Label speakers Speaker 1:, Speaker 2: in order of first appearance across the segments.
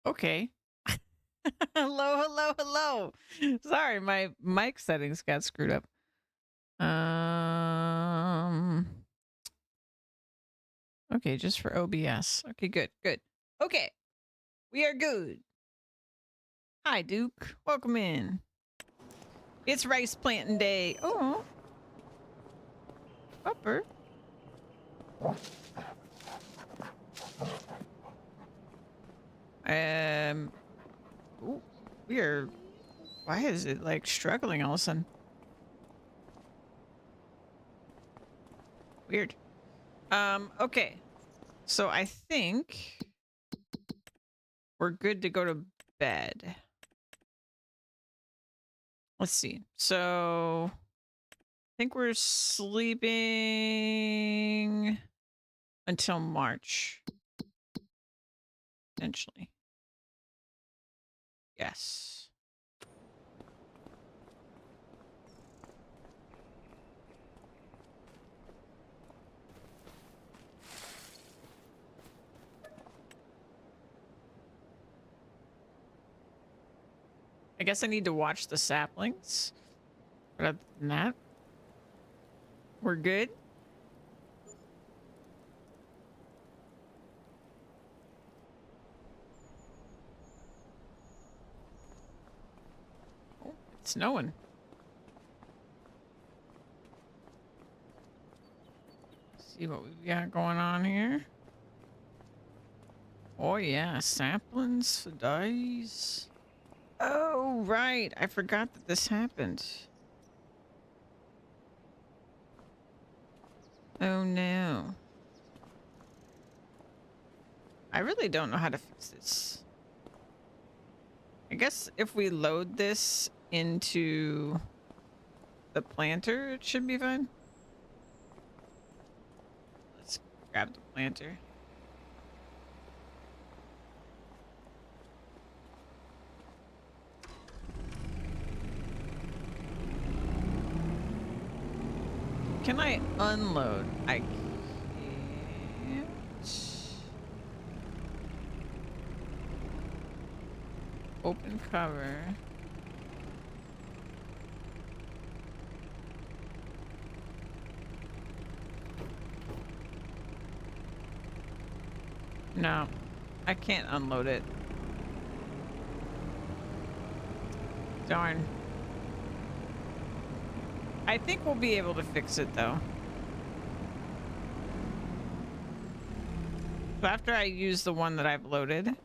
Speaker 1: Okay. Hello, hello, hello. Sorry, my mic settings got screwed up. Um. Okay, just for OBS. Okay, good, good. Okay, we are good. Hi, Duke. Welcome in. It's rice planting day. Oh, upper. Ooh, we are. Why is it like struggling all of a sudden? Weird. Okay. So I think we're good to go to bed. Let's see. So I think we're sleeping until March. Potentially. Yes. I guess I need to watch the saplings. But other than that, we're good. Oh, it's snowing. Let's see what we've got going on here. Oh yeah, saplings for dice. Oh right, I forgot that this happened. Oh no. I really don't know how to fix this. I guess if we load this into the planter, it should be fine. Let's grab the planter. Can I unload? I can't. Open cover. No, I can't unload it. Darn. I think we'll be able to fix it though. So after I use the one that I've loaded,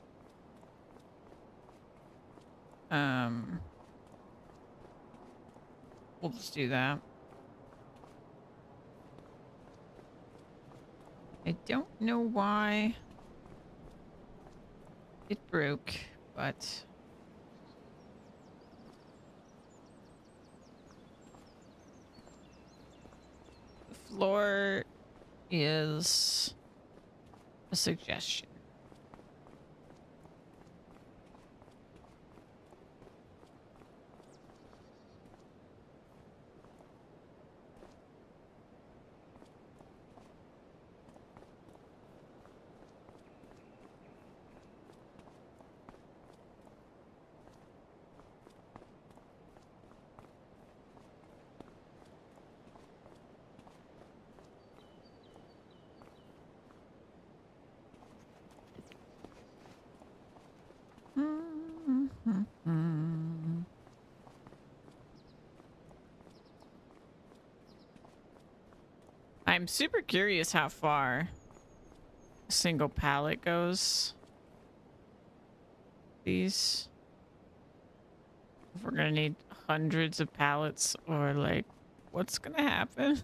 Speaker 1: we'll just do that. I don't know why it broke, but the floor is a suggestion. I'm super curious how far a single pallet goes. These. If we're gonna need hundreds of pallets or like what's gonna happen?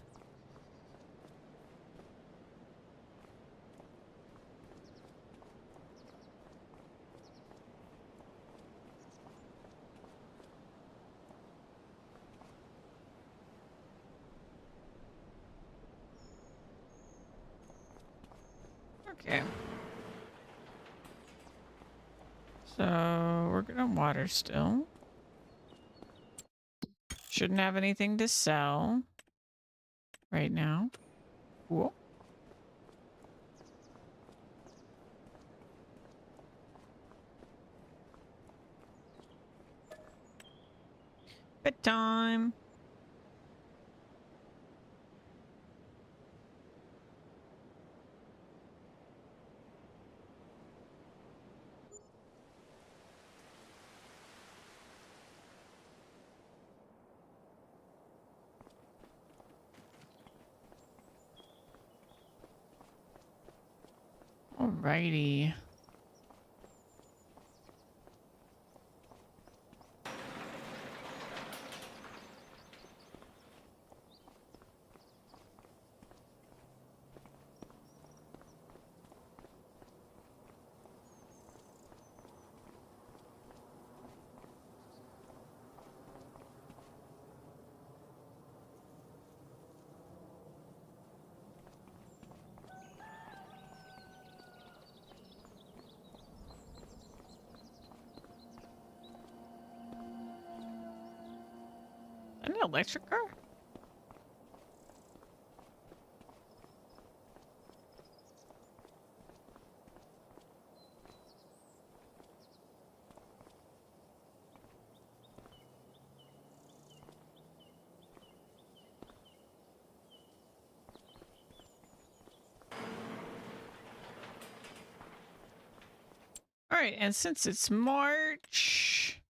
Speaker 1: Okay. So we're gonna water still. Shouldn't have anything to sell right now. Cool. Bedtime. Alrighty. An electric car? All right, and since it's March,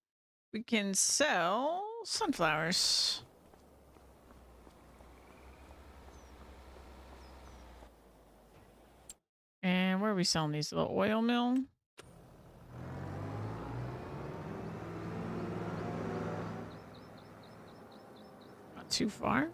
Speaker 1: we can sell sunflowers. And where are we selling these? A little oil mill? Not too far.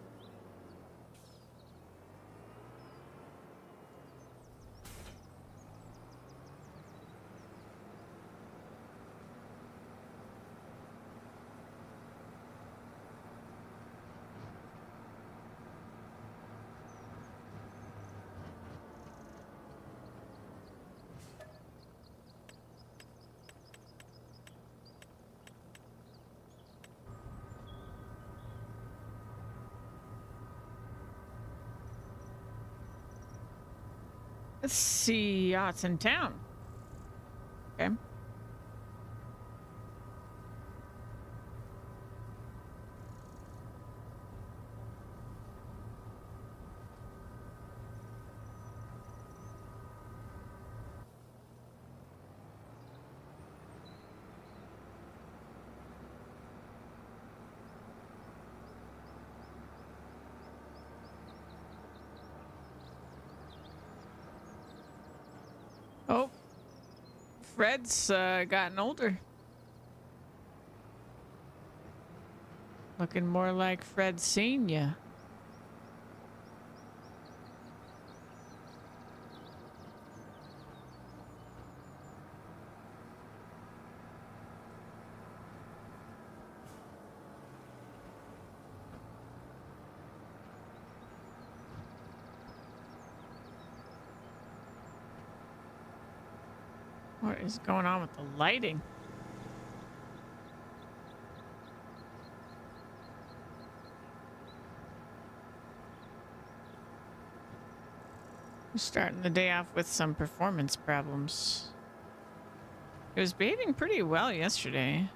Speaker 1: Let's see. Oh, it's in town. Okay. Oh, Fred's gotten older. Looking more like Fred Senior. What is going on with the lighting? We're starting the day off with some performance problems. It was behaving pretty well yesterday.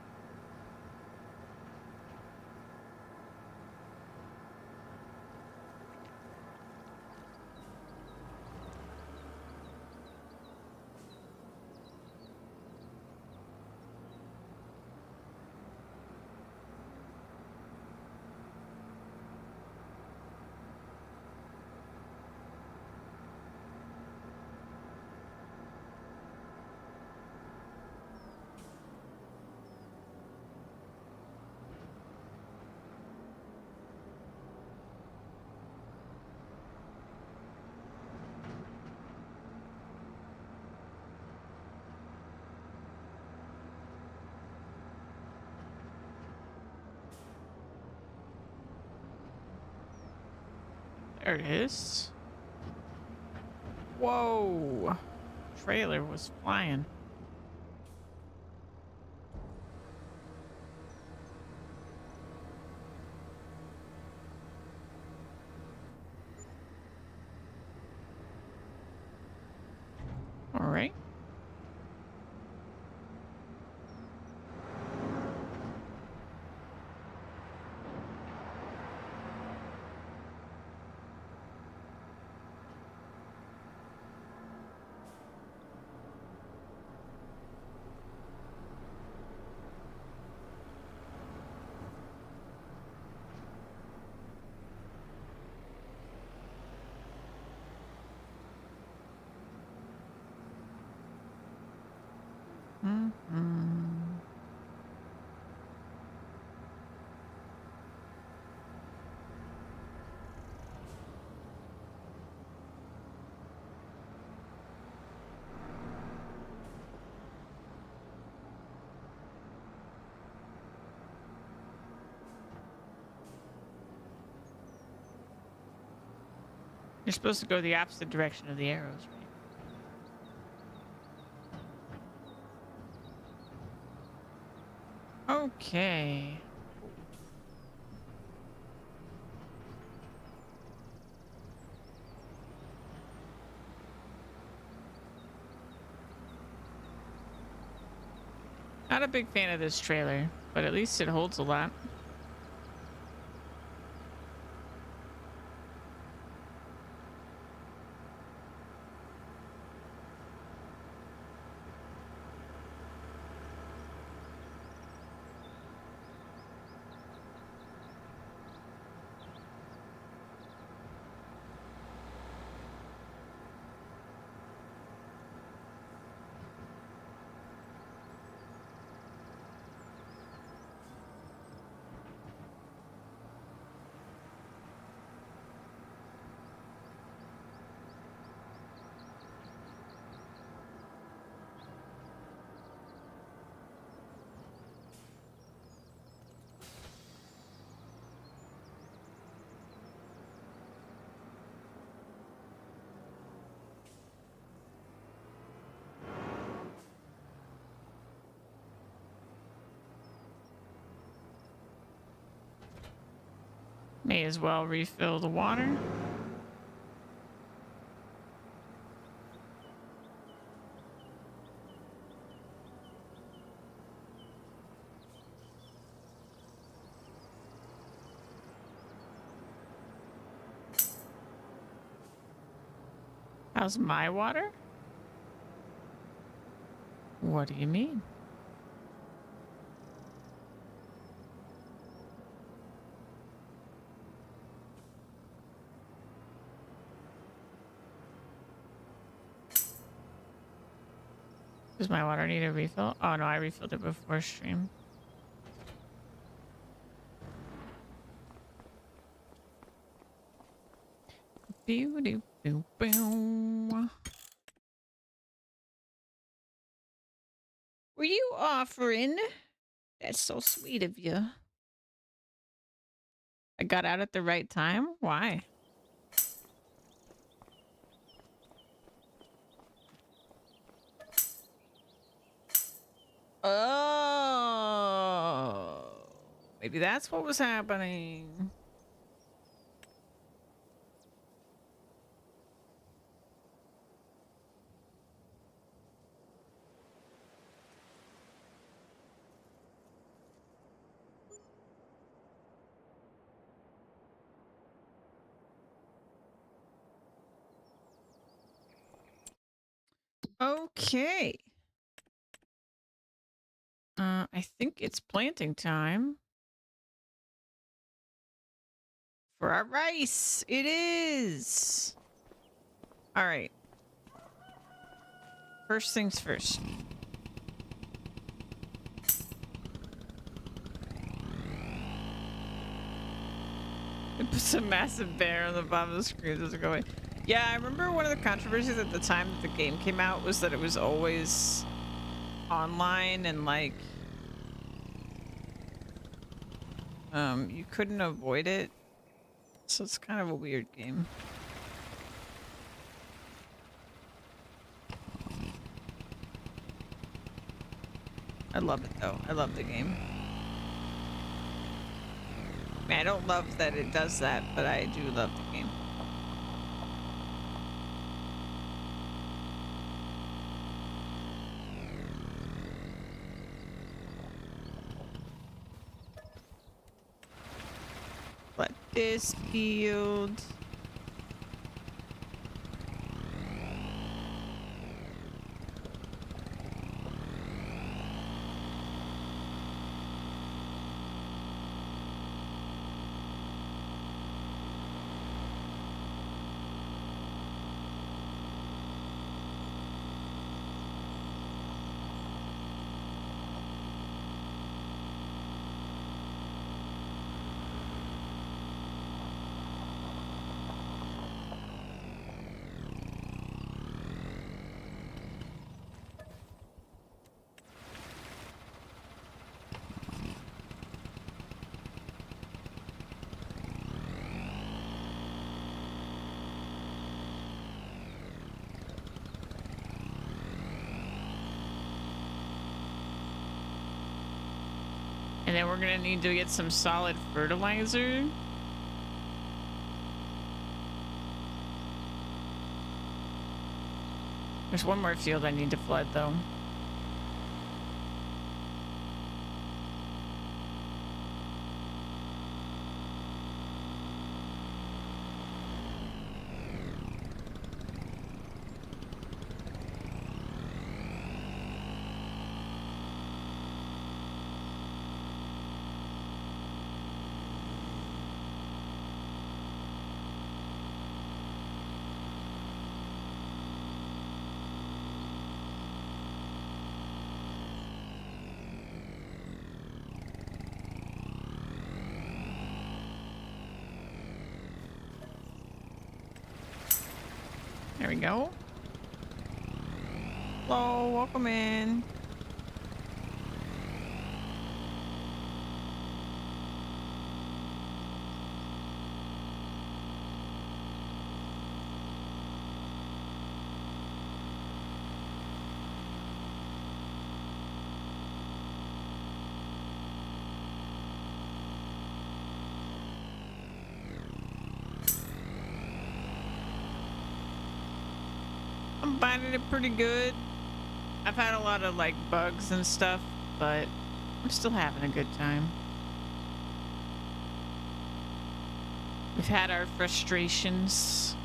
Speaker 1: There it is. Whoa. Trailer was flying. All right. You're supposed to go the opposite direction of the arrows, right? Okay. Not a big fan of this trailer, but at least it holds a lot. May as well refill the water. How's my water? What do you mean? Does my water need a refill? Oh no, I refilled it before stream. Were you offering? That's so sweet of you. I got out at the right time? Why? Oh, maybe that's what was happening. Okay. I think it's planting time for our rice. It is. All right. First things first. It puts a massive bear on the bottom of the screen. Doesn't go away. Yeah, I remember one of the controversies at the time that the game came out was that it was always online and like you couldn't avoid it. So it's kind of a weird game. I love it though. I love the game. I mean, I don't love that it does that, but I do love the game. But this field. And then we're gonna need to get some solid fertilizer. There's one more field I need to flood, though. There we go. Hello, welcome in. I'm finding it pretty good. I've had a lot of like bugs and stuff, but I'm still having a good time. We've had our frustrations.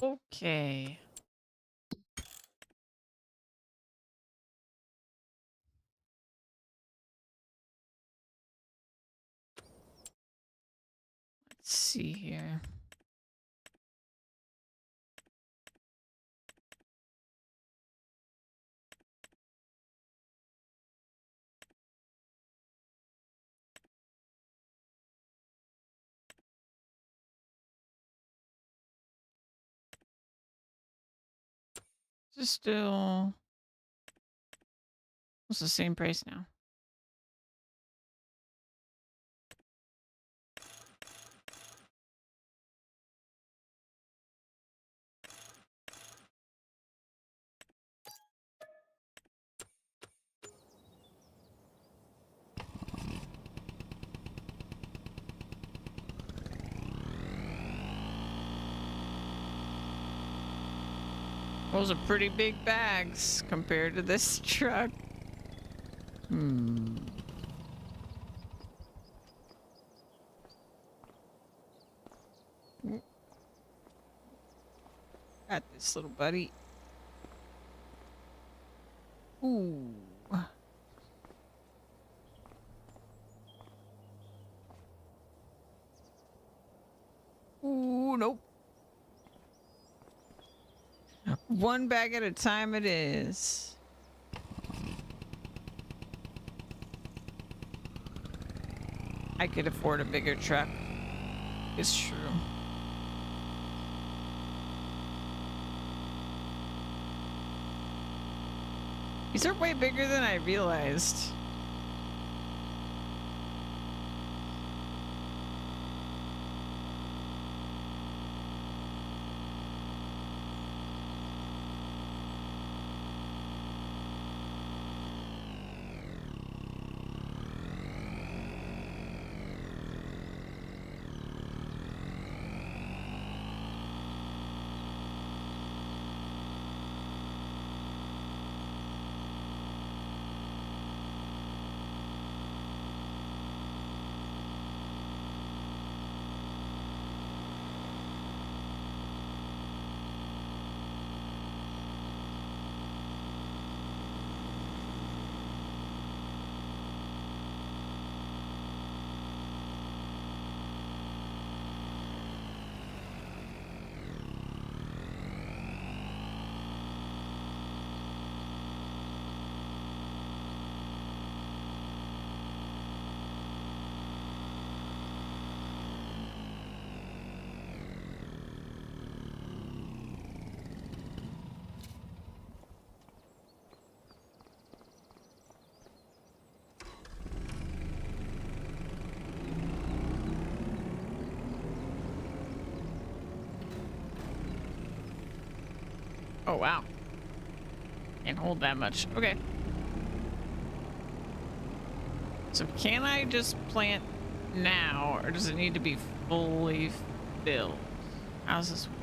Speaker 1: Okay. Let's see here. It's still... It's the same price now. Those are pretty big bags compared to this truck. Got this little buddy. Ooh. Ooh, nope. One bag at a time it is. I could afford a bigger truck. It's true. These are way bigger than I realized. Oh, wow. Can't hold that much. Okay. So can I just plant now, or does it need to be fully filled? How's this work?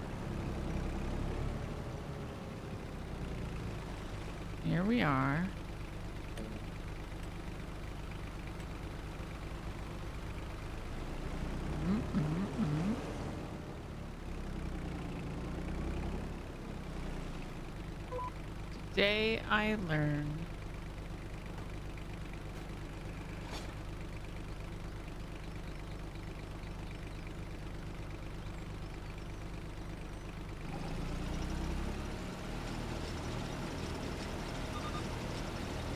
Speaker 1: Here we are. Today I learned.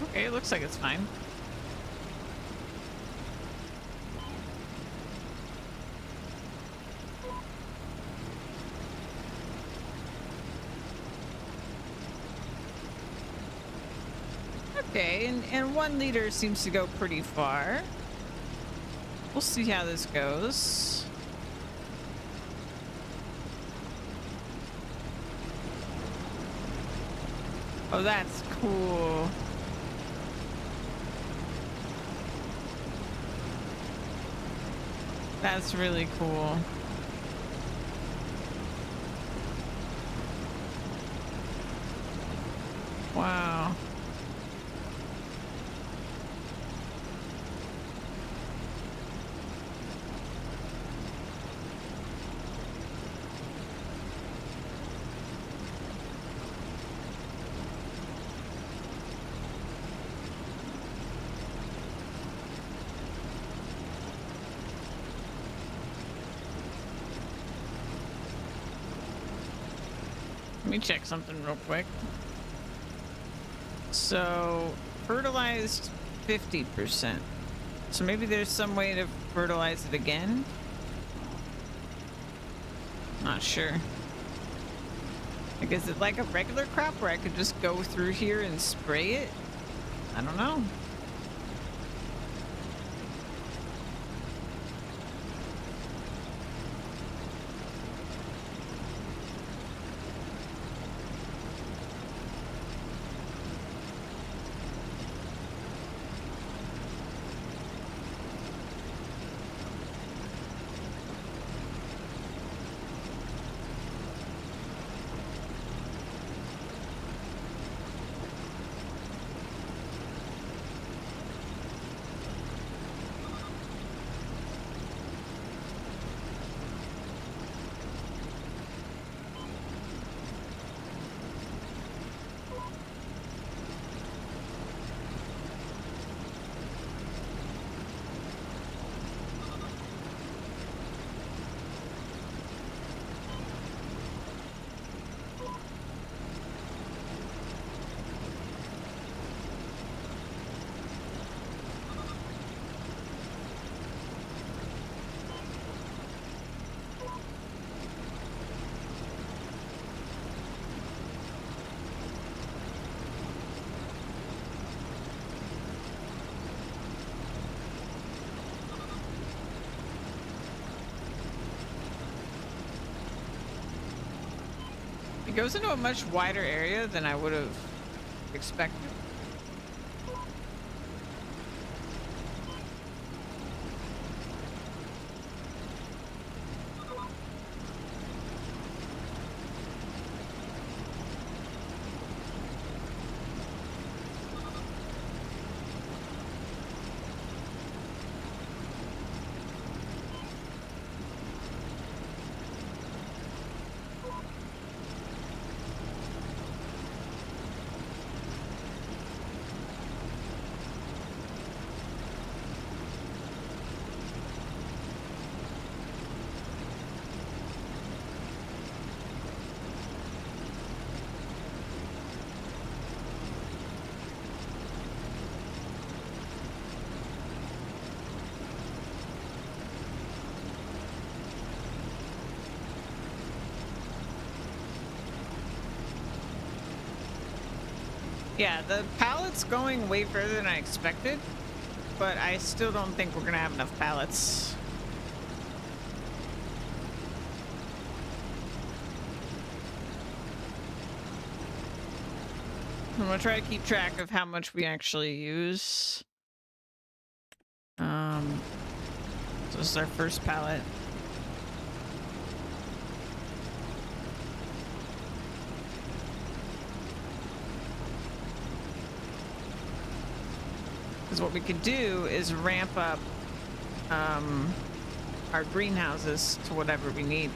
Speaker 1: Okay, it looks like it's fine. Okay, and 1 liter seems to go pretty far. We'll see how this goes. Oh, that's cool. That's really cool. Wow. Let me check something real quick. So, fertilized 50%. So maybe there's some way to fertilize it again? Not sure. Like, is it like a regular crop where I could just go through here and spray it? I don't know. It goes into a much wider area than I would have expected. Yeah, the pallet's going way further than I expected, but I still don't think we're gonna have enough pallets. I'm gonna try to keep track of how much we actually use. So this is our first pallet. Because what we could do is ramp up our greenhouses to whatever we need.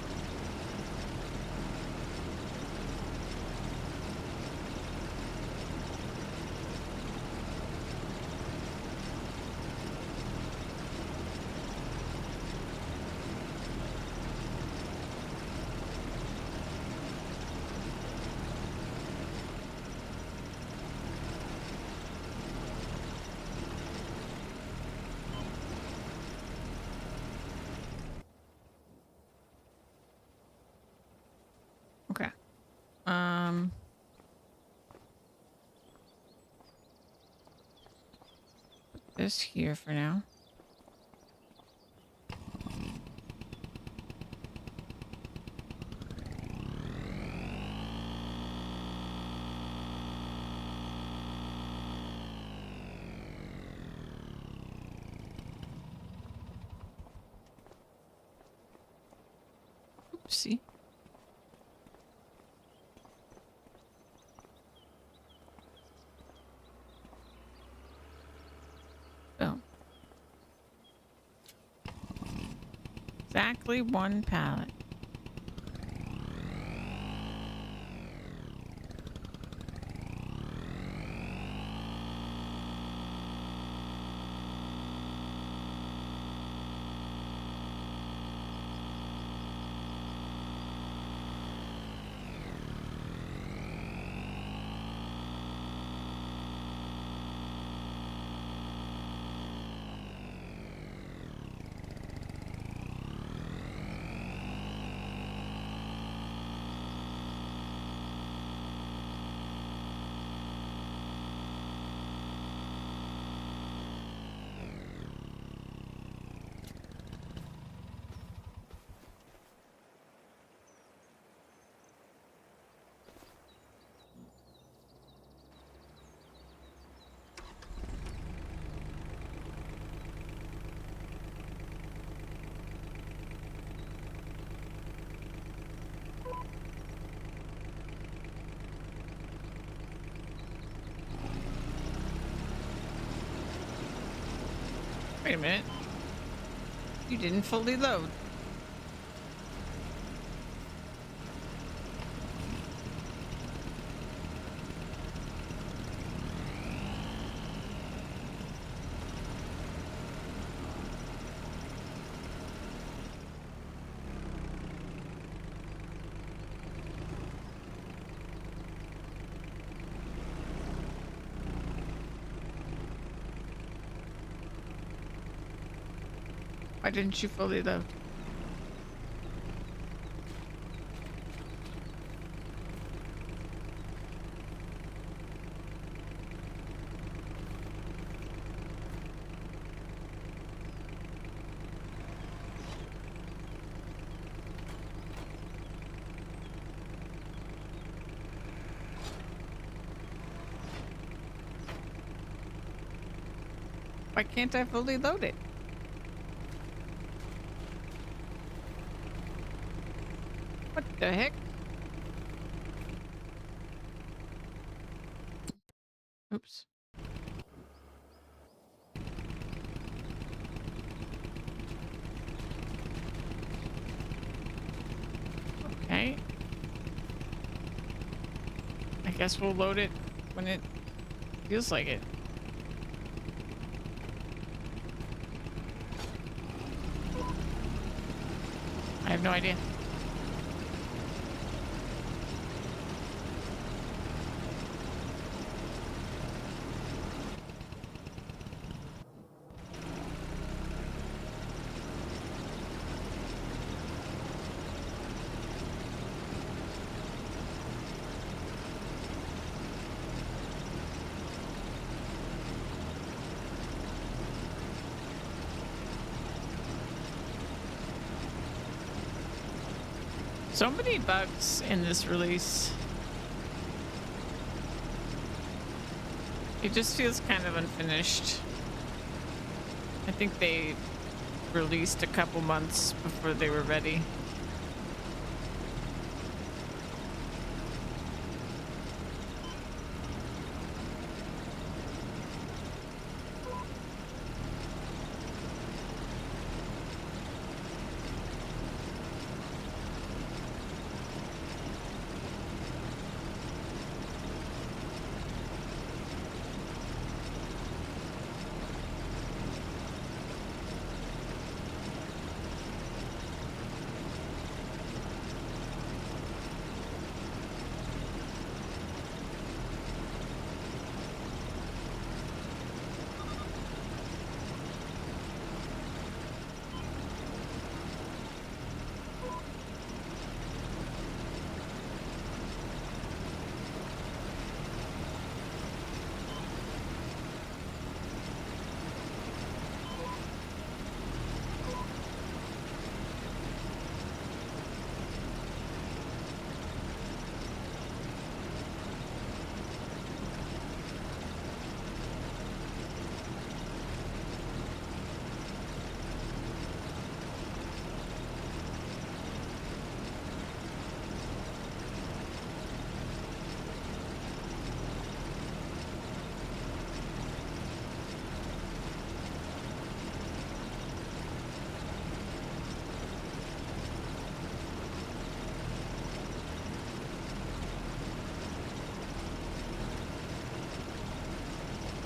Speaker 1: Okay. Put this here for now. Oopsie. Oh. Exactly one pallet. Wait a minute. You didn't fully load. Why didn't you fully load? Why can't I fully load it? What the heck? Oops. Okay. I guess we'll load it when it feels like it. I have no idea. So many bugs in this release. It just feels kind of unfinished. I think they released a couple months before they were ready.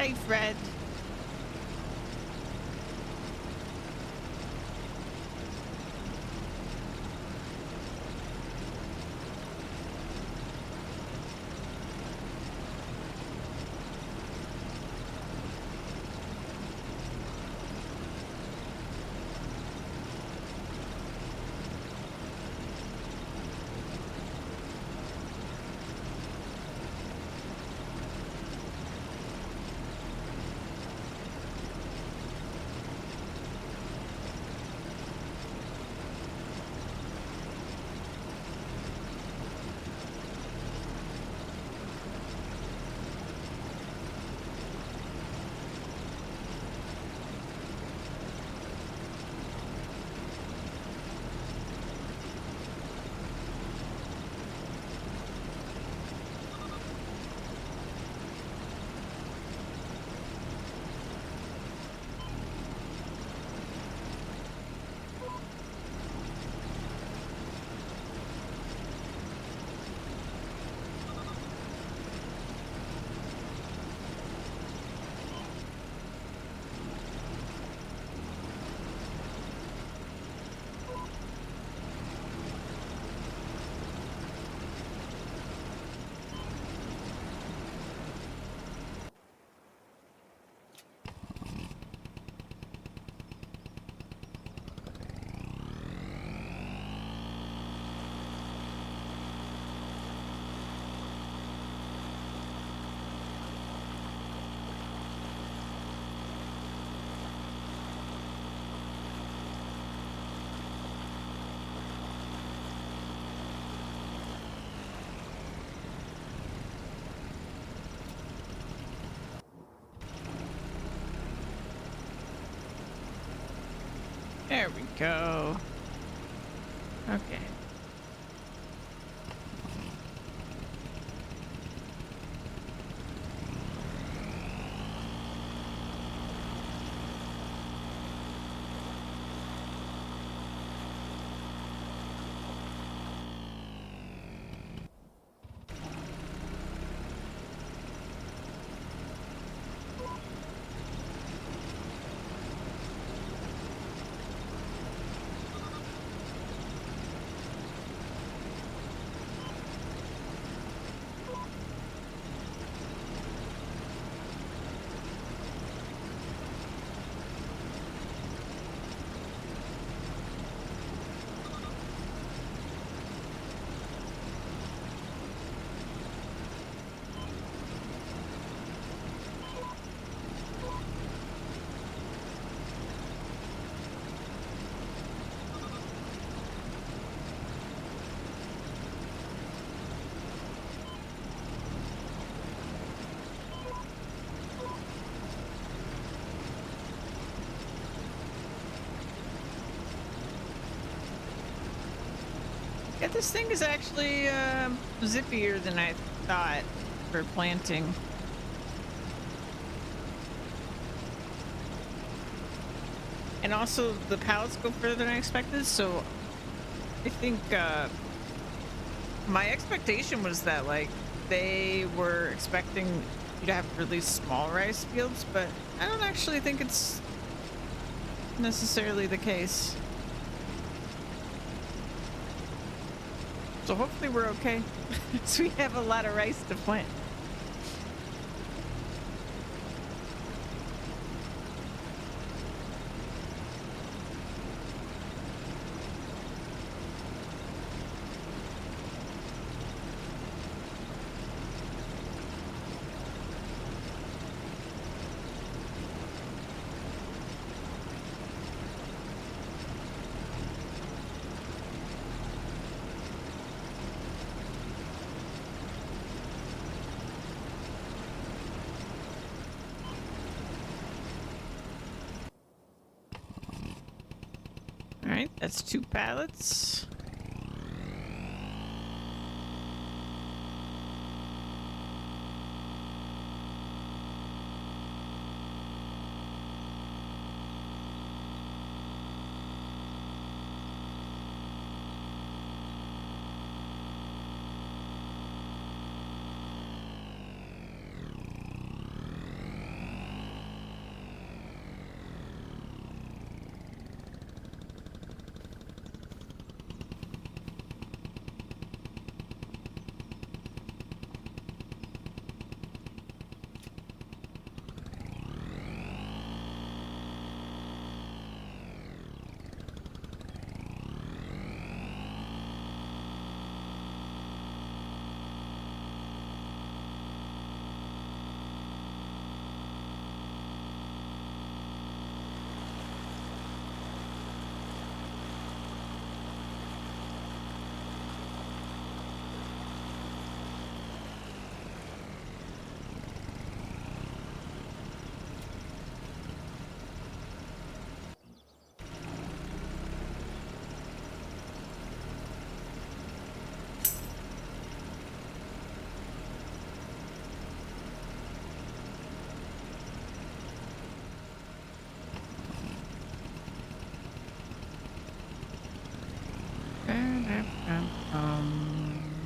Speaker 1: Hey, Fred. There we go. Okay. Yeah, this thing is actually zippier than I thought for planting. And also the pallets go further than I expected, so I think my expectation was that like they were expecting you to have really small rice fields, but I don't actually think it's necessarily the case. So hopefully we're okay. So we have a lot of rice to plant. All right, that's 2 pallets.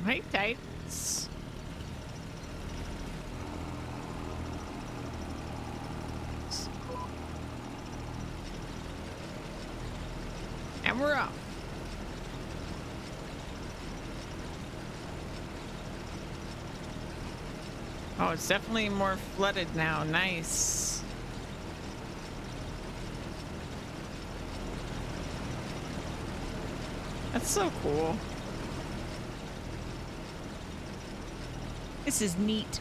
Speaker 1: Hey, tights. And we're off. Oh, it's definitely more flooded now. Nice. That's so cool. This is neat.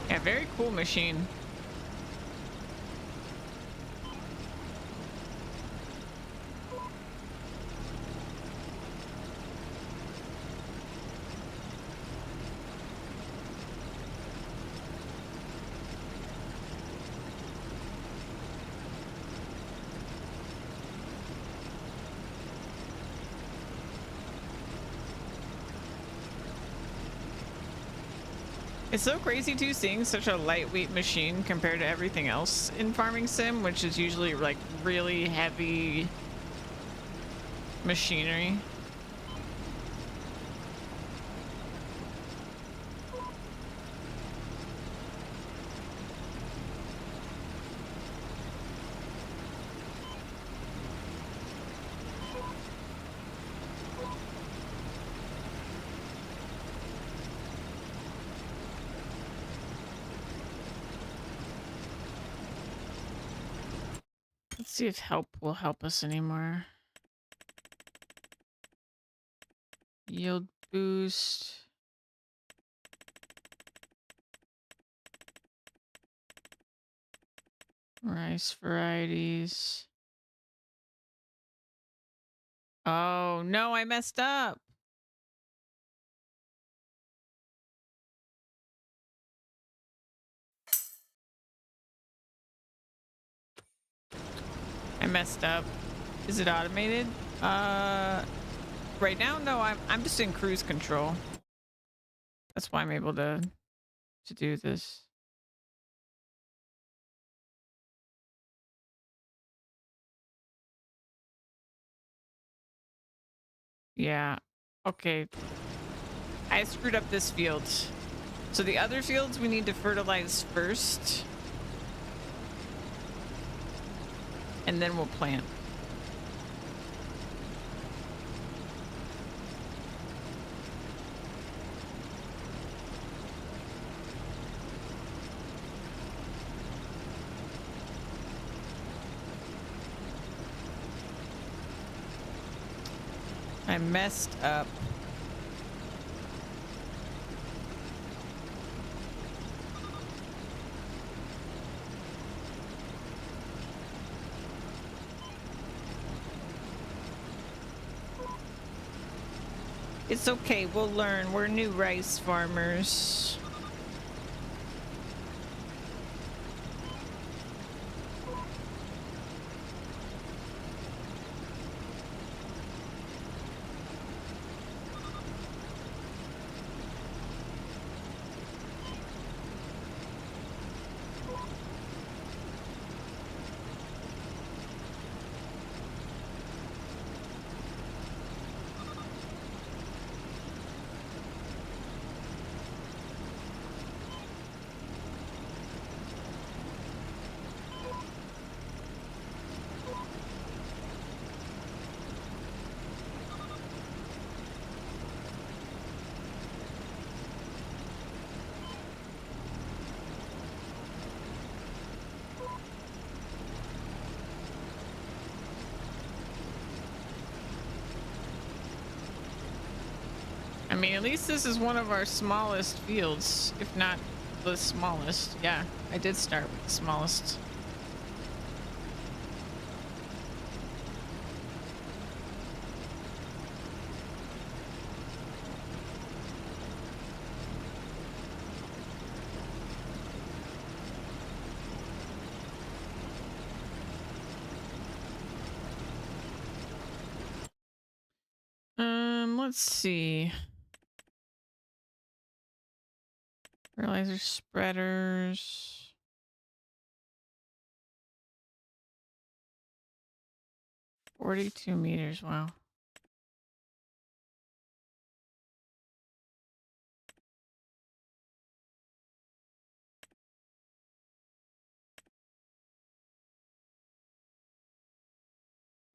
Speaker 1: Yeah, very cool machine. It's so crazy too seeing such a lightweight machine compared to everything else in Farming Sim, which is usually like really heavy machinery. Let's see if help will help us anymore. Yield boost. Rice varieties. Oh, no, I messed up. I messed up. Is it automated? Right now, no, I'm just in cruise control. That's why I'm able to do this. Yeah. Okay. I screwed up this field. So the other fields we need to fertilize first. And then we'll plant. I messed up. It's okay, we'll learn. We're new rice farmers. I mean, at least this is one of our smallest fields, if not the smallest. Yeah, I did start with the smallest. Let's see. Fertilizer spreaders. $42 meters, wow.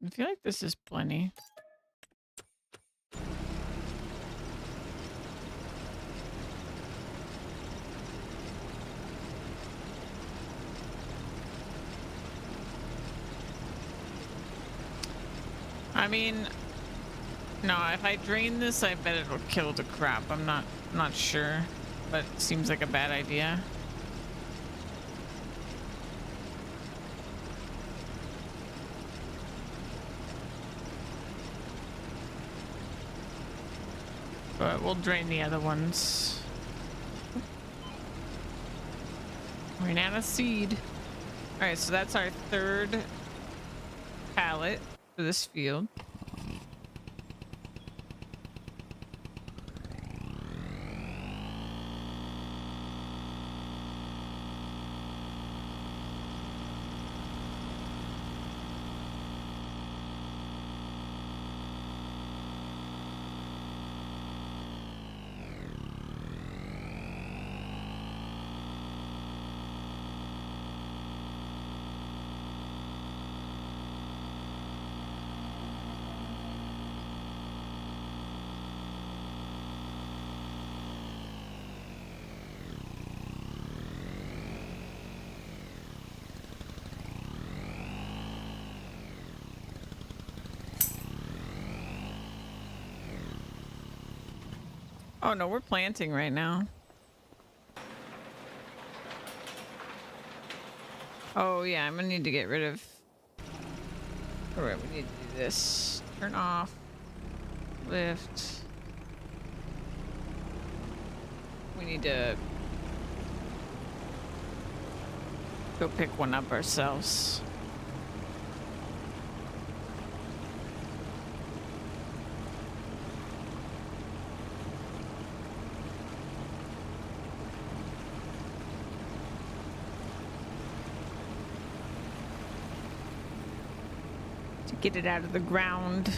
Speaker 1: I feel like this is plenty. I mean, no, if I drain this, I bet it'll kill the crop. I'm not sure, but it seems like a bad idea. But we'll drain the other ones. Ran out of seed. All right, so that's our third pallet for this field. Oh no, we're planting right now. Oh yeah, I'm gonna need to get rid of. All right, we need to do this. Turn off. Lift. We need to go pick one up ourselves. To get it out of the ground.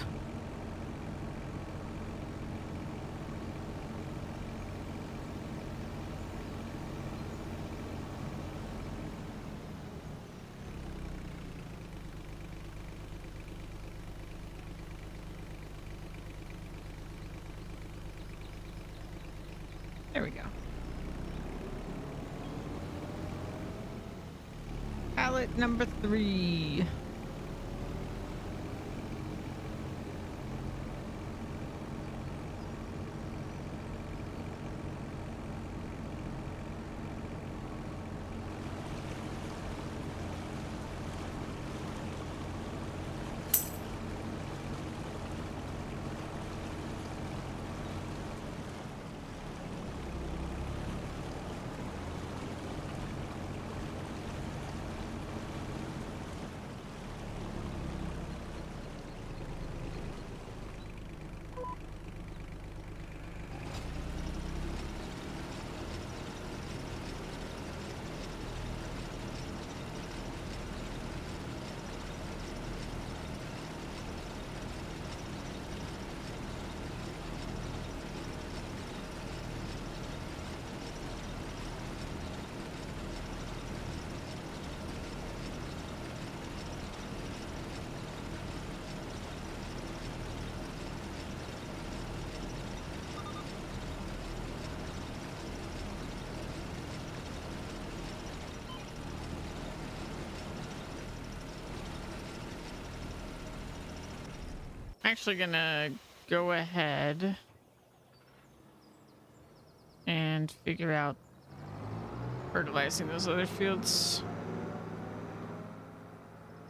Speaker 1: There we go. Pallet number 3. Actually gonna go ahead and figure out fertilizing those other fields.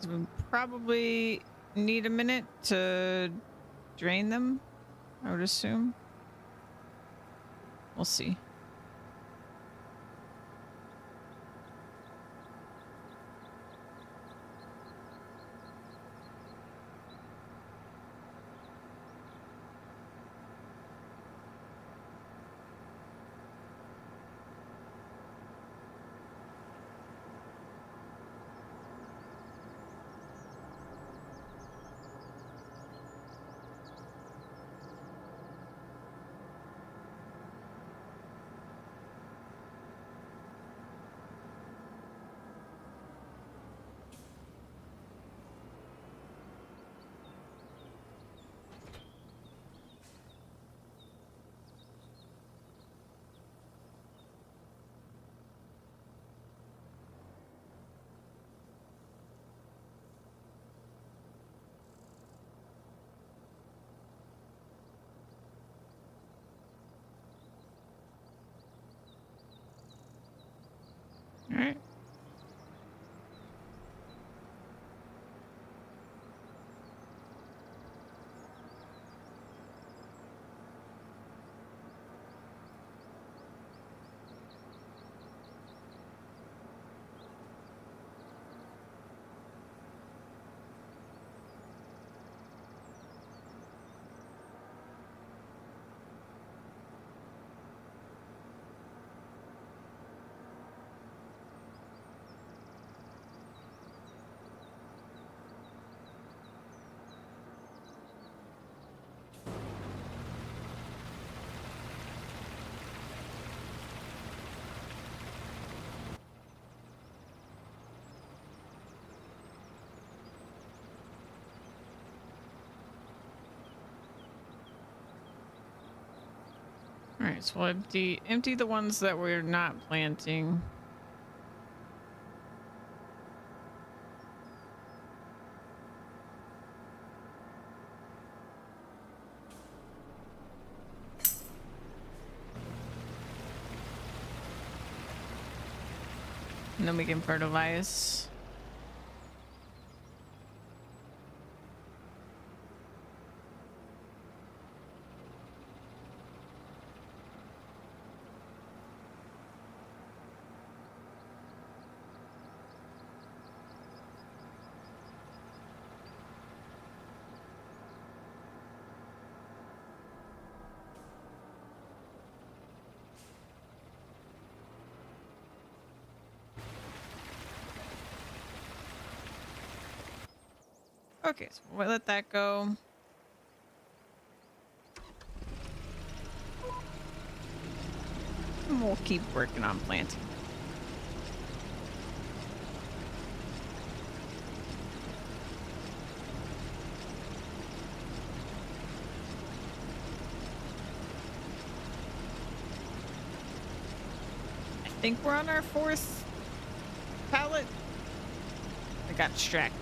Speaker 1: We probably need a minute to drain them, I would assume. We'll see. All right. All right, so we'll empty the ones that we're not planting. And then we can fertilize. Okay, so we'll let that go. And we'll keep working on planting. I think we're on our 4th pallet. I got distracted.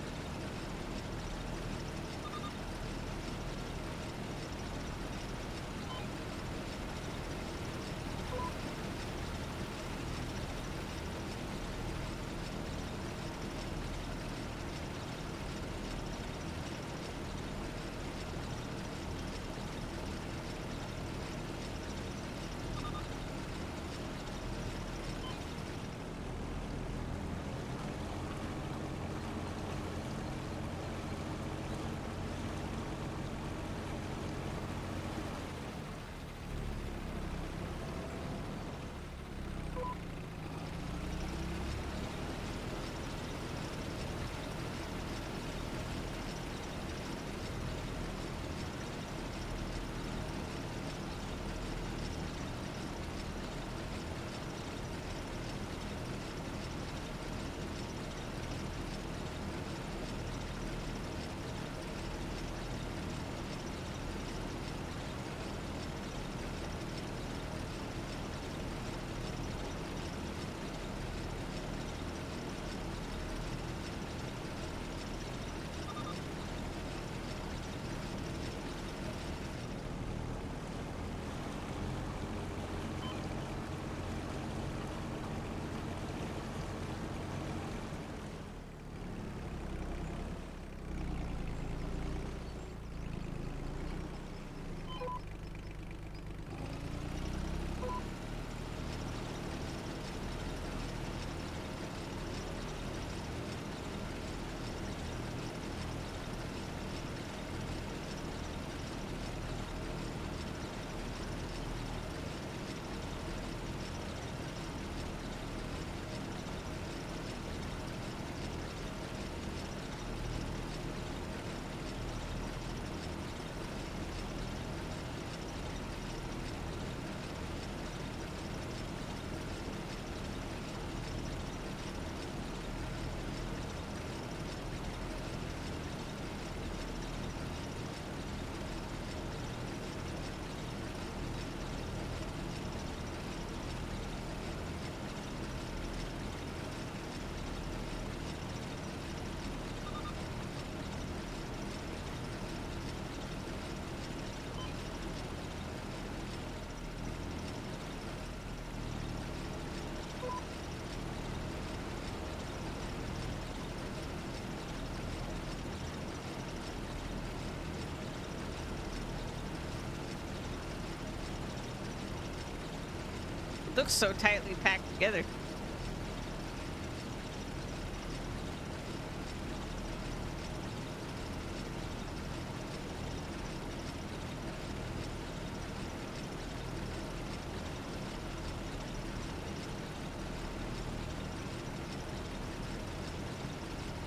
Speaker 1: It looks so tightly packed together.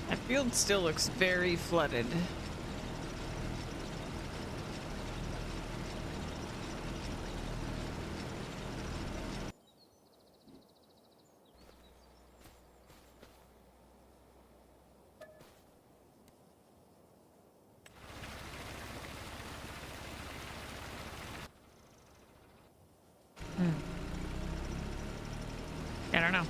Speaker 1: That field still looks very flooded. I don't know.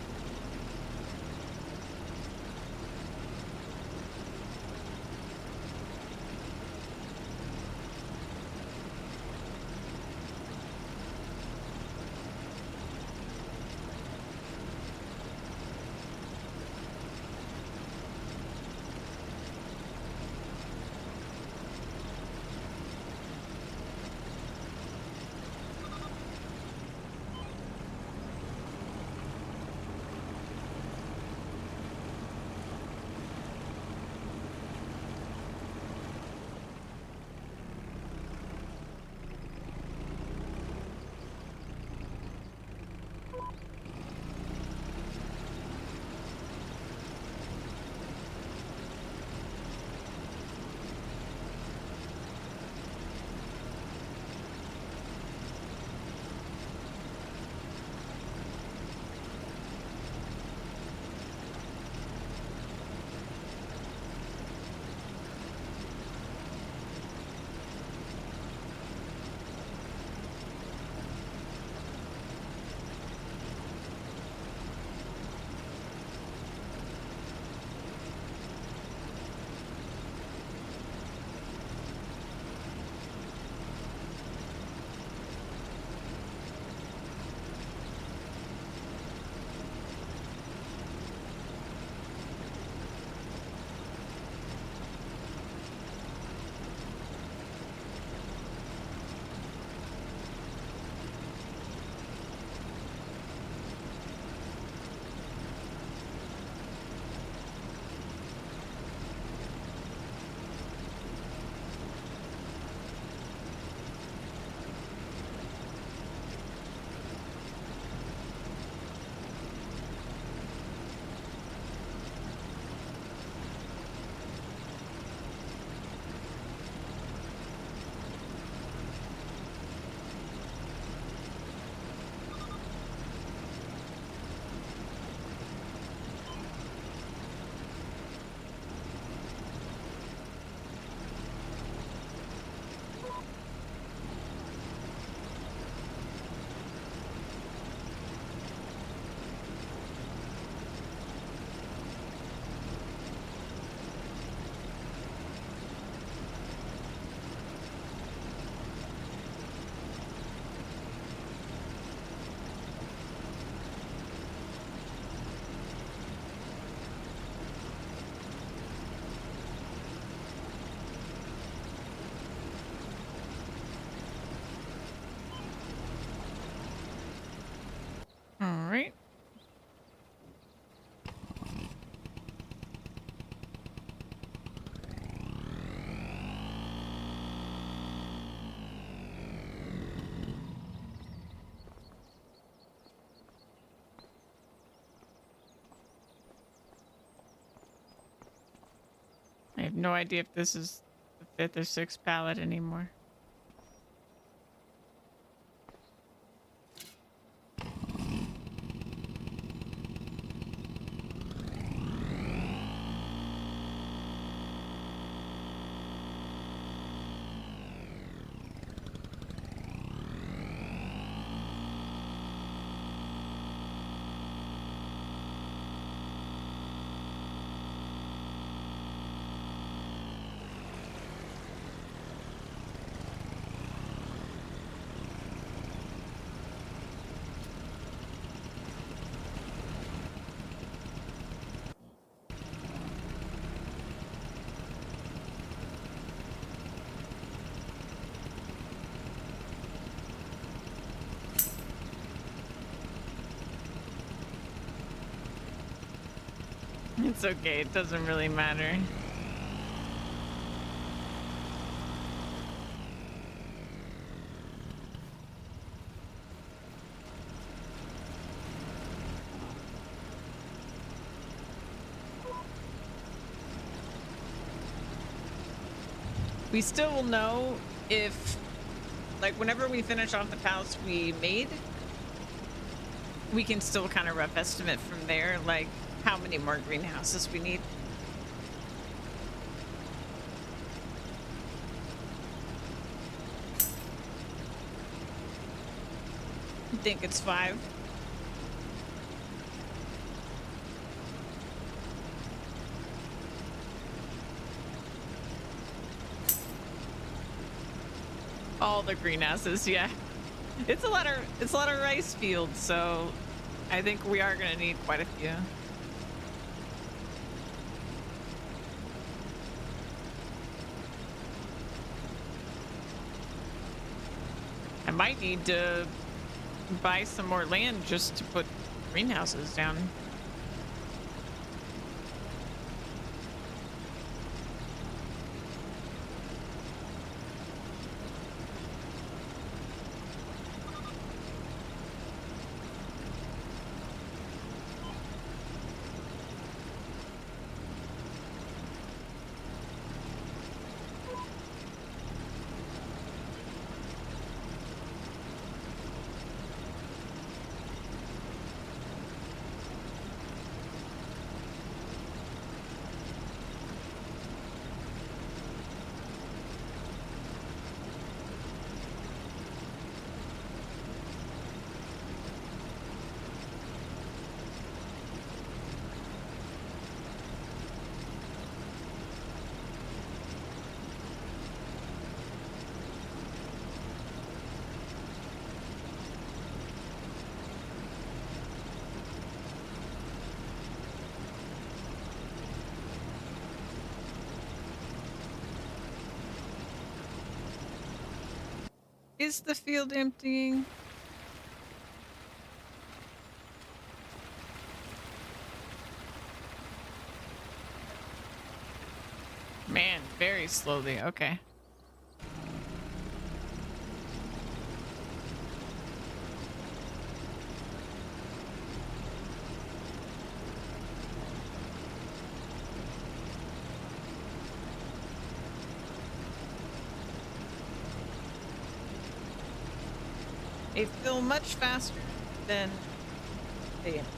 Speaker 1: no idea if this is the 5th or 6th pallet anymore. It's okay, it doesn't really matter. We still will know if, like, whenever we finish off the pallets we made, we can still kind of rough estimate from there, like, how many more greenhouses we need. I think it's 5. All the greenhouses, yeah. It's a lot of rice fields, so I think we are gonna need quite a few. I might need to buy some more land just to put greenhouses down. Is the field emptying? Man, very slowly. Okay. They fill much faster than they empty.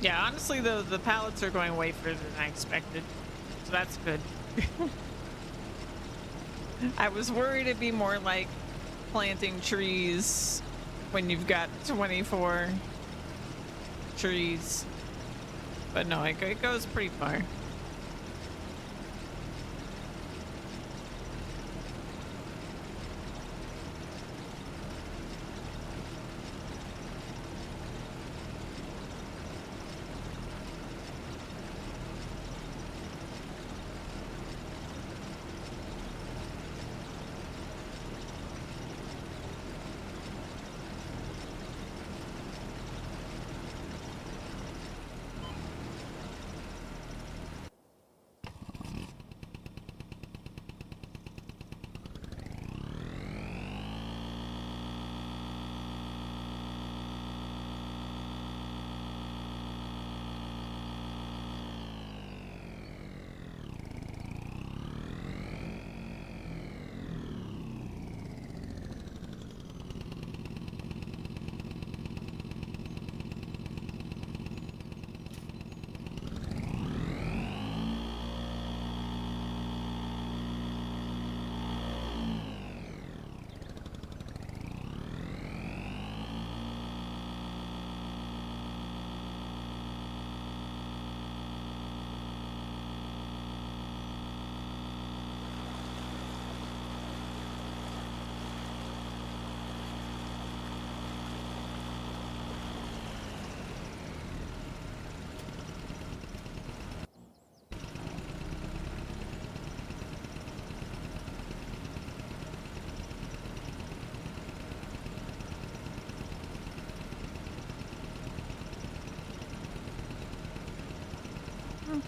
Speaker 1: Yeah, honestly, the pallets are going way further than I expected, so that's good. I was worried it'd be more like planting trees when you've got 24 trees, but no, it goes pretty far.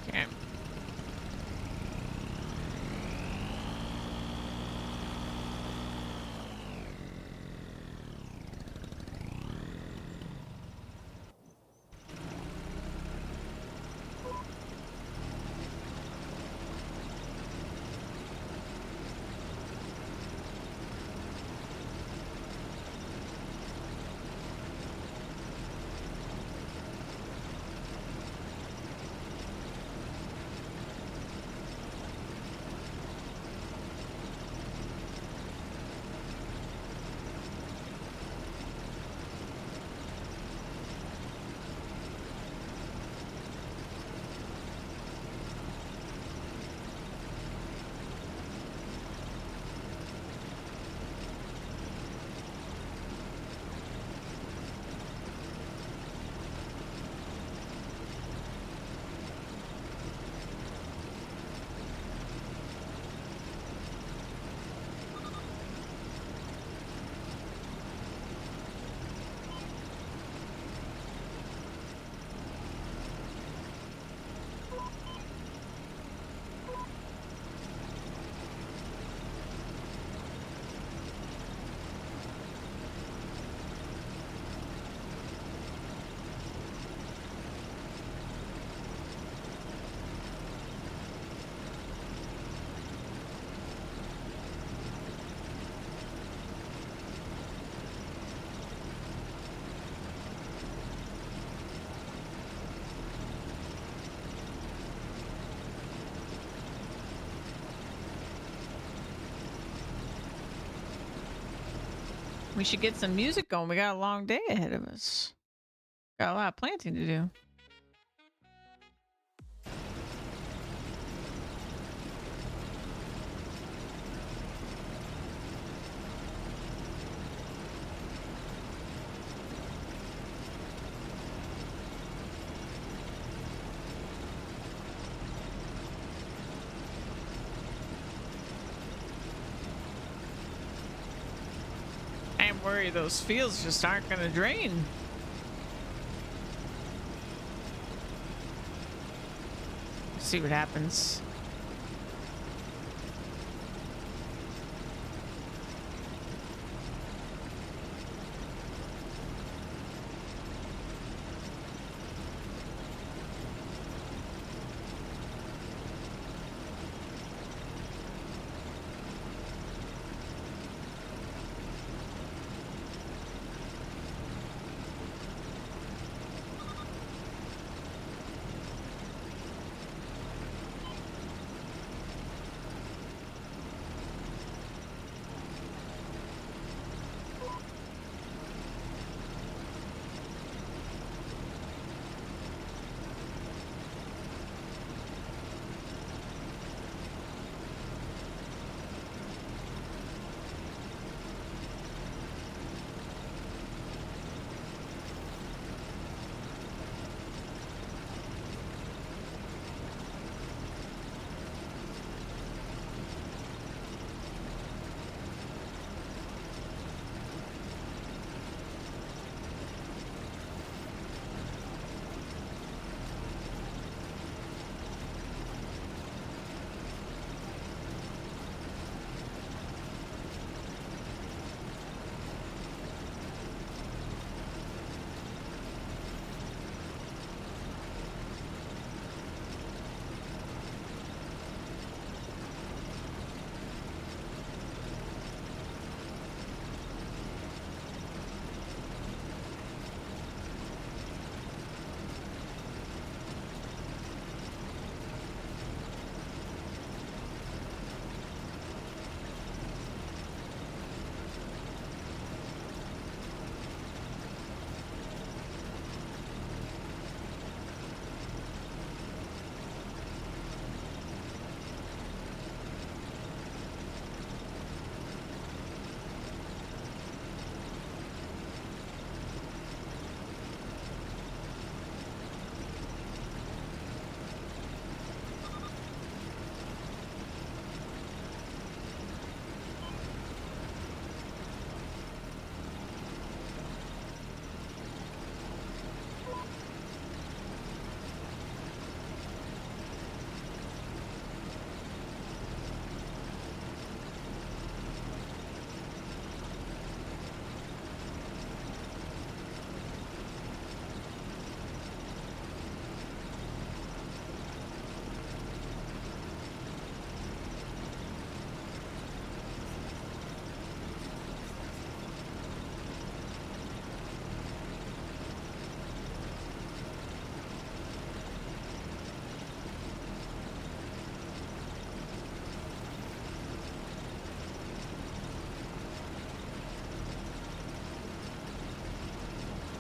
Speaker 1: Okay. We should get some music going. We got a long day ahead of us. Got a lot of planting to do. I'm worried those fields just aren't going to drain. See what happens.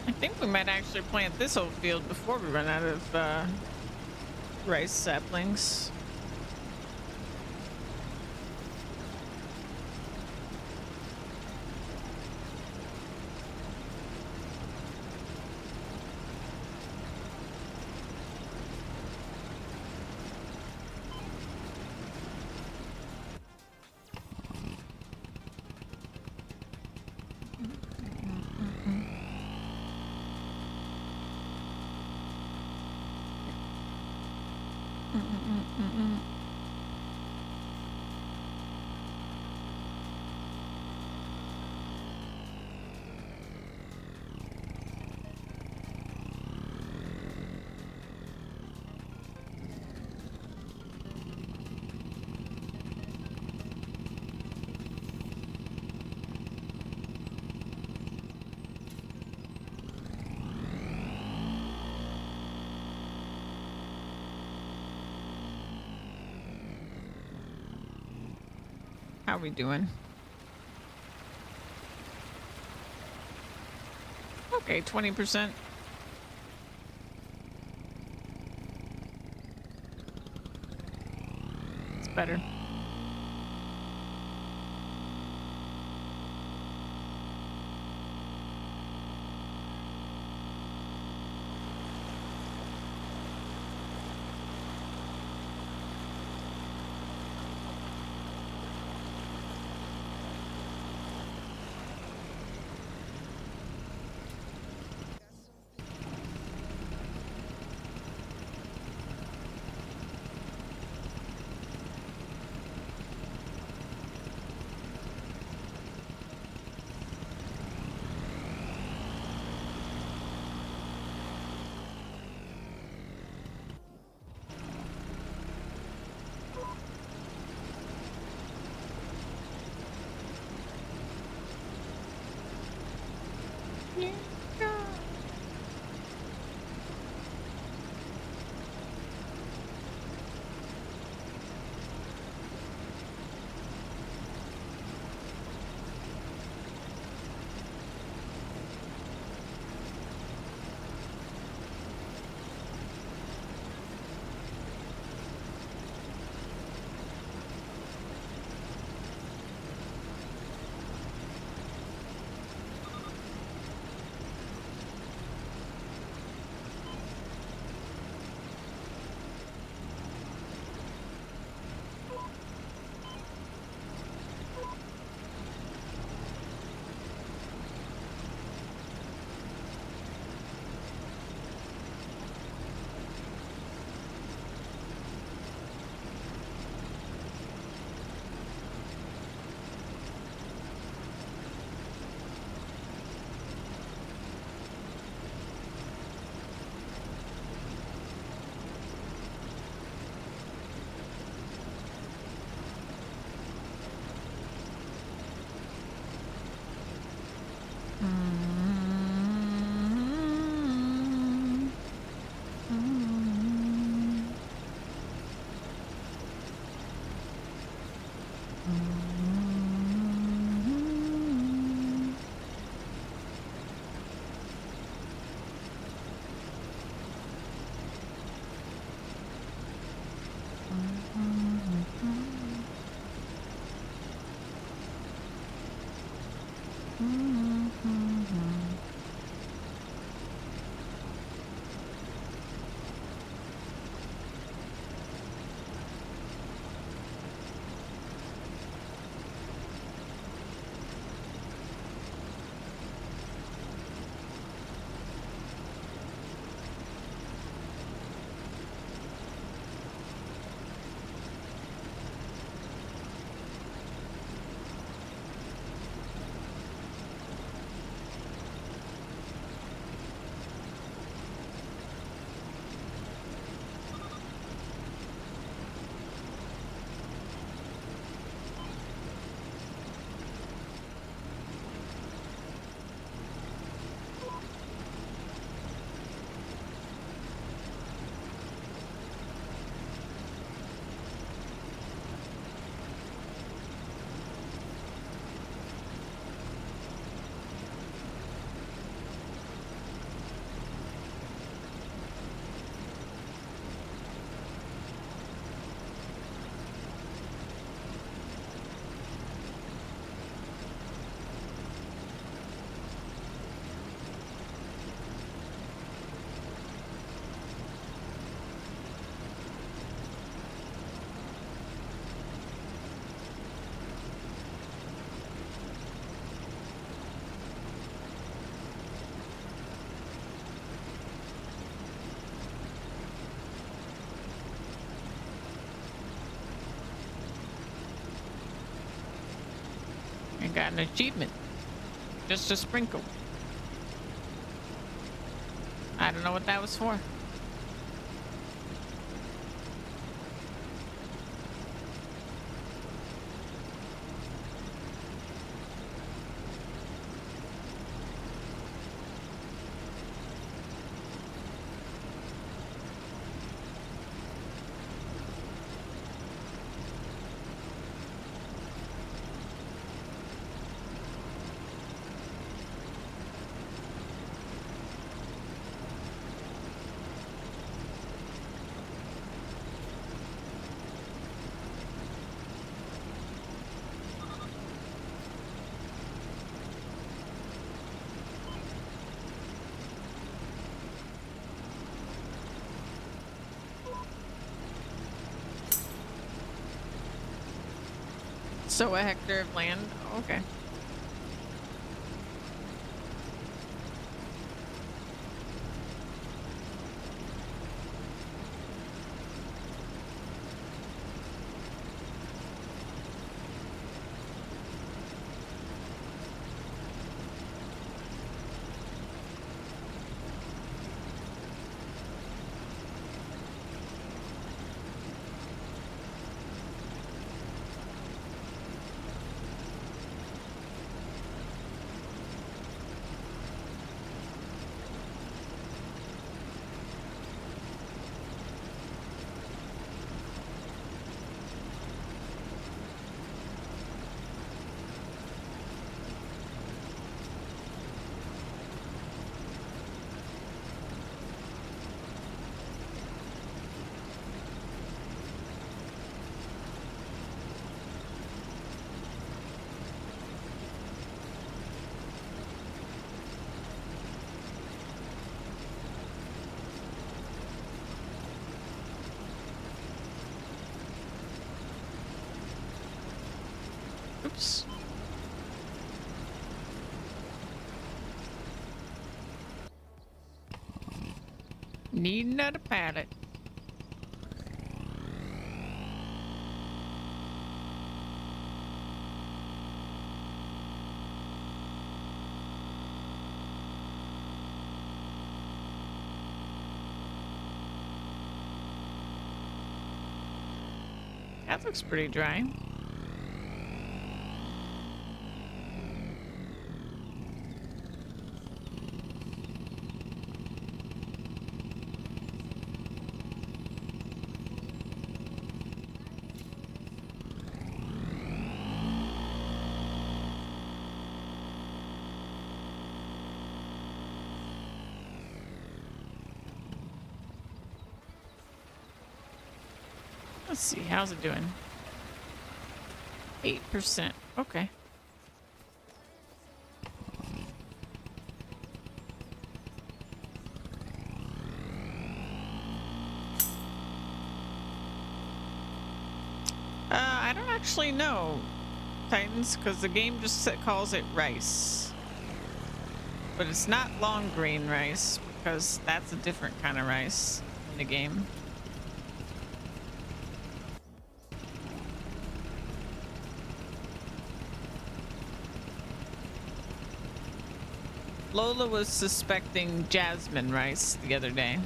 Speaker 1: I think we might actually plant this whole field before we run out of rice saplings. How we doing? Okay, 20%. It's better. Got an achievement. Just a sprinkle. I don't know what that was for. So a hectare of land? Okay. Oops. Need another pallet. That looks pretty dry. Let's see, how's it doing? 8%. Okay. I don't actually know, Titans, because the game just calls it rice. But it's not long grain rice, because that's a different kind of rice in the game. Lola was suspecting jasmine rice the other day.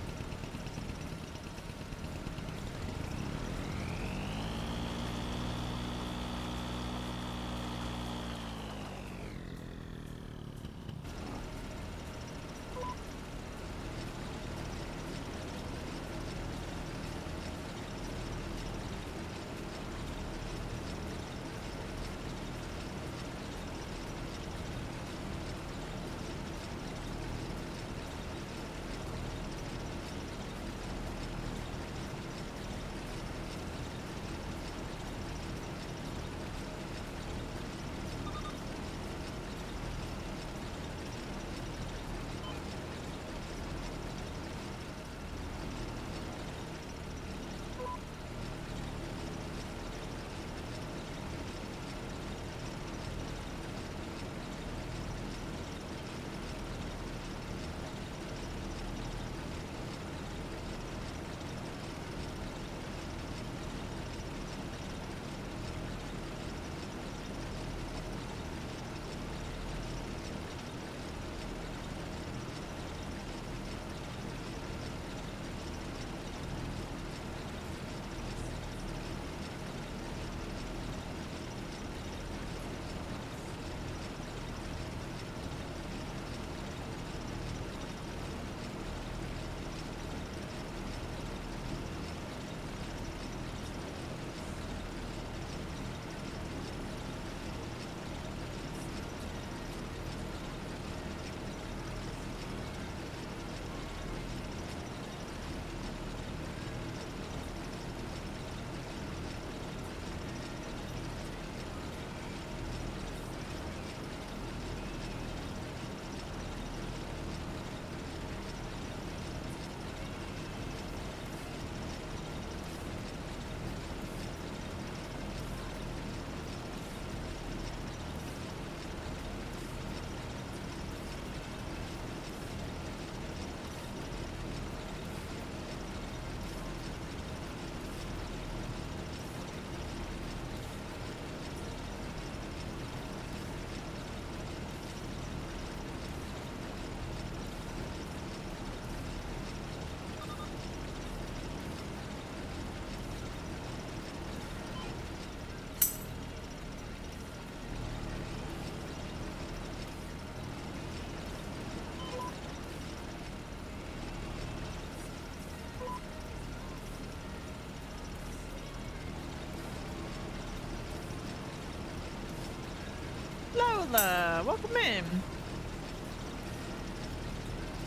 Speaker 1: Lola, welcome in.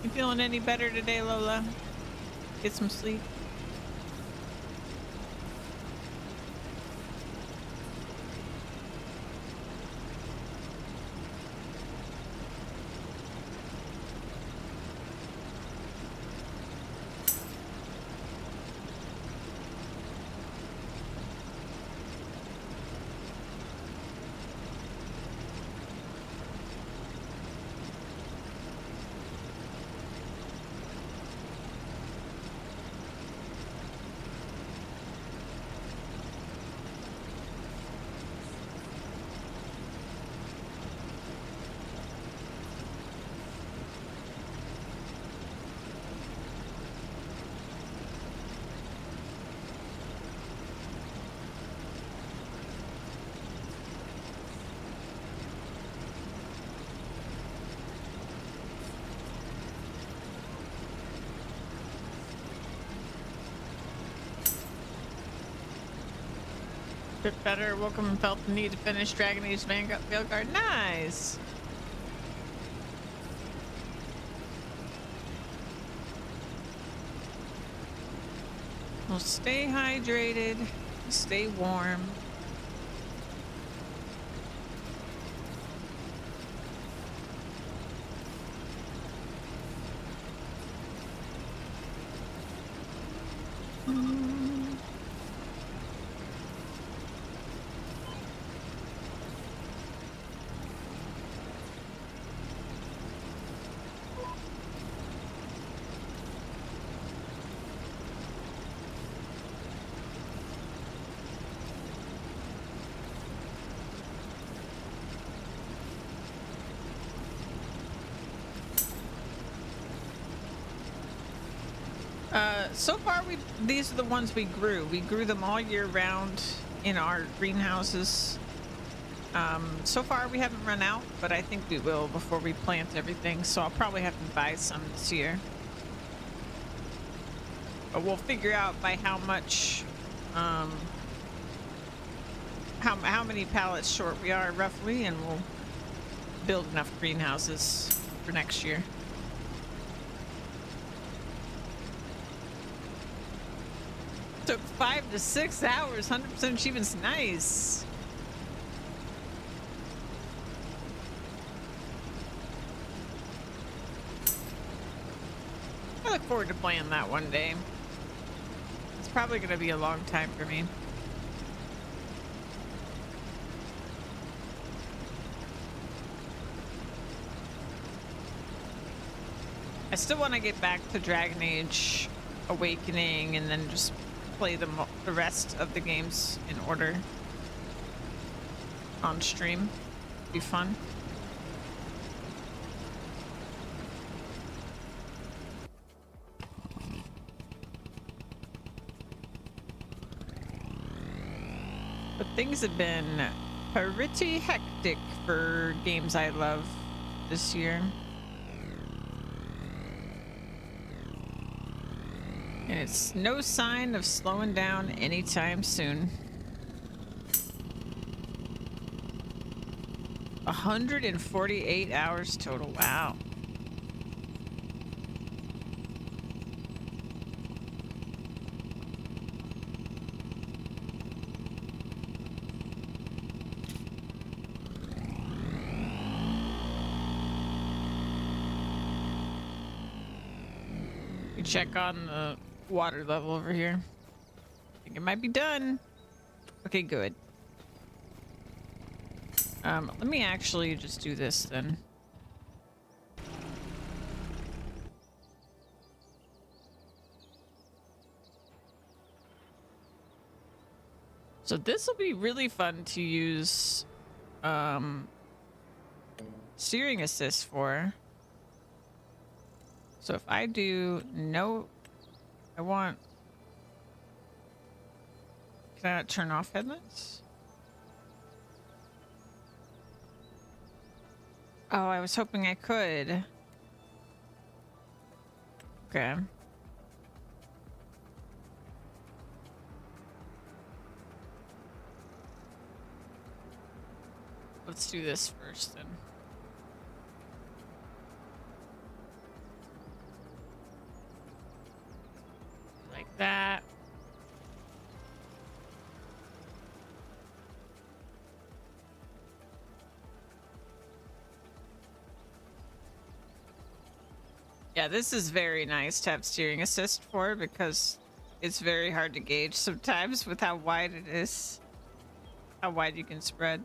Speaker 1: You feeling any better today, Lola? Get some sleep. Bit better. Welcome and felt the need to finish Dragon Age Vanguard. Nice. Well, stay hydrated, stay warm. So far, these are the ones we grew. We grew them all year round in our greenhouses. So far, we haven't run out, but I think we will before we plant everything. So I'll probably have to buy some this year. But we'll figure out by how much, how many pallets short we are roughly, and we'll build enough greenhouses for next year. Took 5 to 6 hours, 100% achievements. Nice. I look forward to playing that one day. It's probably going to be a long time for me. I still want to get back to Dragon Age Awakening and then just play the rest of the games in order on stream. Be fun. But things have been pretty hectic for games I love this year. And it's no sign of slowing down anytime soon. 148 hours total. Wow. You check on the water level over here. I think it might be done. Okay, good. Let me actually just do this then. So this will be really fun to use steering assist for. So if I do no, I want, can I not turn off headlights? Oh, I was hoping I could. Okay. Let's do this first then. Like that. Yeah, this is very nice to have steering assist for because it's very hard to gauge sometimes with how wide it is. How wide you can spread.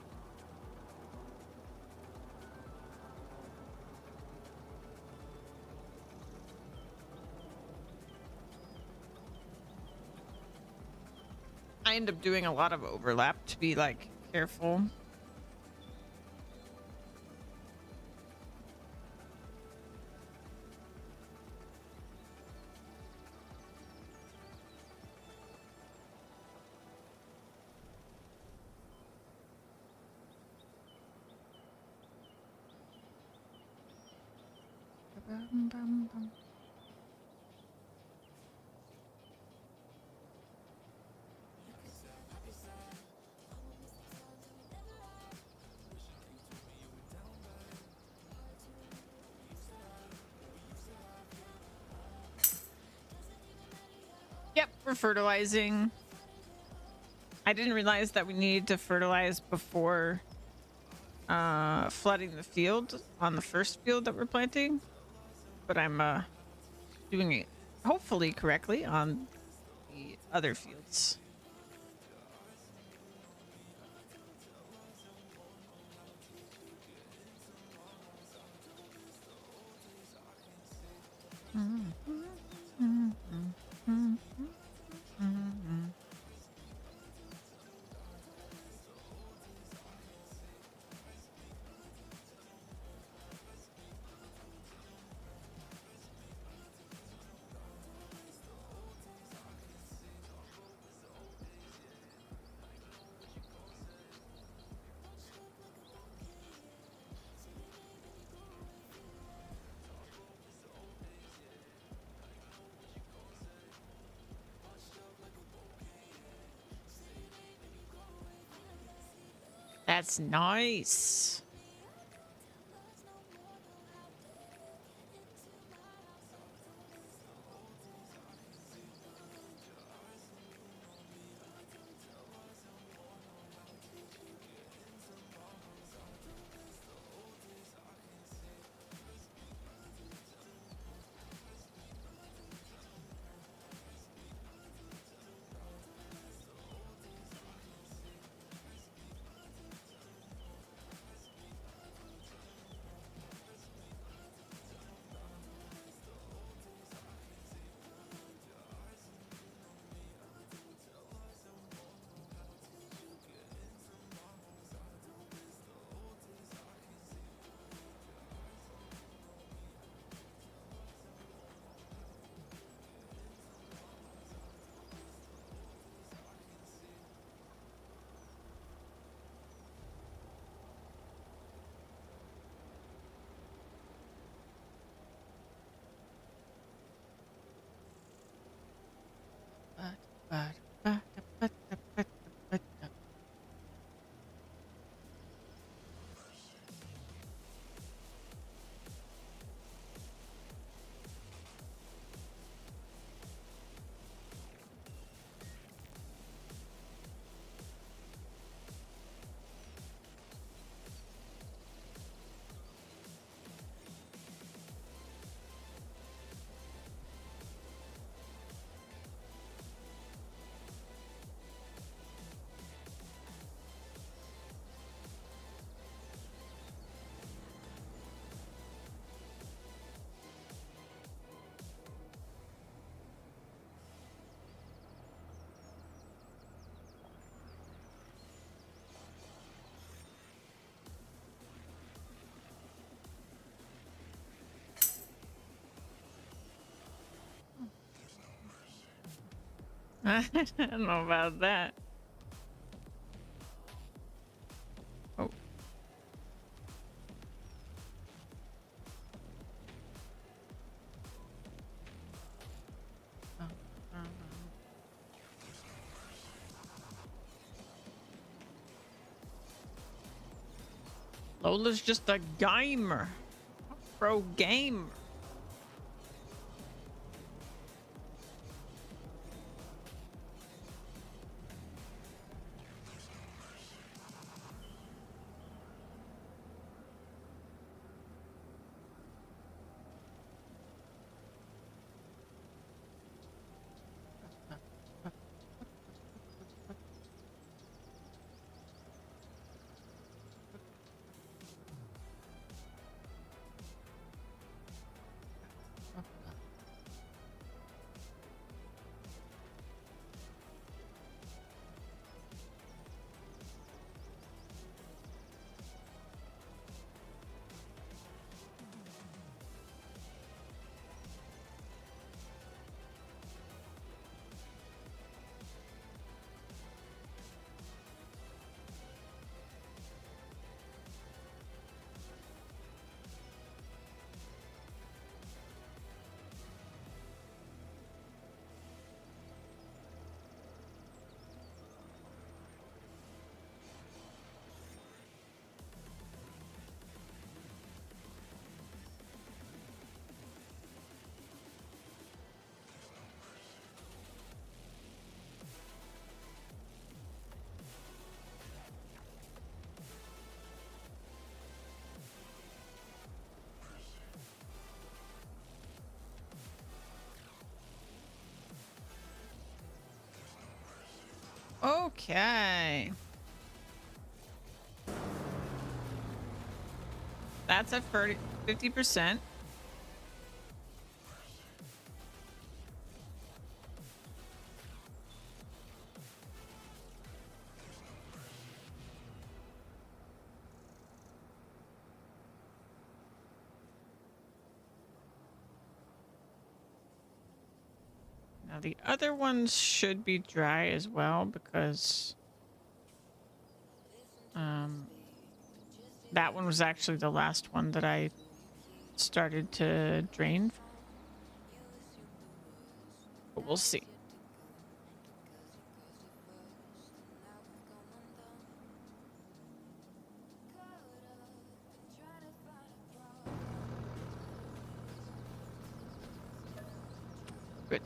Speaker 1: I end up doing a lot of overlap to be like careful. Yep, we're fertilizing. I didn't realize that we needed to fertilize before flooding the field on the first field that we're planting, but I'm doing it hopefully correctly on the other fields. That's nice. I don't know about that. Oh. Lola's just a gamer. Pro gamer. Okay. That's at 50%. Now the other ones should be dry as well because that one was actually the last one that I started to drain. But we'll see. Good.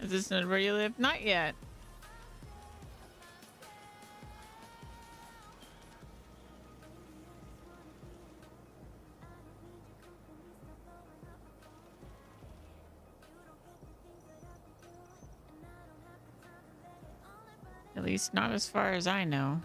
Speaker 1: Is this not where you live? Not yet. At least not as far as I know.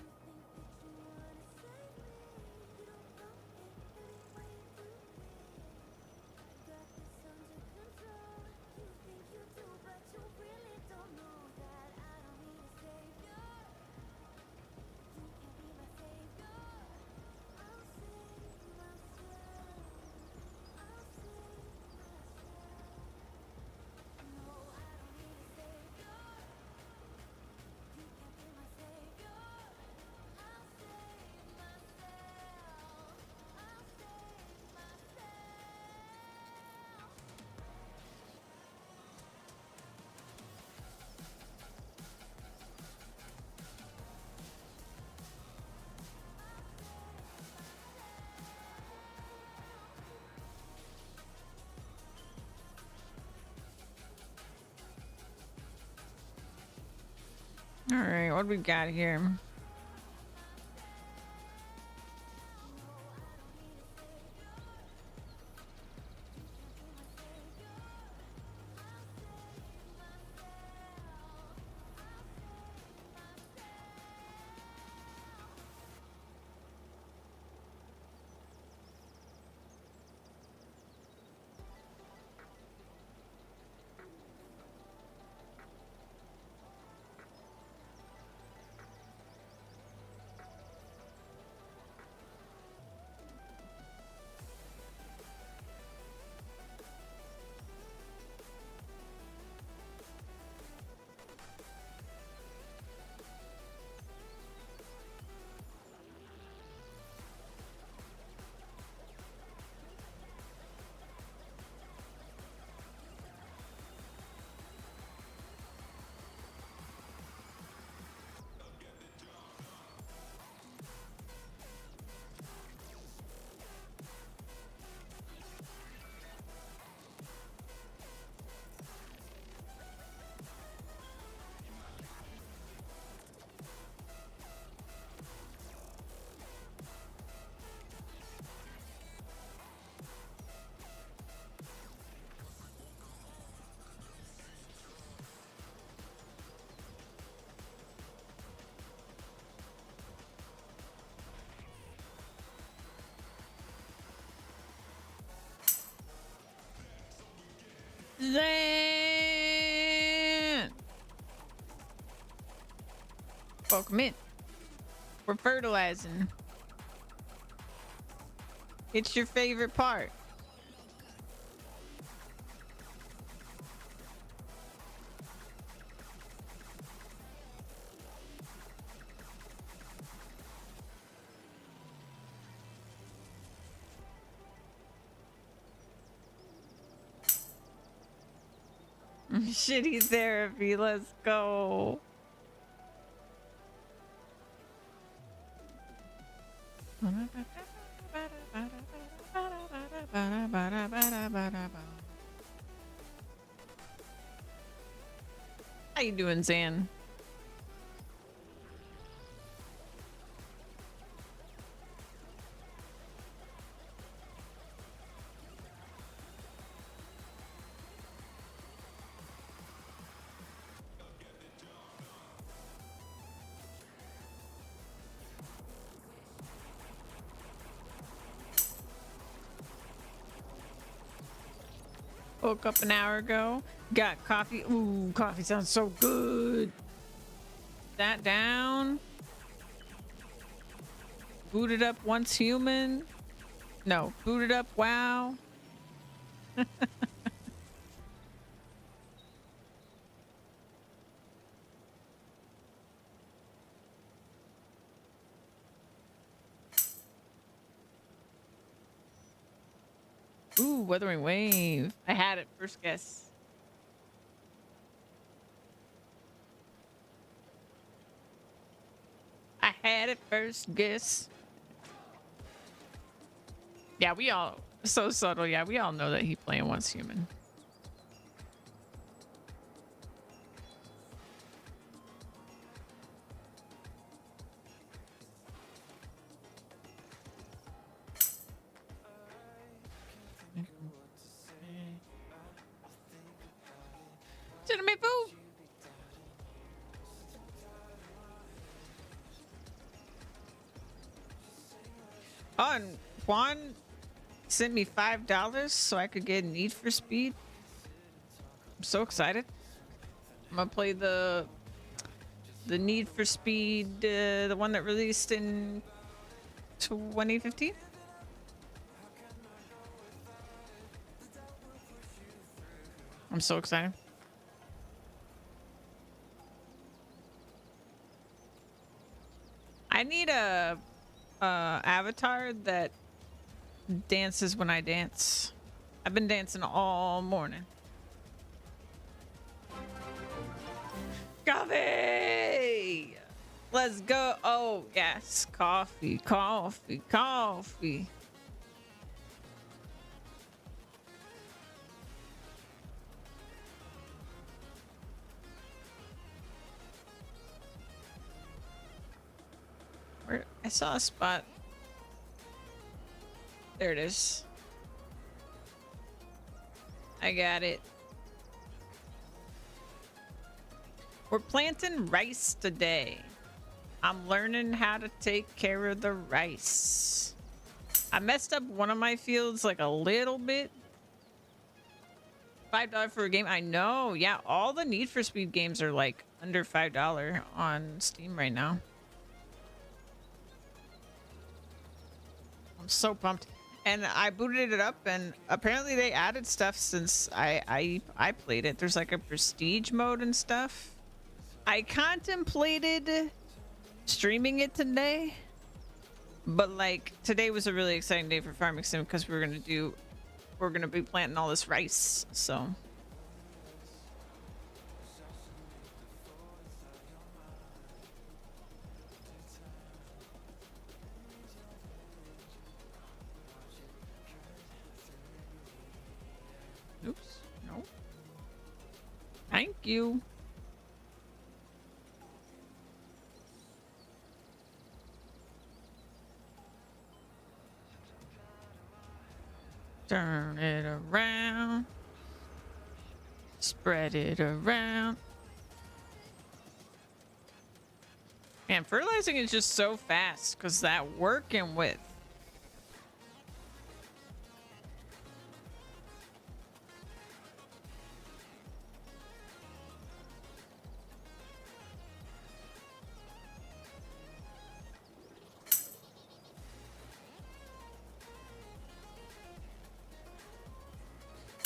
Speaker 1: All right, what do we got here? Zan! Welcome in. We're fertilizing. It's your favorite part. Shitty therapy, let's go. How you doing, Zan? Woke up an hour ago. Got coffee. Ooh, coffee sounds so good. Sat down. Booted up once human. No, booted up WoW. Ooh, Weathering Wave. I had it first guess. I had it first guess. Yeah, we all so subtle. Yeah, we all know that he playing once human. Cinnamon food. Oh, and Juan sent me $5 so I could get Need for Speed. I'm so excited. I'm gonna play the Need for Speed, the one that released in 2015. I'm so excited. I need a avatar that dances when I dance. I've been dancing all morning. Coffee! Let's go. Oh, yes. Coffee, coffee, coffee. Where I saw a spot. There it is. I got it. We're planting rice today. I'm learning how to take care of the rice. I messed up one of my fields like a little bit. $5 for a game. I know. Yeah, all the Need for Speed games are like under $5 on Steam right now. I'm so pumped. And I booted it up, and apparently they added stuff since I played it. There's like a prestige mode and stuff. I contemplated streaming it today, but like today was a really exciting day for Farming Sim because we're gonna be planting all this rice. So oops, no. Thank you. Turn it around. Spread it around. Man, fertilizing is just so fast because that working with.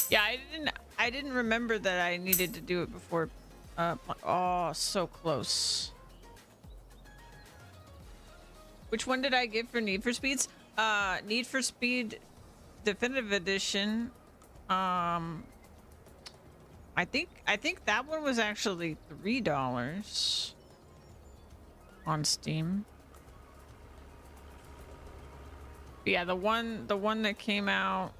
Speaker 1: Yeah, I didn't remember that I needed to do it before. Oh, so close. Which one did I get for Need for Speeds? Need for Speed Definitive Edition. I think that one was actually $3 on Steam. But yeah, the one that came out.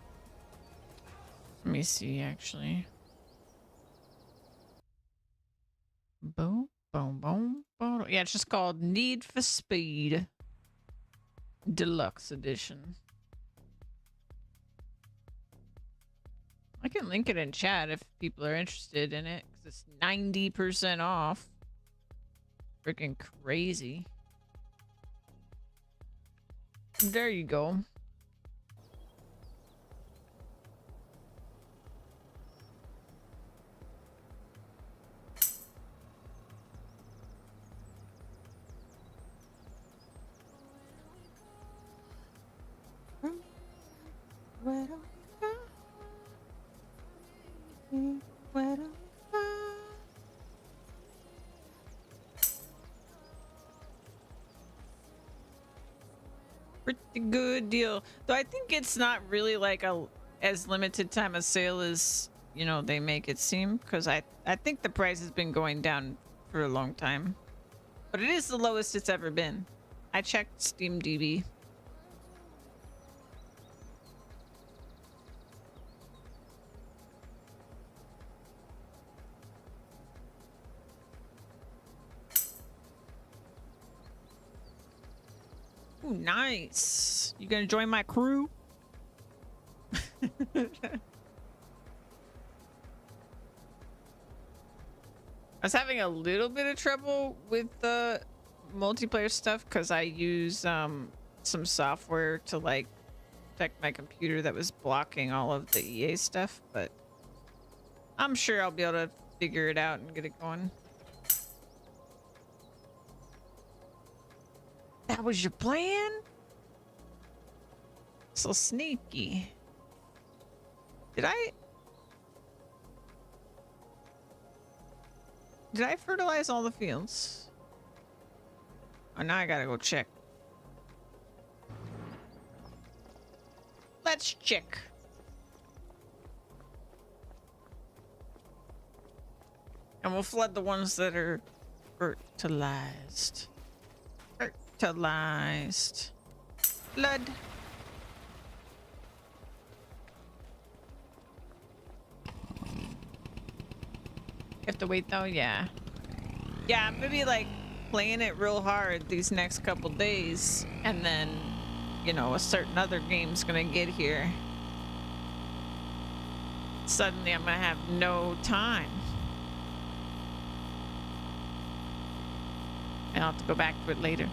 Speaker 1: Let me see, actually. Boom, boom, boom, boom. Yeah, it's just called Need for Speed Deluxe Edition. I can link it in chat if people are interested in it, because it's 90% off. Freaking crazy. There you go. Where do we go? Where do we go? Pretty good deal. Though I think it's not really like as limited time a sale as, you know, they make it seem, because I think the price has been going down for a long time. But it is the lowest it's ever been. I checked SteamDB. Ooh, nice. You gonna join my crew? was having a little bit of trouble with the multiplayer stuff because I use some software to like protect my computer that was blocking all of the EA stuff, but I'm sure I'll be able to figure it out and get it going. That was your plan? So sneaky. Did I fertilize all the fields? Oh, now I gotta go check. Let's check. And we'll flood the ones that are fertilized. Fertilized. Flood. You have to wait though? Yeah. Yeah, I'm gonna be like playing it real hard these next couple days, and then, you know, a certain other game's gonna get here. Suddenly I'm gonna have no time. And I'll have to go back to it later.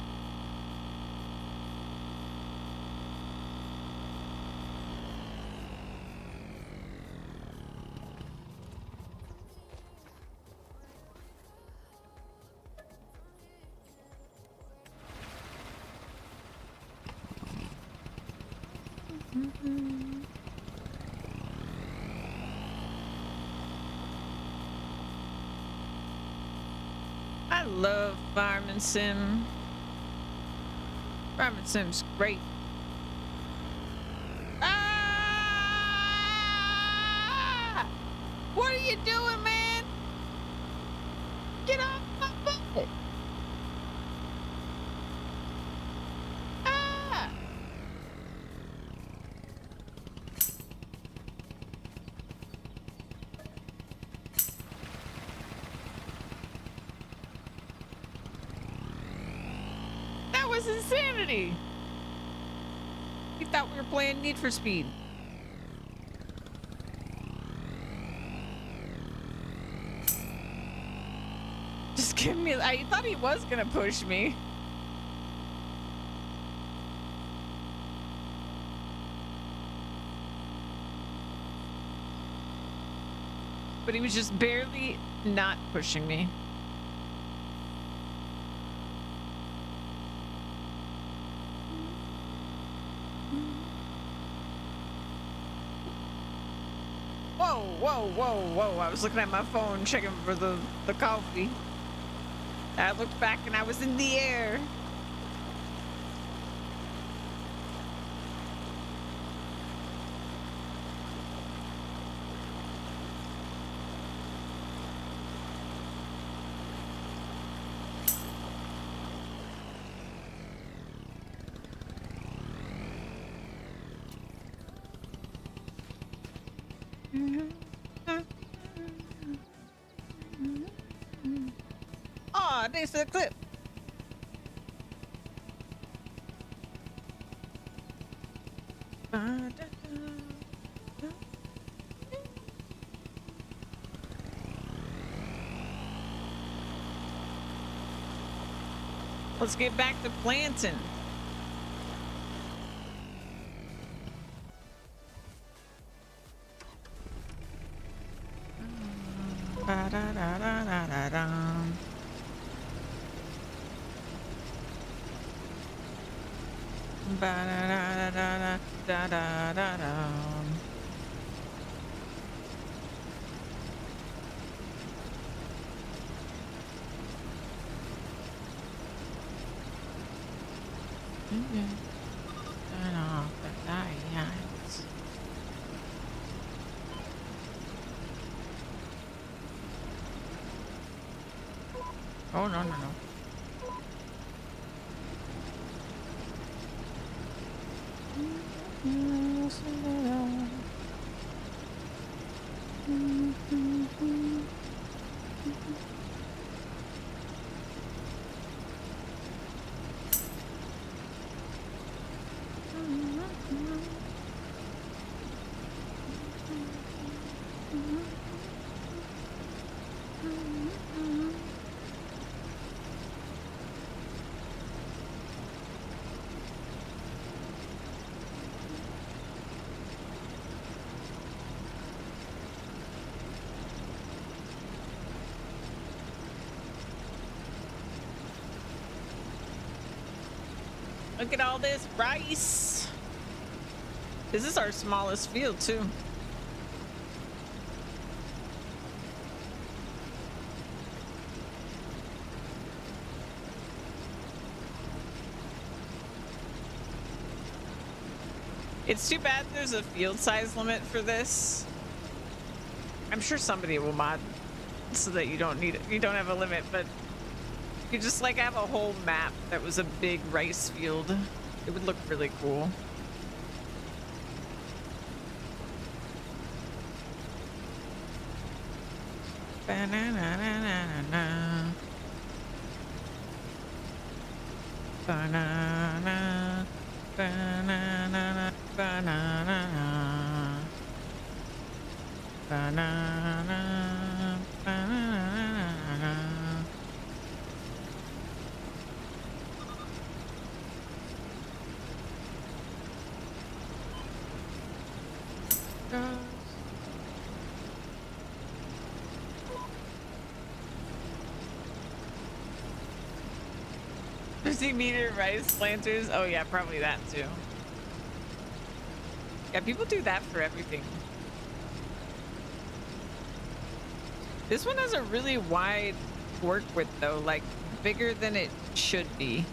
Speaker 1: I love Farming Sim. Farming Sim's great. Ah! What are you doing, man? Get off my butt. Ah! That was insanity. He thought we were playing Need for Speed. Just give me. I thought he was gonna push me. But he was just barely not pushing me. Whoa, whoa, whoa. I was looking at my phone, checking for the coffee. I looked back and I was in the air. Oh, thanks for the clip. Let's get back to planting. Ba-da-da-da-da-da-dum. Ba-da-da-da-da-da-da-dum. Turn off the lights. Oh, no, no, no. Look at all this rice. This is our smallest field too. It's too bad there's a field size limit for this. I'm sure somebody will mod so that you don't have a limit, but you just like have a whole map that was a big rice field. It would look really cool. Banana, banana, banana, banana, banana, banana. Goes. 50-meter rice planters. Oh yeah, probably that too. Yeah, people do that for everything. This one has a really wide work width though, like bigger than it should be.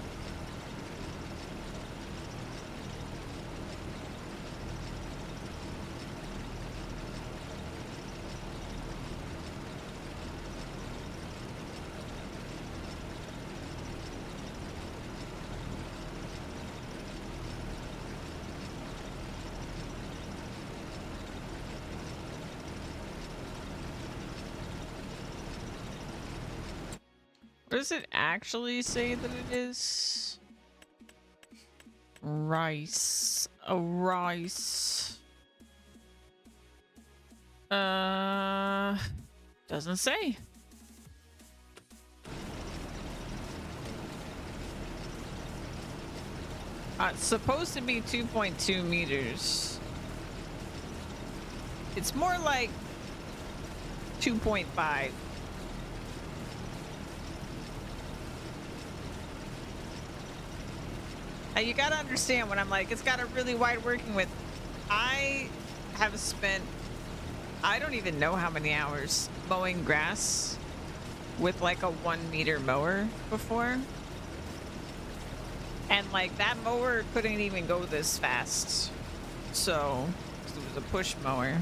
Speaker 1: What does it actually say that it is? Rice. A rice. Doesn't say. It's supposed to be 2.2 meters. It's more like 2.5. Now you gotta understand when I'm like, it's got a really wide working width. I have spent, I don't even know how many hours mowing grass with like a 1-meter mower before. And like that mower couldn't even go this fast. So it was a push mower.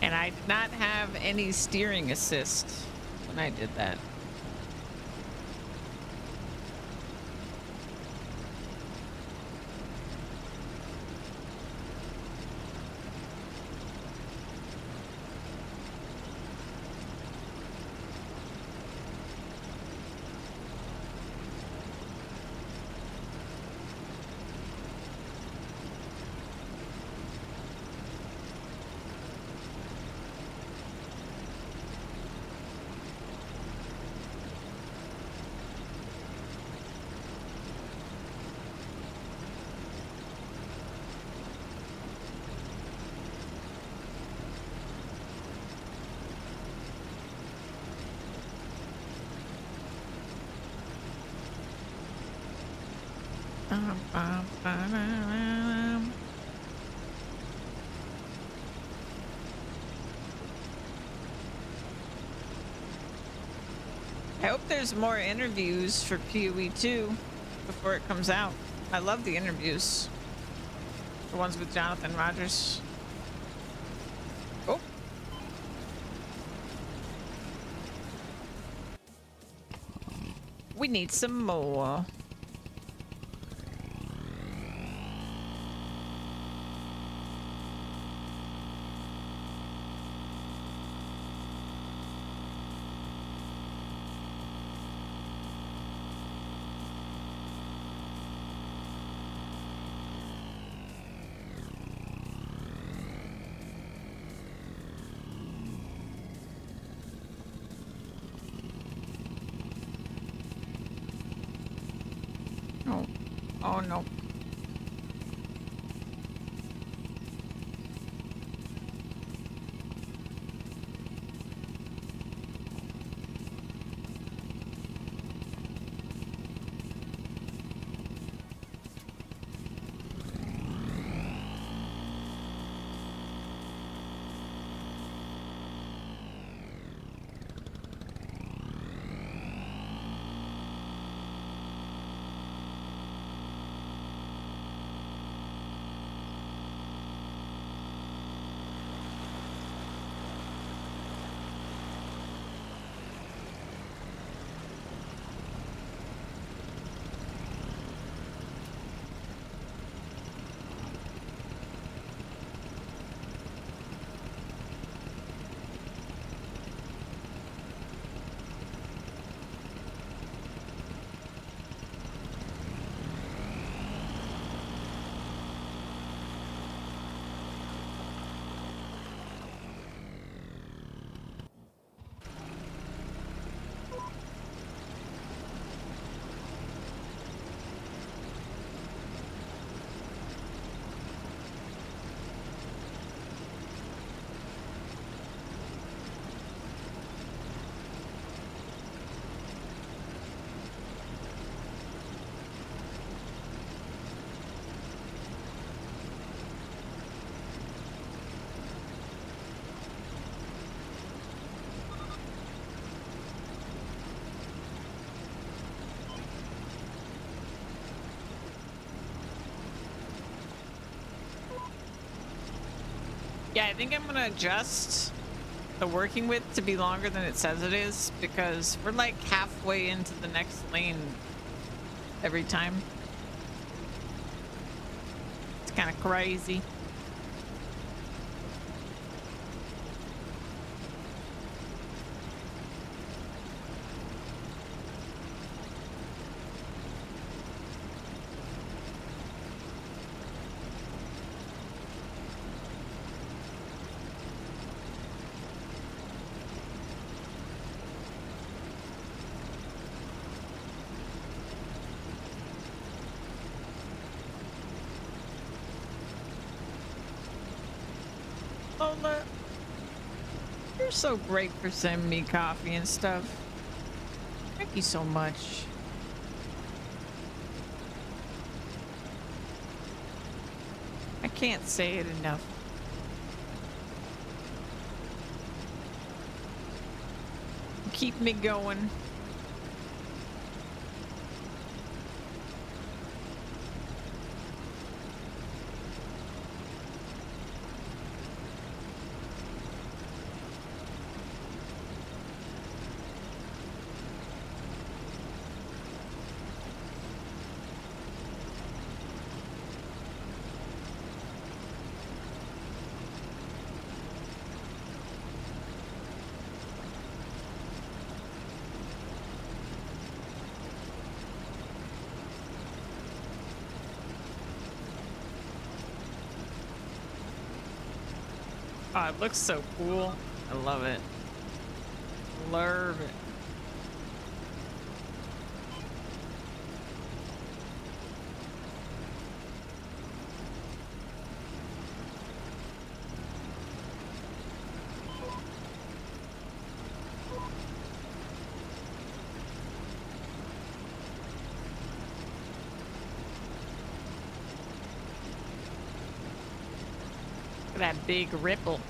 Speaker 1: And I did not have any steering assist when I did that. I hope there's more interviews for PoE 2 before it comes out. I love the interviews. The ones with Jonathan Rogers. Oh. We need some more. Oh no. Yeah, I think I'm gonna adjust the working width to be longer than it says it is, because we're like halfway into the next lane every time. It's kind of crazy. Lola, you're so great for sending me coffee and stuff. Thank you so much. I can't say it enough. Keep me going. Oh, it looks so cool. I love it. Love it. Look at that big ripple.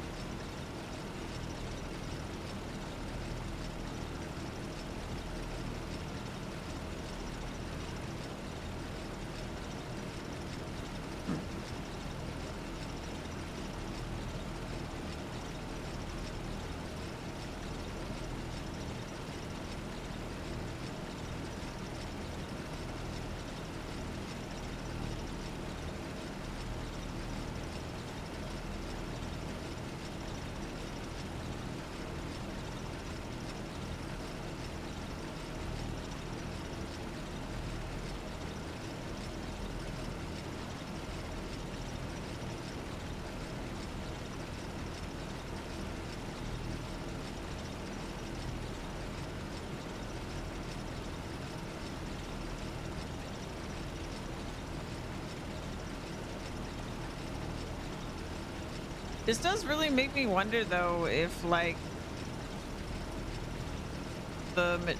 Speaker 1: This does really make me wonder though if like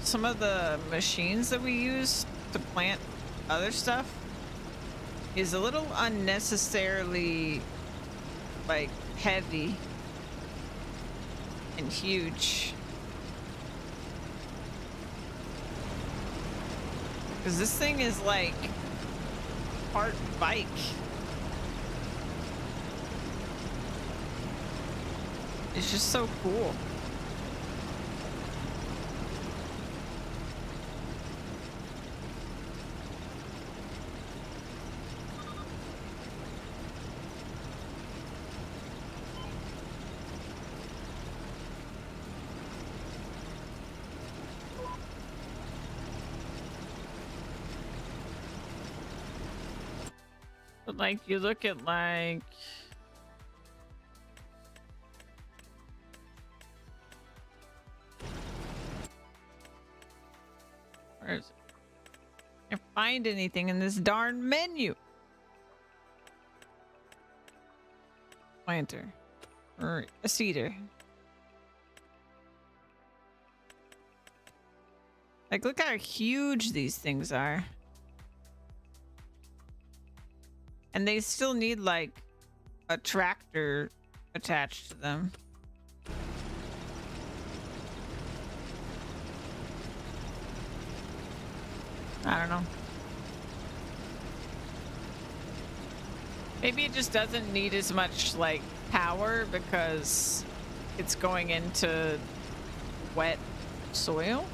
Speaker 1: some of the machines that we use to plant other stuff is a little unnecessarily like heavy and huge. Because this thing is like part bike. It's just so cool. But like you look at like where is it? I can't find anything in this darn menu. Planter or a cedar. Like look how huge these things are. And they still need like a tractor attached to them. I don't know. Maybe it just doesn't need as much like power because it's going into wet soil.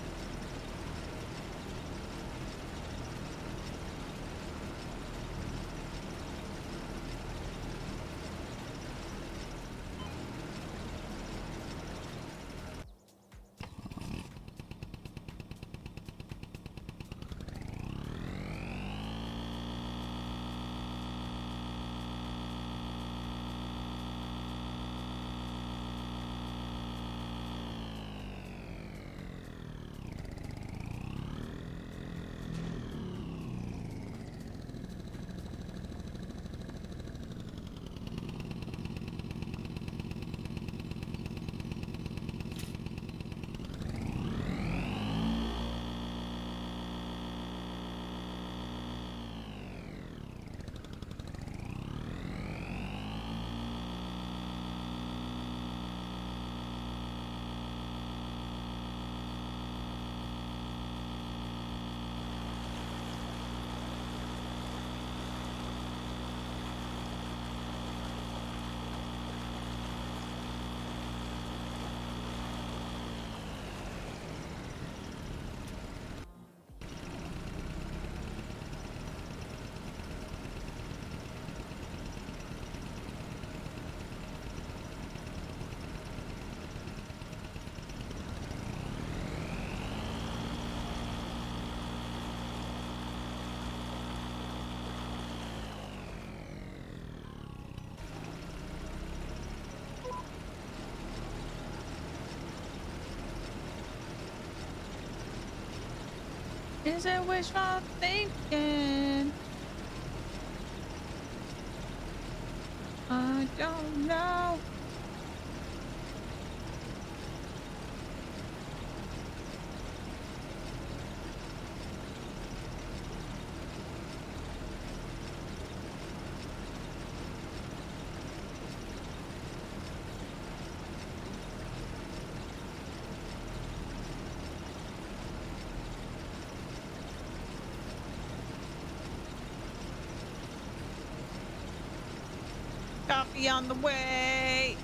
Speaker 1: Is it wishful thinking? I don't know. Coffee on the way.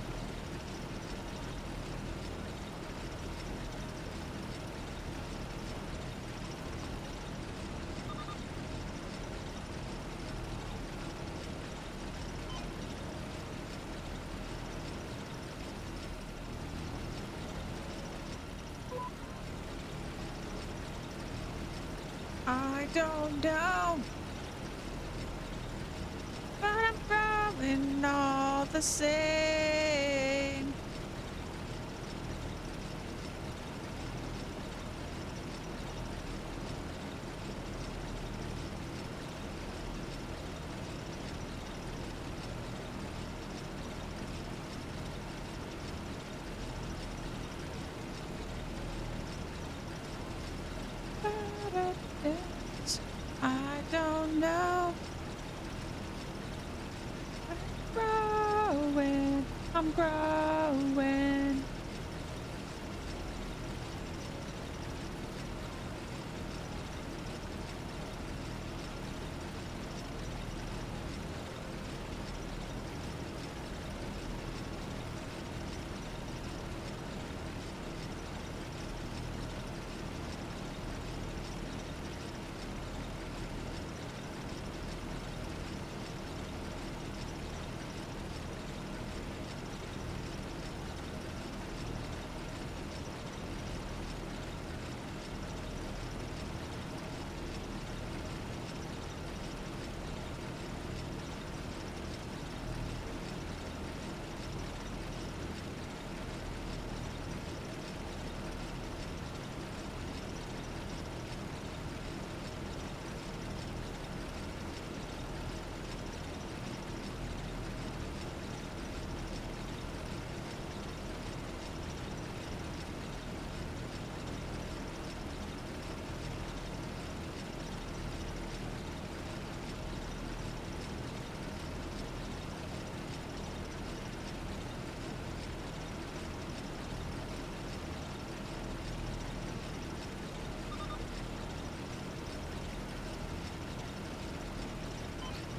Speaker 1: I don't know. But I'm growing all the same. is. I don't know. Growing. I'm growing.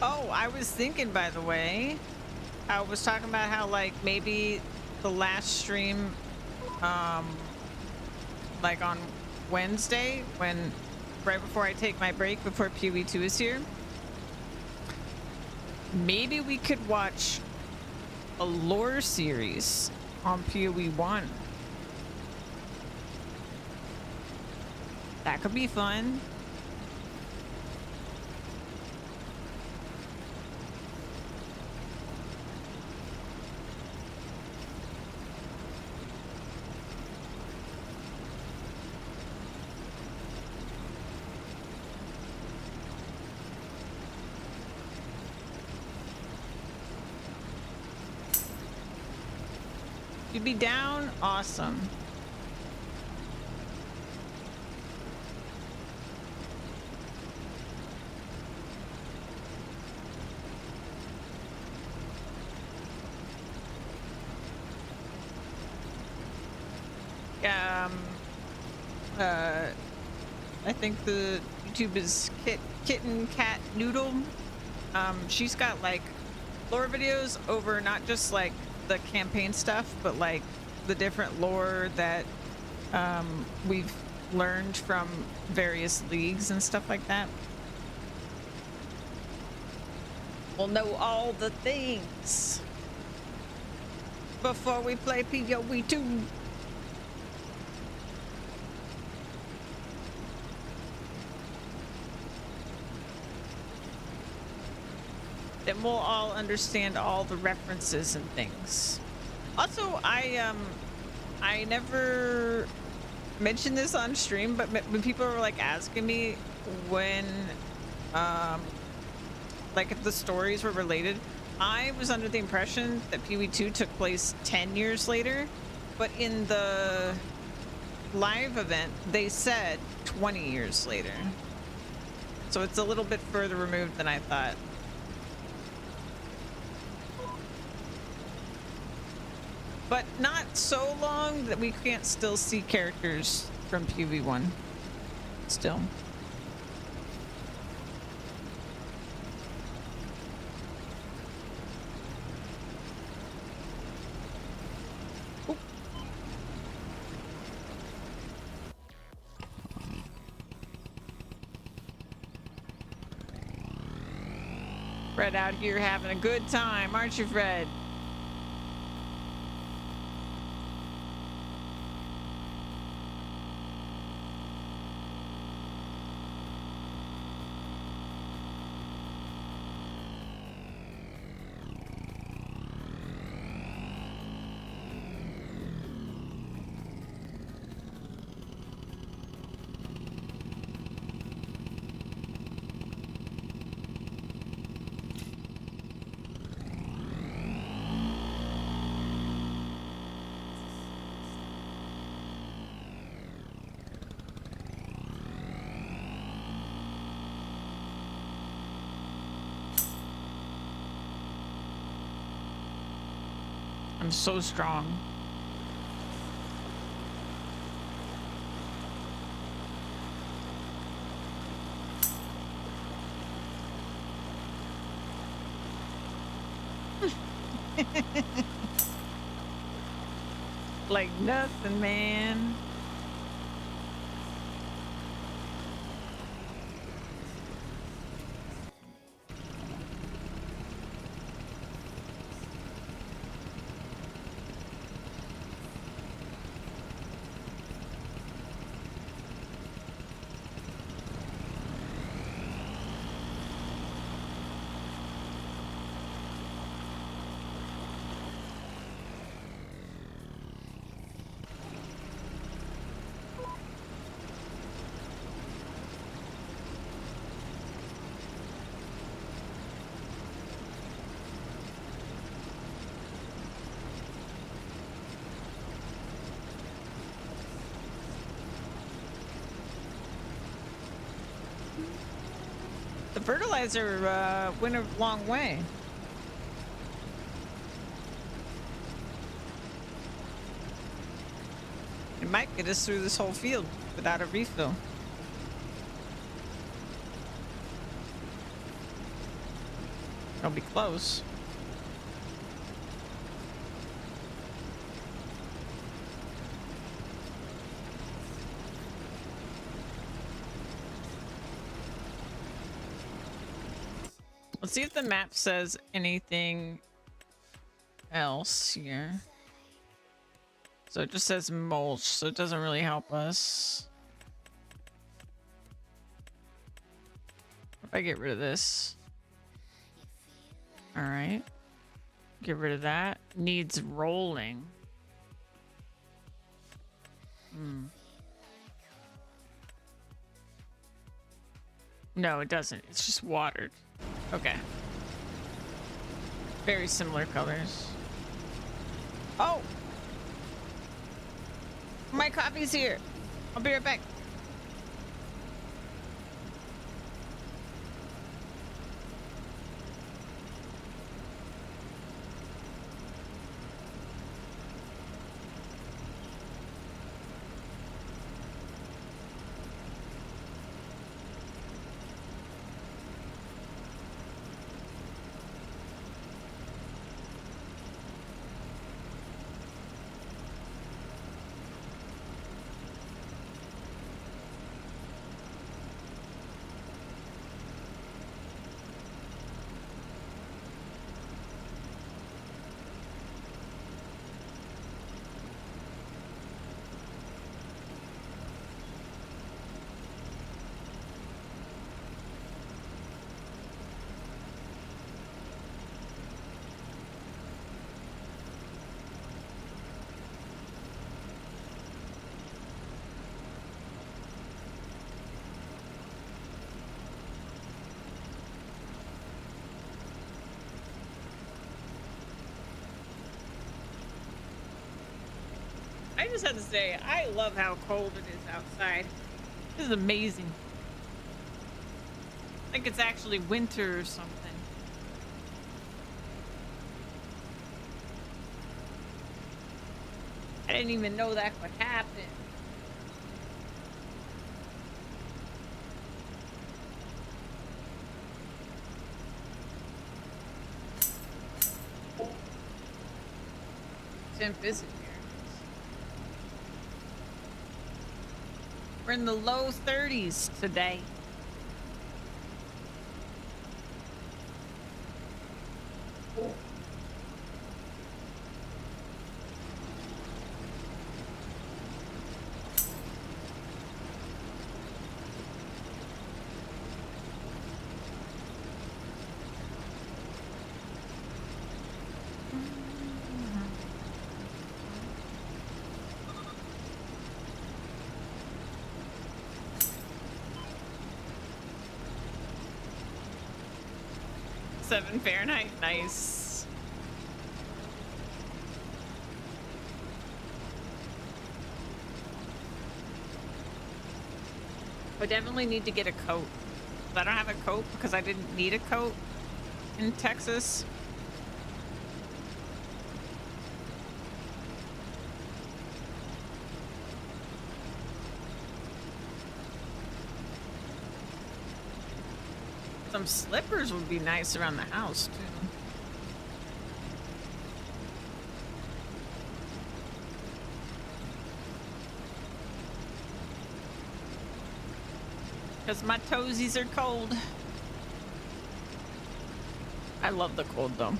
Speaker 1: Oh, I was thinking, by the way, I was talking about how, like, maybe the last stream, um, like on Wednesday, when right before I take my break before PoE2 is here, maybe we could watch a lore series on PoE1. That could be fun. You'd be down? Awesome. Um, I think the YouTube is Kitten Cat Noodle. She's got like lore videos over not just like the campaign stuff, but like the different lore that we've learned from various leagues and stuff like that. We'll know all the things before we play PoE2. Then we'll all understand all the references and things. Also, I never mentioned this on stream, but when people were like asking me when, like if the stories were related, I was under the impression that PoE2 took place 10 years later, but in the live event, they said 20 years later. So it's a little bit further removed than I thought. But not so long that we can't still see characters from PoE1. Still. Oop. Fred out here having a good time, aren't you, Fred? is so strong. Like nothing, man. The fertilizer went a long way. It might get us through this whole field without a refill. It'll be close. Let's see if the map says anything else here. So it just says mulch, so it doesn't really help us. If I get rid of this. All right. Get rid of that. Needs rolling. No, it doesn't. It's just watered. Okay. Very similar colors. Oh! My coffee's here. I'll be right back. I just have to say, I love how cold it is outside. This is amazing. Like it's actually winter or something. I didn't even know that could happen. Temp is it? We're in the low 30s today. Fahrenheit, nice. I definitely need to get a coat. I don't have a coat because I didn't need a coat in Texas. Some slippers would be nice around the house, too. Because my toesies are cold. I love the cold, though.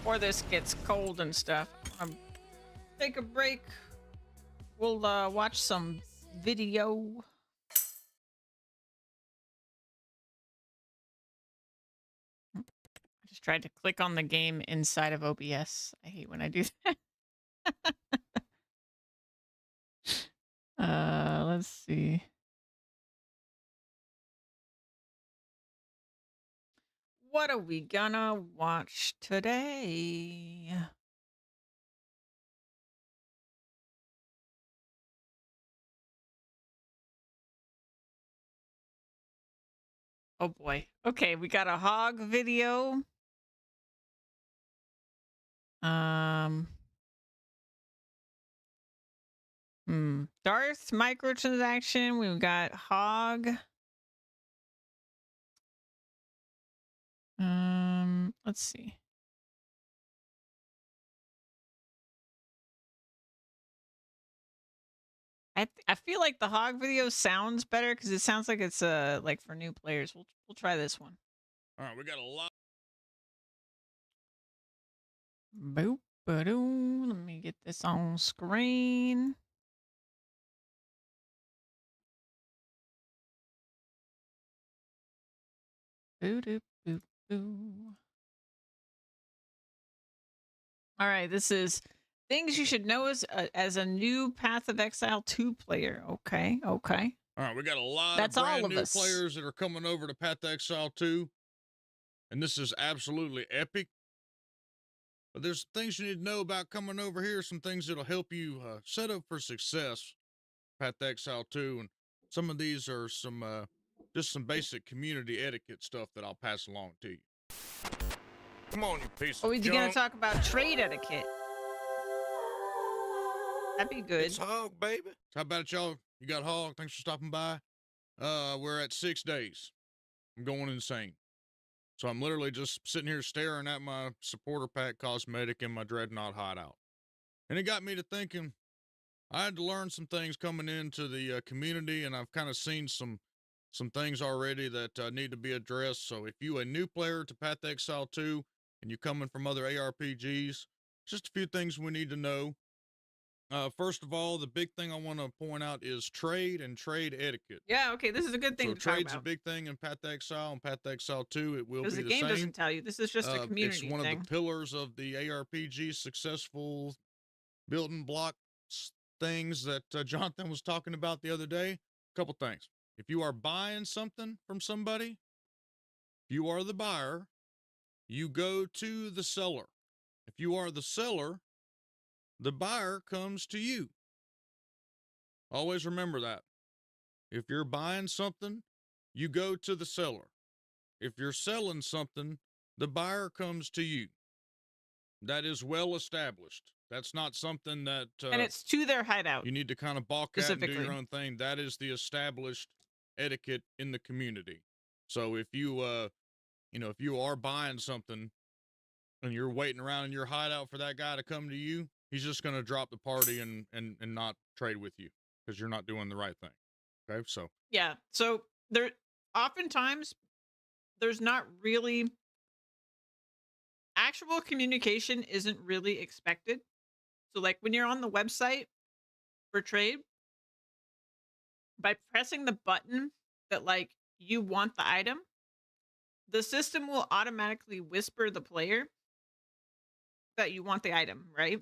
Speaker 1: Before this gets cold and stuff, take a break. We'll watch some video. I just tried to click on the game inside of OBS. I hate when I do that. Let's see. What are we gonna watch today? Oh boy. Okay, we got a hog video. Darth microtransaction. We've got hog. Let's see. I feel like the hog video sounds better because it sounds like it's like for new players. We'll try this one.
Speaker 2: All right, we got a lot.
Speaker 1: Boop, ba-doo. Let me get this on screen. Boo doop boop boo. All right, this is things you should know as a new Path of Exile 2 player. Okay.
Speaker 2: All right, we got a lot
Speaker 1: That's
Speaker 2: of brand
Speaker 1: all of
Speaker 2: new
Speaker 1: us.
Speaker 2: players that are coming over to Path of Exile 2, and this is absolutely epic. But there's things you need to know about coming over here, some things that'll help you set up for success, Path of Exile 2, and some of these are some just some basic community etiquette stuff that I'll pass along to you. Come on, you piece of
Speaker 1: We're
Speaker 2: junk.
Speaker 1: gonna talk about trade etiquette. That'd be good.
Speaker 2: It's hog, baby. How about it, y'all? You got hog? Thanks for stopping by. We're at 6 days. I'm going insane. So I'm literally just sitting here staring at my supporter pack cosmetic and my dreadnought hideout. And it got me to thinking I had to learn some things coming into the community, and I've kind of seen some things already that need to be addressed. So if you a new player to Path of Exile 2 and you coming from other ARPGs, just a few things we need to know. First of all, the big thing I want to point out is trade and trade etiquette.
Speaker 1: Yeah, okay, this is a good thing
Speaker 2: So
Speaker 1: to talk
Speaker 2: trade's
Speaker 1: about.
Speaker 2: a big thing in Path of Exile and Path of Exile 2. It will be
Speaker 1: Because
Speaker 2: the
Speaker 1: the game
Speaker 2: same.
Speaker 1: doesn't tell you. This is just a community
Speaker 2: It's one
Speaker 1: thing.
Speaker 2: of the pillars of the ARPG successful building blocks things that Jonathan was talking about the other day. A couple things. If you are buying something from somebody, if you are the buyer, you go to the seller. If you are the seller, the buyer comes to you. Always remember that. If you're buying something, you go to the seller. If you're selling something, the buyer comes to you. That is well established. That's not something that
Speaker 1: and it's to their hideout.
Speaker 2: You need to kind of balk at and do your own thing. That is the established etiquette in the community. So if you if you are buying something and you're waiting around in your hideout for that guy to come to you, he's just going to drop the party and not trade with you because you're not doing the right thing. Okay? So
Speaker 1: yeah. So there oftentimes there's not really actual communication isn't really expected. So like when you're on the website for trade, by pressing the button that like you want the item, the system will automatically whisper the player that you want the item, right?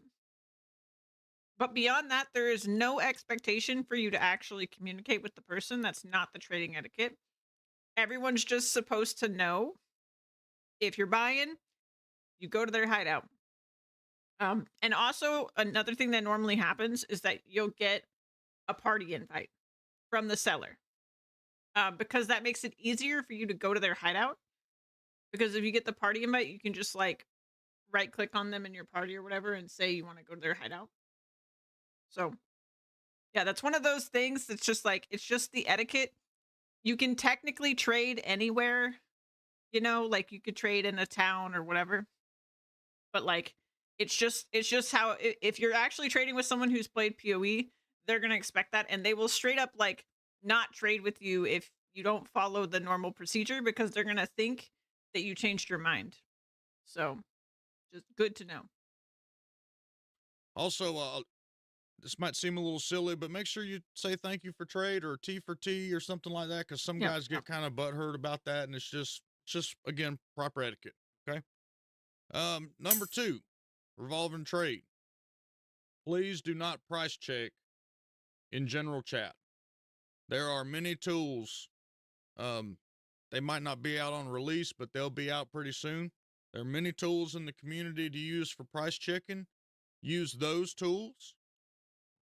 Speaker 1: But beyond that, there is no expectation for you to actually communicate with the person. That's not the trading etiquette. Everyone's just supposed to know if you're buying, you go to their hideout. And also another thing that normally happens is that you'll get a party invite from the seller, because that makes it easier for you to go to their hideout. Because if you get the party invite, you can just like right click on them in your party or whatever and say you want to go to their hideout. So yeah, that's one of those things that's just like it's just the etiquette. You can technically trade anywhere, like you could trade in a town or whatever. But like it's just how if you're actually trading with someone who's played PoE, they're gonna expect that, and they will straight up like not trade with you if you don't follow the normal procedure because they're gonna think that you changed your mind. So just good to know.
Speaker 2: Also, this might seem a little silly, but make sure you say thank you for trade or T for T or something like that, because some
Speaker 1: Yeah,
Speaker 2: guys
Speaker 1: yeah.
Speaker 2: get kind of butthurt about that, and it's just again proper etiquette. Okay. Number two, revolving trade. Please do not price check in general chat. There are many tools. Um, they might not be out on release, but they'll be out pretty soon. There are many tools in the community to use for price checking. Use those tools.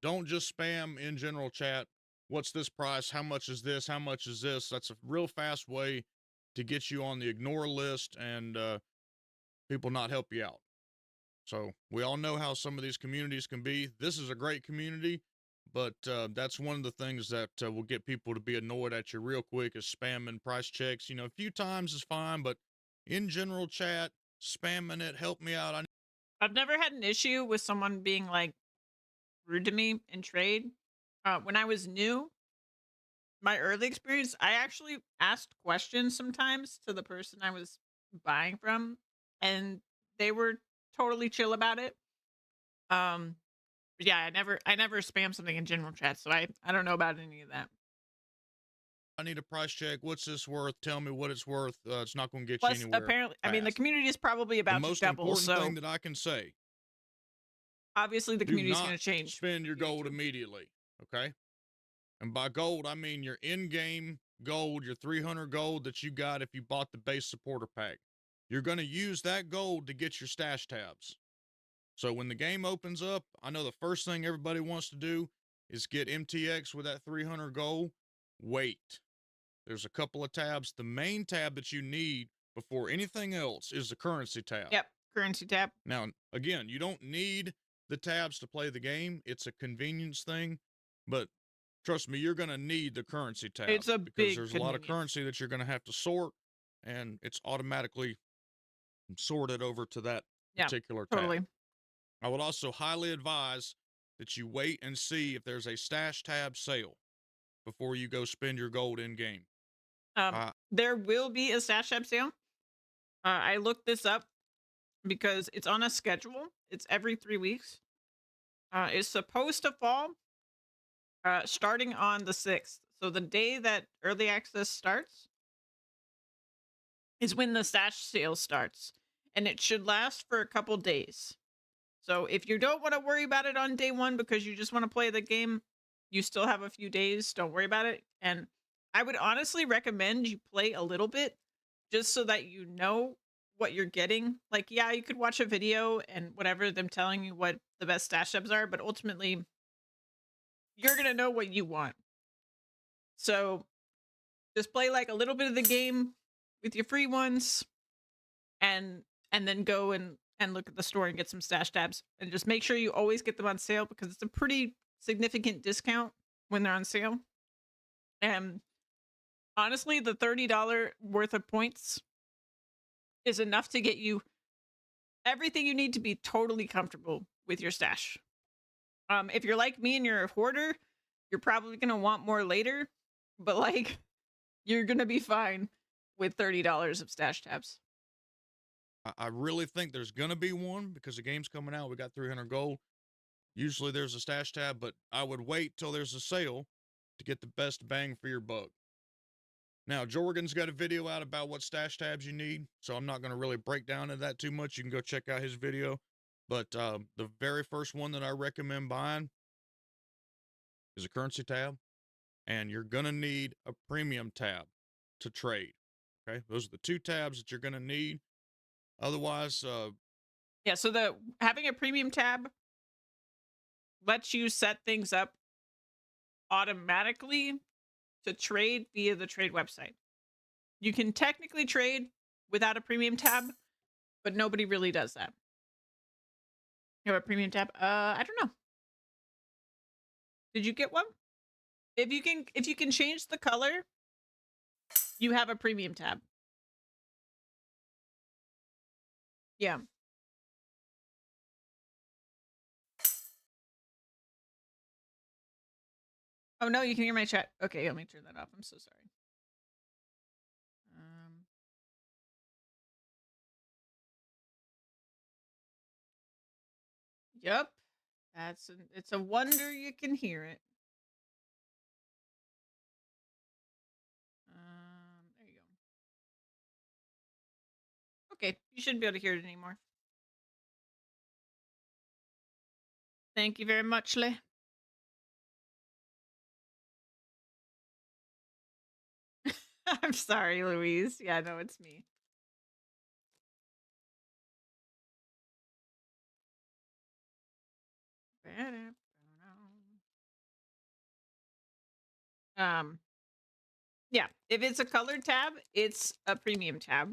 Speaker 2: Don't just spam in general chat. What's this price? How much is this? How much is this? That's a real fast way to get you on the ignore list and people not help you out. So we all know how some of these communities can be. This is a great community, but that's one of the things that will get people to be annoyed at you real quick is spamming price checks. A few times is fine, but in general chat, spamming it, help me out.
Speaker 1: I've never had an issue with someone being like rude to me in trade. When I was new, my early experience, I actually asked questions sometimes to the person I was buying from, and they were totally chill about it. Um, but yeah, I never spam something in general chat, so I don't know about any of that.
Speaker 2: I need a price check. What's this worth? Tell me what it's worth. It's not going to get you
Speaker 1: Plus,
Speaker 2: anywhere
Speaker 1: apparently, I mean, the
Speaker 2: fast.
Speaker 1: community is probably
Speaker 2: The
Speaker 1: about to
Speaker 2: most
Speaker 1: double,
Speaker 2: important thing
Speaker 1: so
Speaker 2: that I can say,
Speaker 1: obviously the
Speaker 2: do
Speaker 1: community is
Speaker 2: not
Speaker 1: going to change
Speaker 2: spend your
Speaker 1: if you need
Speaker 2: gold
Speaker 1: to.
Speaker 2: immediately. Okay. And by gold, I mean your in game gold, your 300 gold that you got if you bought the base supporter pack. You're going to use that gold to get your stash tabs. So when the game opens up, I know the first thing everybody wants to do is get MTX with that 300 gold. Wait. There's a couple of tabs. The main tab that you need before anything else is the currency tab.
Speaker 1: Yep, currency tab.
Speaker 2: Now, again, you don't need the tabs to play the game. It's a convenience thing, but trust me, you're going to need the currency tab
Speaker 1: It's a
Speaker 2: because
Speaker 1: big
Speaker 2: there's a lot of
Speaker 1: convenience.
Speaker 2: currency that you're going to have to sort, and it's automatically sorted over to that
Speaker 1: Yeah,
Speaker 2: particular tab.
Speaker 1: totally.
Speaker 2: I would also highly advise that you wait and see if there's a stash tab sale before you go spend your gold in game. Uh,
Speaker 1: There will be a stash tab sale. I looked this up because it's on a schedule. It's every 3 weeks. It's supposed to fall starting on the 6th. So the day that early access starts is when the stash sale starts, and it should last for a couple days. So if you don't want to worry about it on day one because you just want to play the game, you still have a few days. Don't worry about it. And I would honestly recommend you play a little bit just so that you know what you're getting. Like, yeah, you could watch a video and whatever, them telling you what the best stash ups are, but ultimately, you're going to know what you want. So just play like a little bit of the game with your free ones and then go and look at the store and get some stash tabs and just make sure you always get them on sale because it's a pretty significant discount when they're on sale. And honestly, the $30 worth of points is enough to get you everything you need to be totally comfortable with your stash. If you're like me and you're a hoarder, you're probably gonna want more later, but like you're gonna be fine with $30 of stash tabs.
Speaker 2: I really think there's going to be one because the game's coming out. We got 300 gold. Usually there's a stash tab, but I would wait till there's a sale to get the best bang for your buck. Now, Jorgen's got a video out about what stash tabs you need, so I'm not going to really break down into that too much. You can go check out his video. But the very first one that I recommend buying is a currency tab, and you're going to need a premium tab to trade. Okay, those are the two tabs that you're going to need. Otherwise,
Speaker 1: Yeah, so the having a premium tab lets you set things up automatically to trade via the trade website. You can technically trade without a premium tab, but nobody really does that. You have a premium tab? I don't know. Did you get one? If you can change the color, you have a premium tab. Yeah. Oh no, you can hear my chat. Okay, let me turn that off. I'm so sorry. Um, yep. It's a wonder you can hear it. There you go. Okay, you shouldn't be able to hear it anymore. Thank you very much, Le. I'm sorry, Louise. Yeah, no, it's me. Um, yeah, if it's a colored tab, it's a premium tab.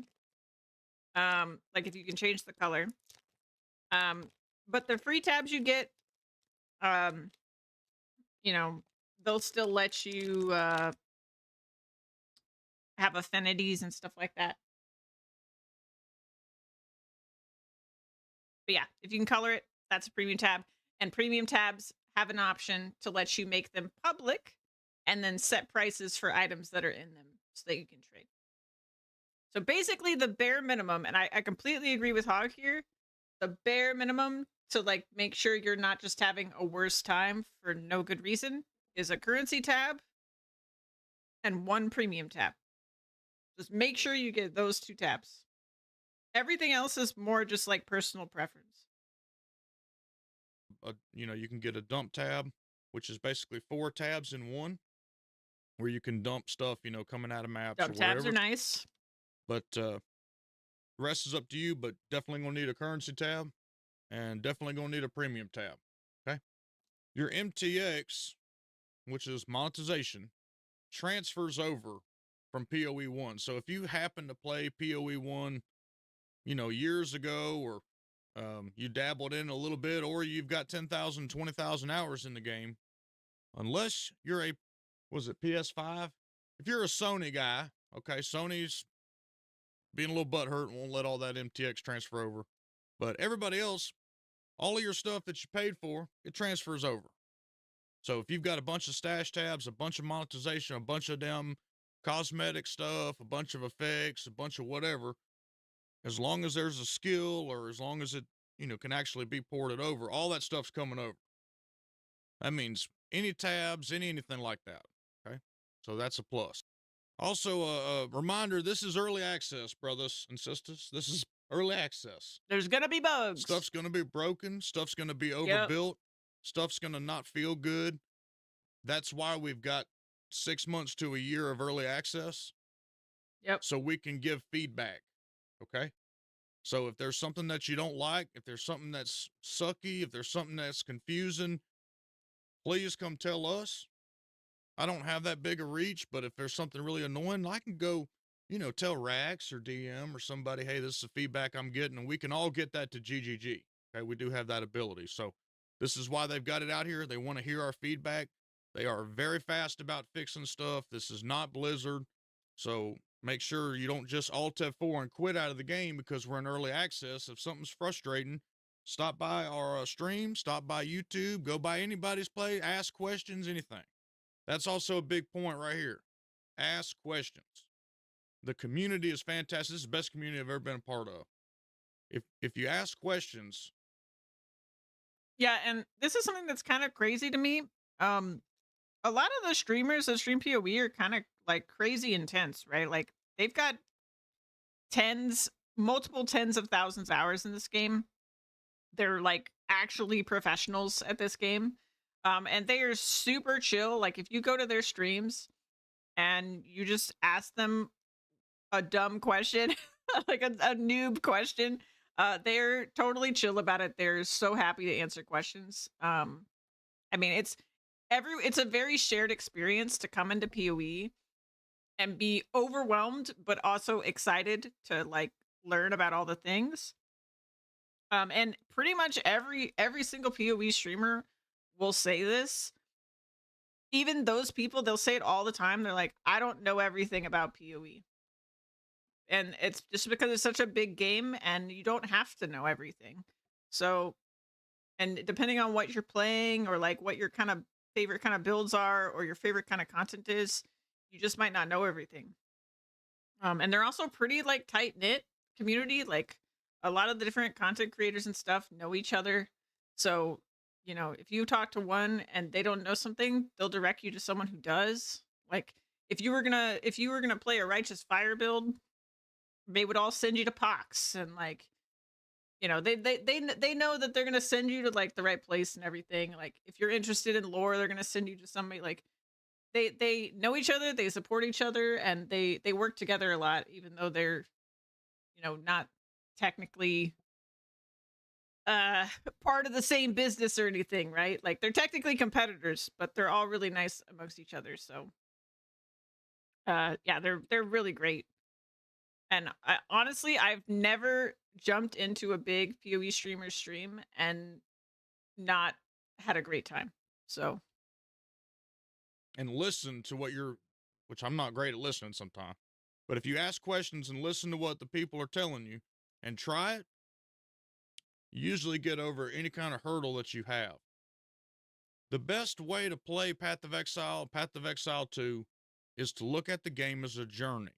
Speaker 1: Like if you can change the color. But the free tabs you get, um, you know, they'll still let you have affinities and stuff like that. But yeah, if you can color it, that's a premium tab. And premium tabs have an option to let you make them public and then set prices for items that are in them so that you can trade. So basically the bare minimum, and I completely agree with Hog here, the bare minimum to like make sure you're not just having a worse time for no good reason is a currency tab and one premium tab. Just make sure you get those two tabs. Everything else is more just like personal preference.
Speaker 2: You can get a dump tab, which is basically 4 tabs in one, where you can dump stuff, coming out of maps
Speaker 1: Dump
Speaker 2: or
Speaker 1: tabs are
Speaker 2: whatever.
Speaker 1: nice.
Speaker 2: But the rest is up to you. But definitely gonna need a currency tab, and definitely gonna need a premium tab. Okay. Your MTX, which is monetization, transfers over from PoE 1. So if you happen to play PoE 1, years ago, or you dabbled in a little bit, or you've got 10,000, 20,000 hours in the game, unless you're was it PS5? If you're a Sony guy, okay, Sony's being a little butthurt and won't let all that MTX transfer over. But everybody else, all of your stuff that you paid for, it transfers over. So if you've got a bunch of stash tabs, a bunch of monetization, a bunch of damn cosmetic stuff, a bunch of effects, a bunch of whatever, as long as there's a skill, or as long as it, can actually be ported over, all that stuff's coming over. That means any tabs, anything like that. Okay. So that's a plus. Also, a reminder, this is early access, brothers and sisters. This is early access.
Speaker 1: There's gonna be bugs.
Speaker 2: Stuff's gonna be broken. Stuff's gonna be
Speaker 1: Yep.
Speaker 2: overbuilt. Stuff's gonna not feel good. That's why we've got 6 months to a year of early access.
Speaker 1: Yep.
Speaker 2: So we can give feedback. Okay. So if there's something that you don't like, if there's something that's sucky, if there's something that's confusing, please come tell us. I don't have that big a reach, but if there's something really annoying, I can go, tell Rax or DM or somebody, hey, this is the feedback I'm getting, and we can all get that to GGG. Okay, we do have that ability. So this is why they've got it out here. They want to hear our feedback. They are very fast about fixing stuff. This is not Blizzard. So make sure you don't just Alt F4 and quit out of the game because we're in early access. If something's frustrating, stop by our stream, stop by YouTube, go by anybody's play, ask questions, anything. That's also a big point right here. Ask questions. The community is fantastic. This is the best community I've ever been a part of. If you ask questions.
Speaker 1: Yeah, and this is something that's kind of crazy to me. A lot of the streamers that stream PoE are kind of like crazy intense, right? Like they've got multiple tens of thousands of hours in this game. They're like actually professionals at this game. And they are super chill. Like if you go to their streams and you just ask them a dumb question, like a noob question, They're totally chill about it. They're so happy to answer questions. I mean, it's a very shared experience to come into PoE and be overwhelmed, but also excited to like learn about all the things. And pretty much every single PoE streamer will say this. Even those people, they'll say it all the time. They're like, I don't know everything about PoE. And it's just because it's such a big game and you don't have to know everything. So, and depending on what you're playing or like what your kind of favorite kind of builds are or your favorite kind of content is, you just might not know everything. And they're also pretty like tight knit community. Like a lot of the different content creators and stuff know each other. So, if you talk to one and they don't know something, they'll direct you to someone who does. Like if you were gonna play a righteous fire build, they would all send you to Pox and like they know that they're gonna send you to like the right place and everything. Like if you're interested in lore, they're gonna send you to somebody like they know each other, they support each other, and they work together a lot, even though they're not technically uh part of the same business or anything, right? Like they're technically competitors, but they're all really nice amongst each other. So yeah, they're really great. And honestly, I've never jumped into a big PoE streamer stream and not had a great time. So
Speaker 2: And listen to what you're, which I'm not great at listening sometimes, but if you ask questions and listen to what the people are telling you and try it, you usually get over any kind of hurdle that you have. The best way to play Path of Exile 2 is to look at the game as a journey.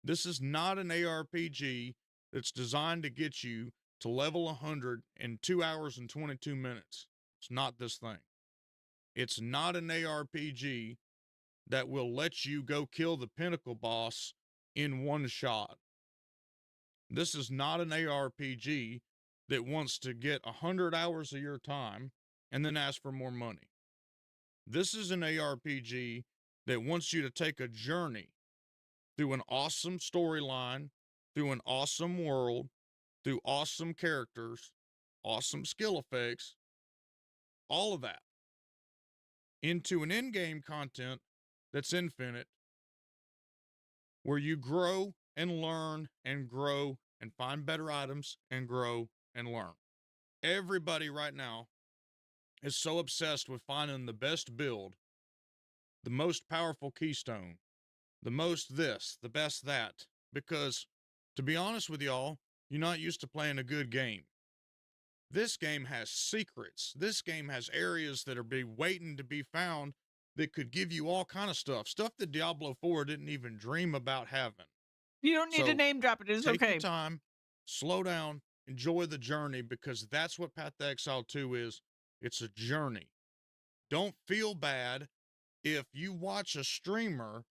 Speaker 2: This is not an ARPG that's designed to get you to level 100 in 2 hours and 22 minutes. It's not this thing. It's not an ARPG that will let you go kill the pinnacle boss in one shot. This is not an ARPG that wants to get 100 hours of your time and then ask for more money. This is an ARPG that wants you to take a journey through an awesome storyline, through an awesome world, through awesome characters, awesome skill effects, all of that, into an in-game content that's infinite, where you grow and learn and grow and find better items and grow and learn. Everybody right now is so obsessed with finding the best build, the most powerful keystone, the most this, the best that, because to be honest with y'all, you're not used to playing a good game. This game has secrets. This game has areas that are waiting to be found that could give you all kind of stuff that Diablo 4 didn't even dream about having.
Speaker 1: you don't need to
Speaker 2: So
Speaker 1: name drop it. It's
Speaker 2: take your
Speaker 1: okay.
Speaker 2: time, slow down, enjoy the journey, because that's what Path to Exile 2 is. It's a journey. Don't feel bad if you watch a streamer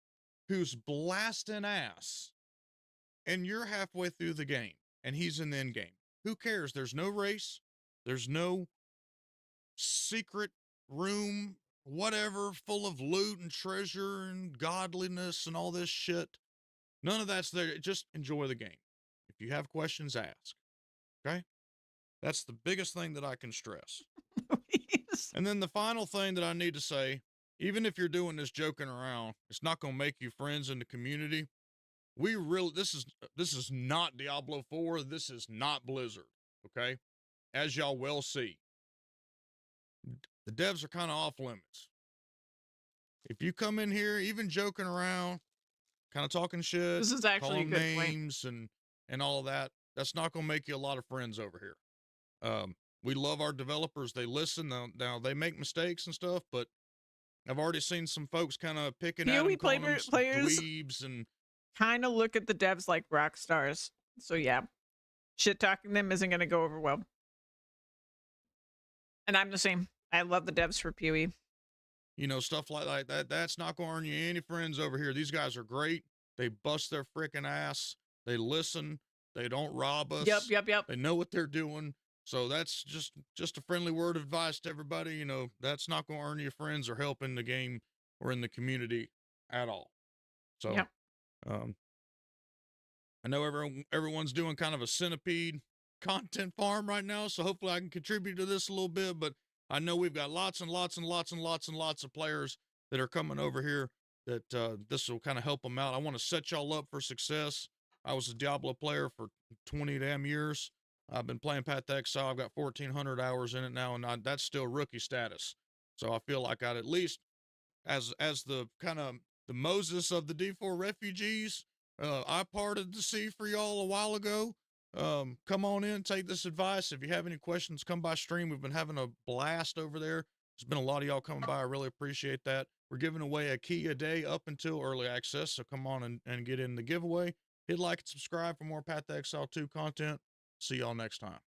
Speaker 2: who's blasting ass and you're halfway through the game and he's in the end game. Who cares? There's no race. There's no secret room, whatever, full of loot and treasure and godliness and all this shit. None of that's there. Just enjoy the game. If you have questions, ask. Okay? That's the biggest thing that I can stress.
Speaker 1: Please.
Speaker 2: And then the final thing that I need to say, even if you're doing this joking around, it's not going to make you friends in the community. This is not Diablo 4. This is not Blizzard. Okay? As y'all well see, the devs are kind of off limits. If you come in here, even joking around, kind of talking shit,
Speaker 1: This is actually a
Speaker 2: calling
Speaker 1: good point.
Speaker 2: names and all of that, that's not going to make you a lot of friends over here. We love our developers. They listen. Now they make mistakes and stuff, but I've already seen some folks kind of picking at them,
Speaker 1: PoE
Speaker 2: calling them
Speaker 1: players
Speaker 2: dweebs and
Speaker 1: kind of look at the devs like rock stars. So yeah, shit talking them isn't going to go over well. And I'm the same. I love the devs for PoE.
Speaker 2: stuff like that. That's not going to earn you any friends over here. These guys are great. They bust their freaking ass. They listen. They don't rob us.
Speaker 1: Yep.
Speaker 2: They know what they're doing. So that's just a friendly word of advice to everybody. That's not going to earn you friends or help in the game or in the community at all. So,
Speaker 1: Yep.
Speaker 2: I know everyone's doing kind of a centipede content farm right now, so hopefully I can contribute to this a little bit, but I know we've got lots and lots and lots and lots and lots of players that are coming over here that this will kind of help them out. I want to set y'all up for success. I was a Diablo player for 20 damn years. I've been playing Path to Exile. I've got 1,400 hours in it now, and that's still rookie status. So I feel like I'd at least, as the kind of the Moses of the D4 refugees, I parted the sea for y'all a while ago. Come on in, take this advice. If you have any questions, come by stream. We've been having a blast over there. There's been a lot of y'all coming by. I really appreciate that. We're giving away a key a day up until early access, so come on and get in the giveaway. Hit like and subscribe for more Path to Exile 2 content. See y'all next time.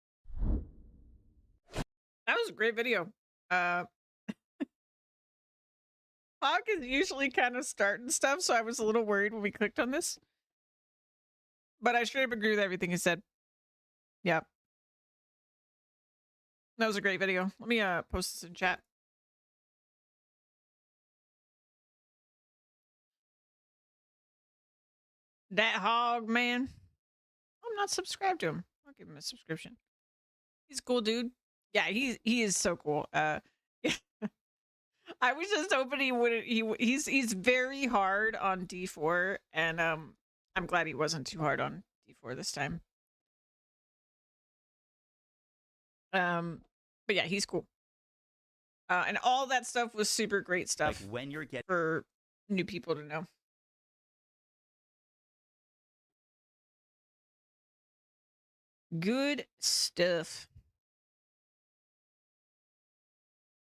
Speaker 1: That was a great video. Hawk is usually kind of starting stuff, so I was a little worried when we clicked on this. But I straight up agree with everything he said. Yep. That was a great video. Let me post this in chat. That hog, man. I'm not subscribed to him. I'll give him a subscription. He's a cool dude. Yeah, he is so cool. Yeah. I was just hoping he wouldn't. He's very hard on D4, and I'm glad he wasn't too hard on D4 this time. But yeah, he's cool. And all that stuff was super great stuff.
Speaker 3: Like when you're getting
Speaker 1: for new people to know. Good stuff.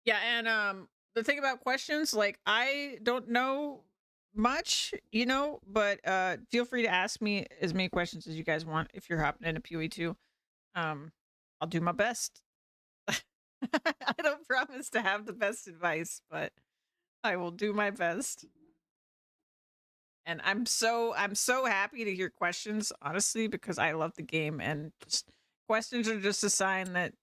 Speaker 1: Yeah, and the thing about questions, like, I don't know much, you know, but feel free to ask me as many questions as you guys want if you're hopping into PoE 2. I'll do my best. I don't promise to have the best advice, but I will do my best. And I'm so happy to hear questions, honestly, because I love the game, and just questions are just a sign that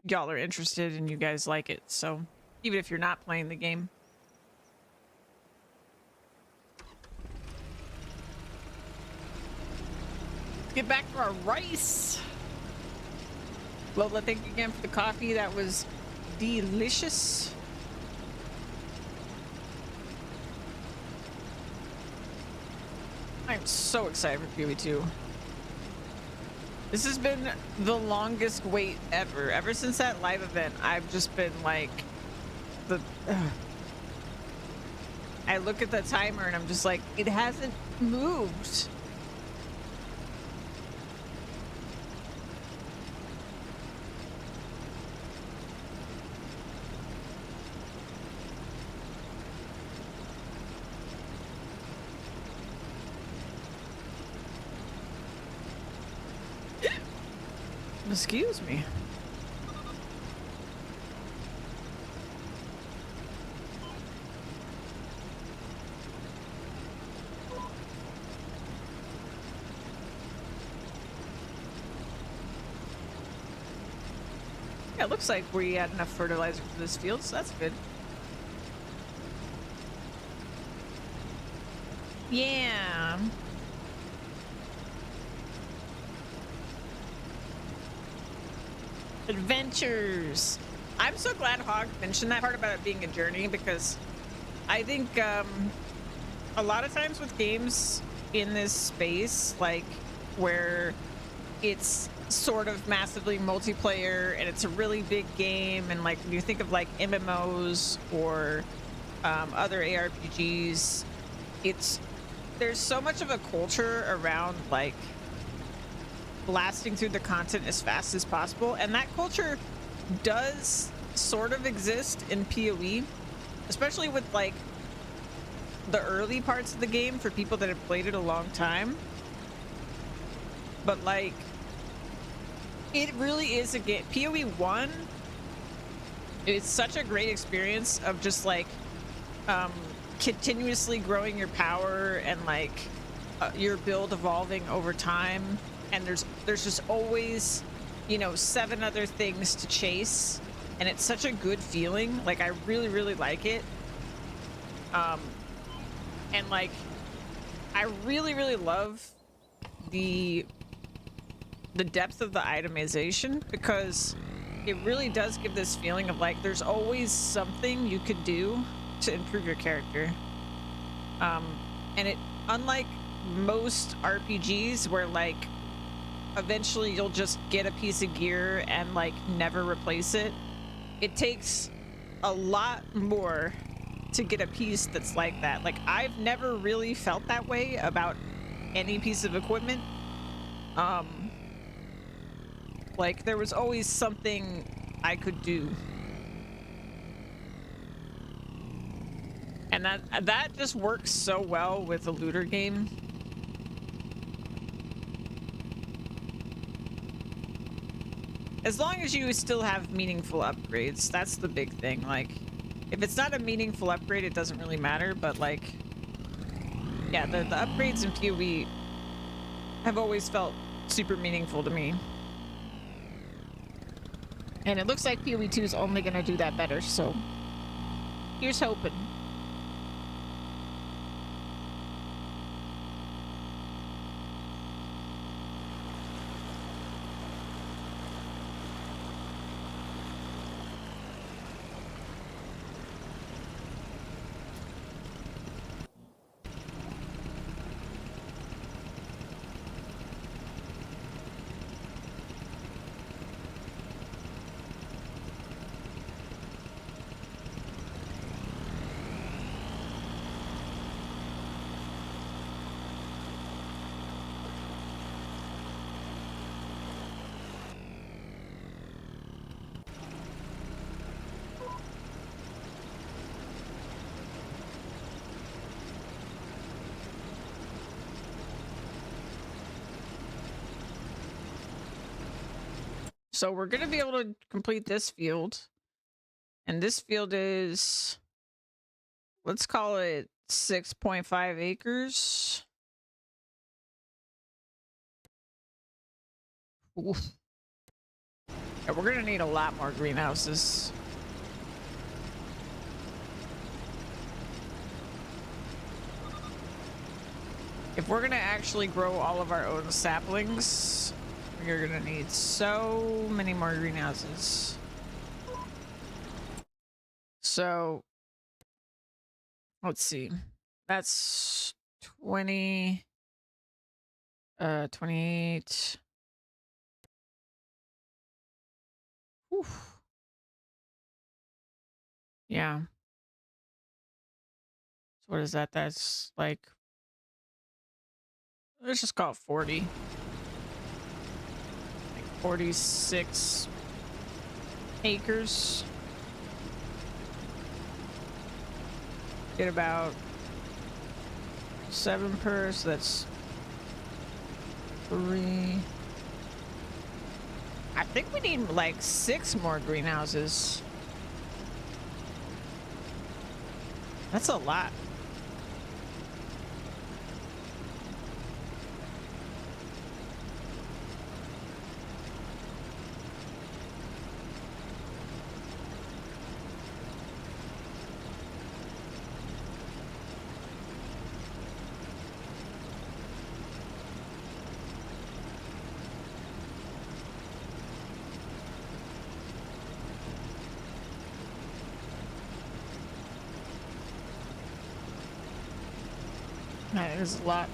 Speaker 1: y'all are interested and you guys like it. So even if you're not playing the game. Get back to our rice. Lola, thank you again for the coffee. That was delicious. I'm so excited for PoE 2. This has been the longest wait ever. Ever since that live event, I've just been like, I look at the timer and I'm just like, it hasn't moved. Excuse me. Yeah, it looks like we had enough fertilizer for this field, so that's good. Yeah. Adventures. I'm so glad Hog mentioned that part about it being a journey, because I think a lot of times with games in this space, like where it's sort of massively multiplayer and it's a really big game, and like when you think of like MMOs or other ARPGs, there's so much of a culture around like blasting through the content as fast as possible, and that culture does sort of exist in PoE, especially with like the early parts of the game for people that have played it a long time. But like, it really is a game. PoE 1 is such a great experience of just like continuously growing your power and like your build evolving over time. And there's just always, you know, 7 other things to chase, and it's such a good feeling. Like, I really, really like it. And like, I really, really love the the depth of the itemization, because it really does give this feeling of like there's always something you could do to improve your character. And it, unlike most RPGs where like eventually you'll just get a piece of gear and like never replace it, it takes a lot more to get a piece that's like that. Like, I've never really felt that way about any piece of equipment. Like, there was always something I could do. And that just works so well with a looter game. As long as you still have meaningful upgrades, that's the big thing. Like, if it's not a meaningful upgrade, it doesn't really matter, but like, yeah, the upgrades in PoE have always felt super meaningful to me. And it looks like PoE 2 is only gonna do that better, so here's hoping. So we're going to be able to complete this field. And this field is, let's call it 6.5 acres. Oof. Yeah, we're going to need a lot more greenhouses. If we're going to actually grow all of our own saplings, we're going to need so many more greenhouses. So, let's see. That's 20, 28. Whew. Yeah. So what is that? That's like, let's just call it 40. Like 46 acres. Get about 7 per, so that's 3. I think we need like 6 more greenhouses. That's a lot. That is a lot.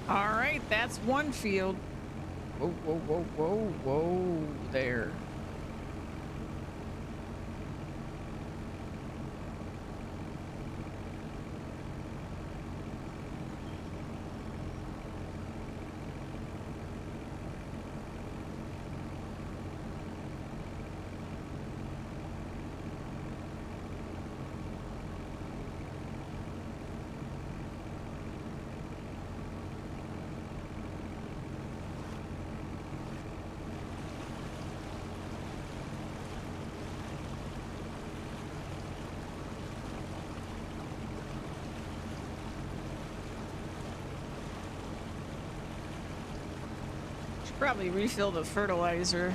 Speaker 1: All right, that's one field. Whoa, whoa, whoa, whoa, whoa, there. Probably refill the fertilizer.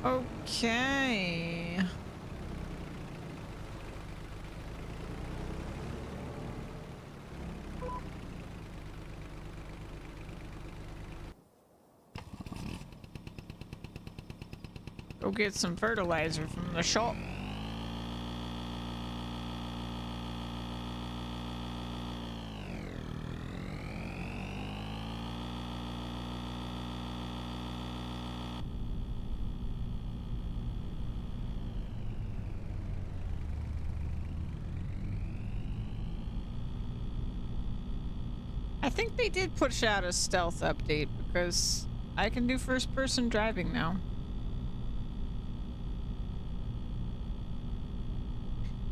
Speaker 1: Okay. Go get some fertilizer from the shop. I think they did push out a stealth update because I can do first-person driving now.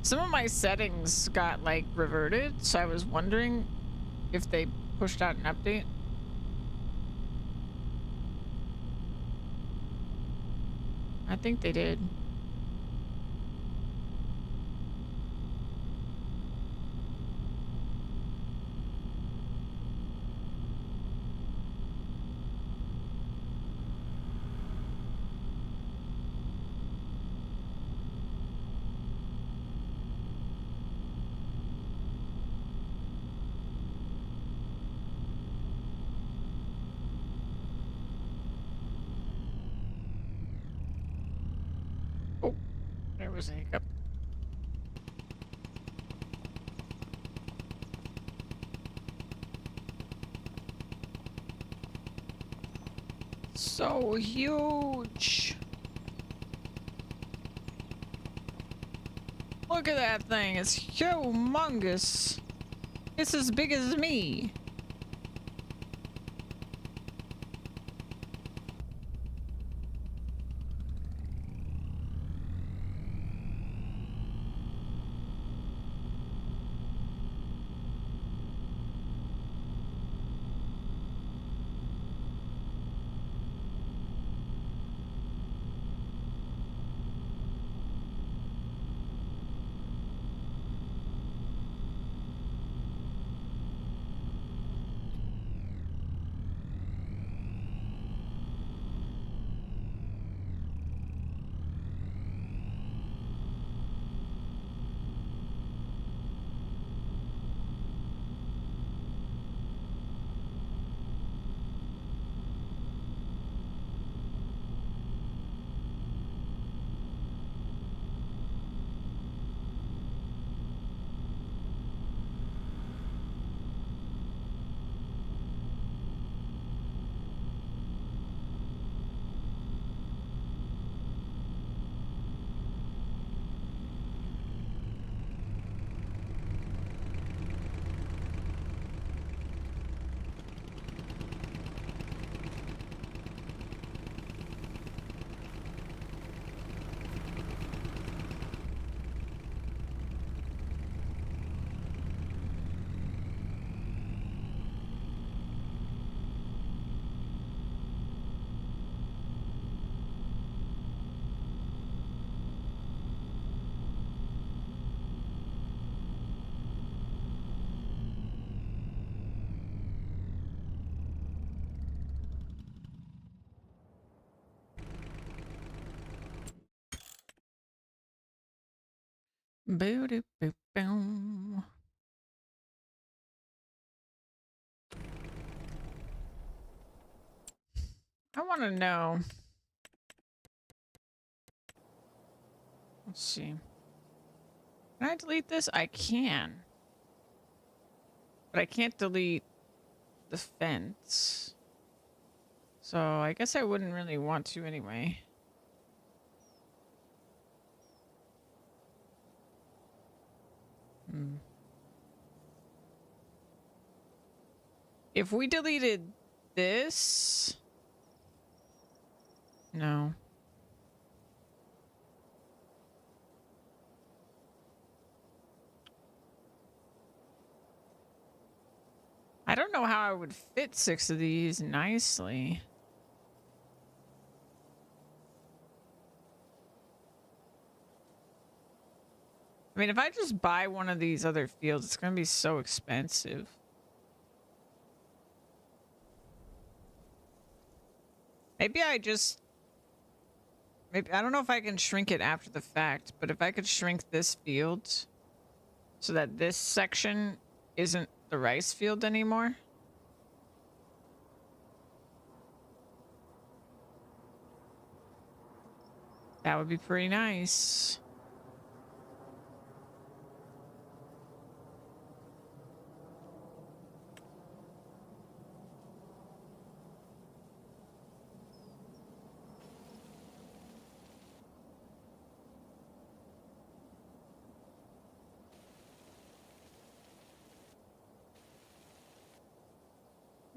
Speaker 1: Some of my settings got, like, reverted, so I was wondering if they pushed out an update. I think they did. Oh, there was a hiccup. So huge. Look at that thing. It's humongous. It's as big as me. Boo-doo-boo-boom. I want to know. Let's see. Can I delete this? I can. But I can't delete the fence. So I guess I wouldn't really want to anyway. If we deleted this... No. I don't know how I would fit 6 of these nicely. I mean, if I just buy one of these other fields, it's going to be so expensive. Maybe I just... Maybe I don't know if I can shrink it after the fact, but if I could shrink this field so that this section isn't the rice field anymore. That would be pretty nice.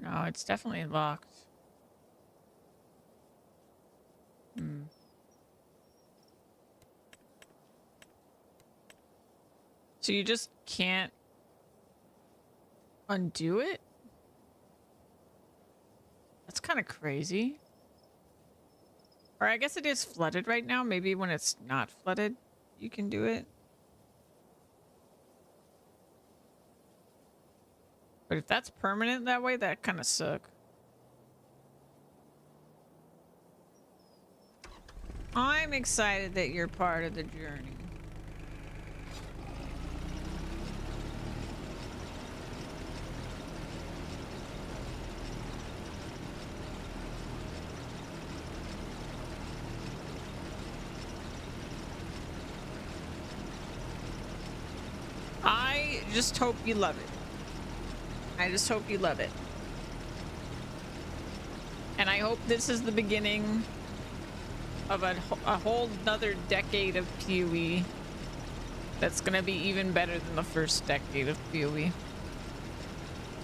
Speaker 1: No, it's definitely locked. Hmm. So you just can't undo it? That's kind of crazy. Or I guess it is flooded right now. Maybe when it's not flooded, you can do it. But if that's permanent that way, that kind of suck. I'm excited that you're part of the journey. I just hope you love it. I just hope you love it. And I hope this is the beginning of a whole another decade of PoE that's gonna be even better than the first decade of PoE.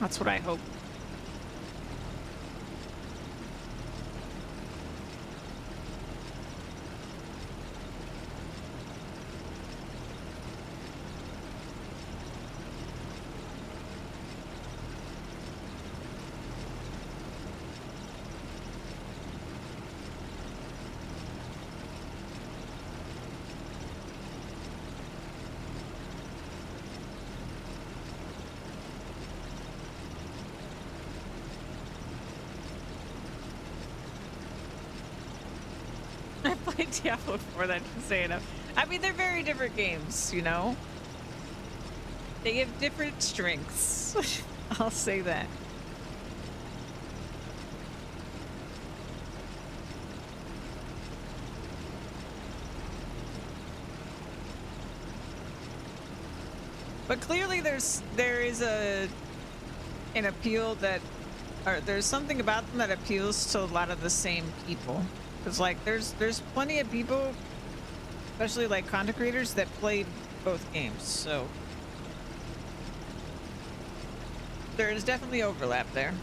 Speaker 1: That's what I hope. I played Diablo 4, that should say enough. I mean, they're very different games, you know? They have different strengths. I'll say that. But clearly there is an appeal that, or there's something about them that appeals to a lot of the same people. Because like there's plenty of people, especially like content creators, that played both games, so there is definitely overlap there.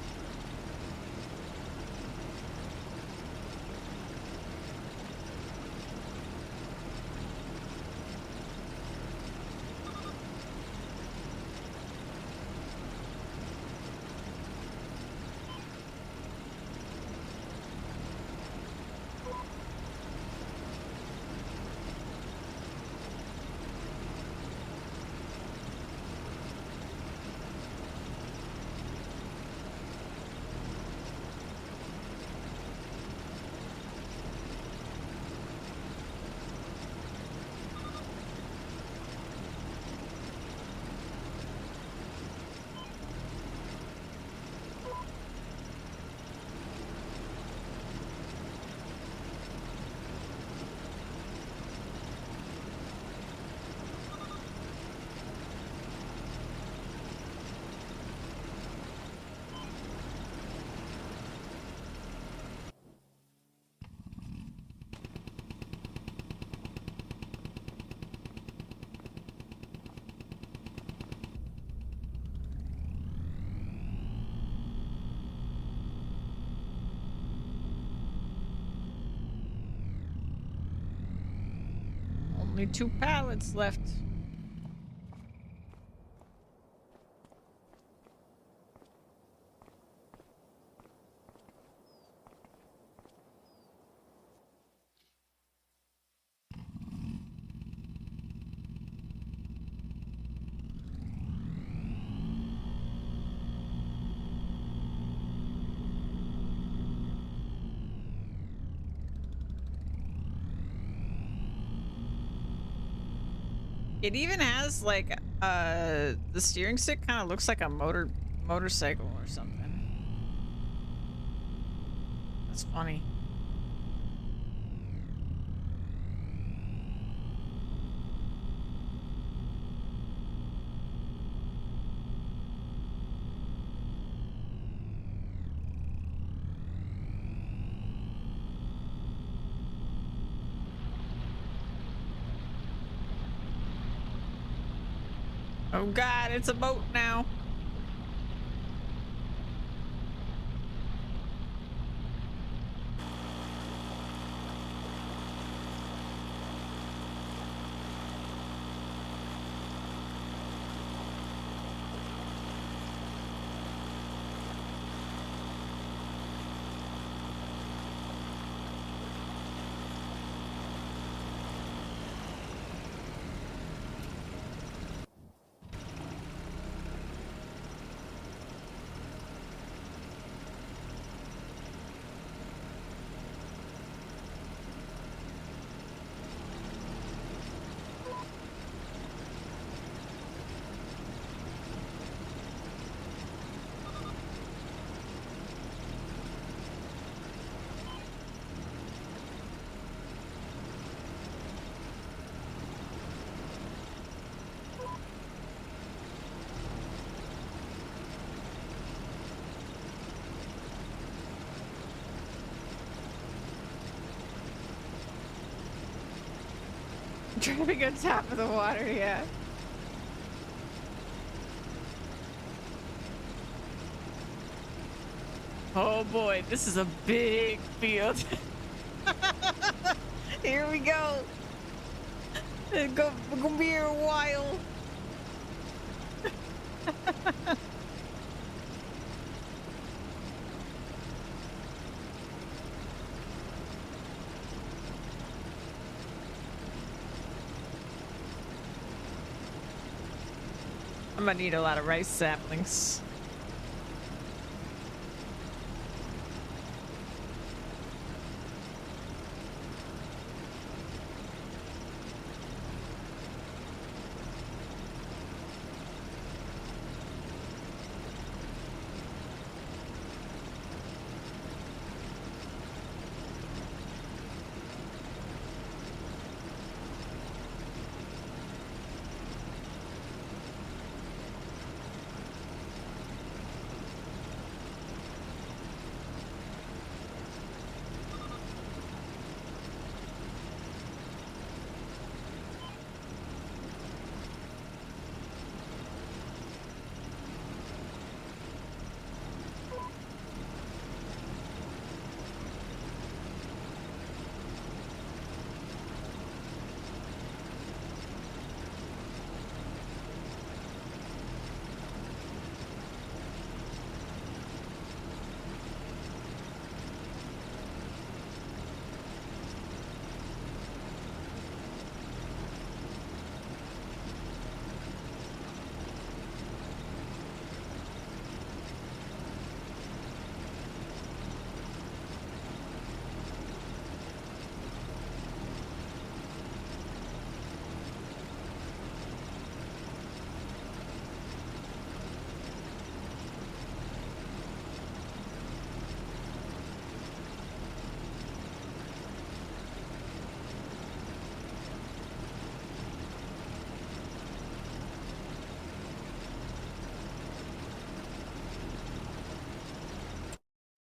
Speaker 1: Only 2 pallets left. It even has like the steering stick kind of looks like a motorcycle or something. That's funny. Oh God, it's a boat now. Driving on top of the water, yeah. Oh boy, this is a big field. Here we go. We're gonna be here a while. I'm gonna need a lot of rice saplings.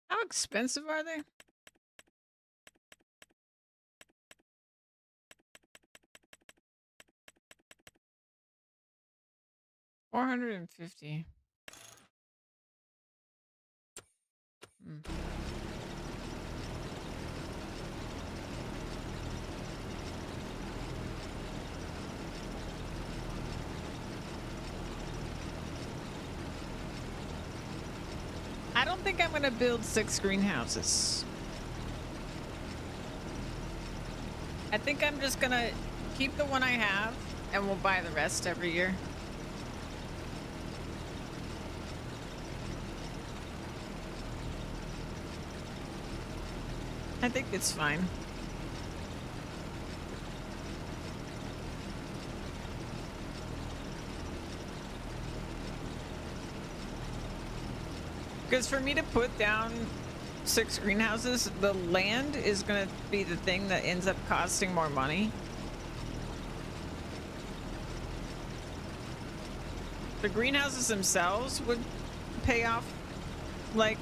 Speaker 1: How expensive are they? $450. Hmm. I don't think I'm gonna build 6 greenhouses. I think I'm just gonna keep the one I have and we'll buy the rest every year. I think it's fine. Because for me to put down 6 greenhouses, the land is going to be the thing that ends up costing more money. The greenhouses themselves would pay off like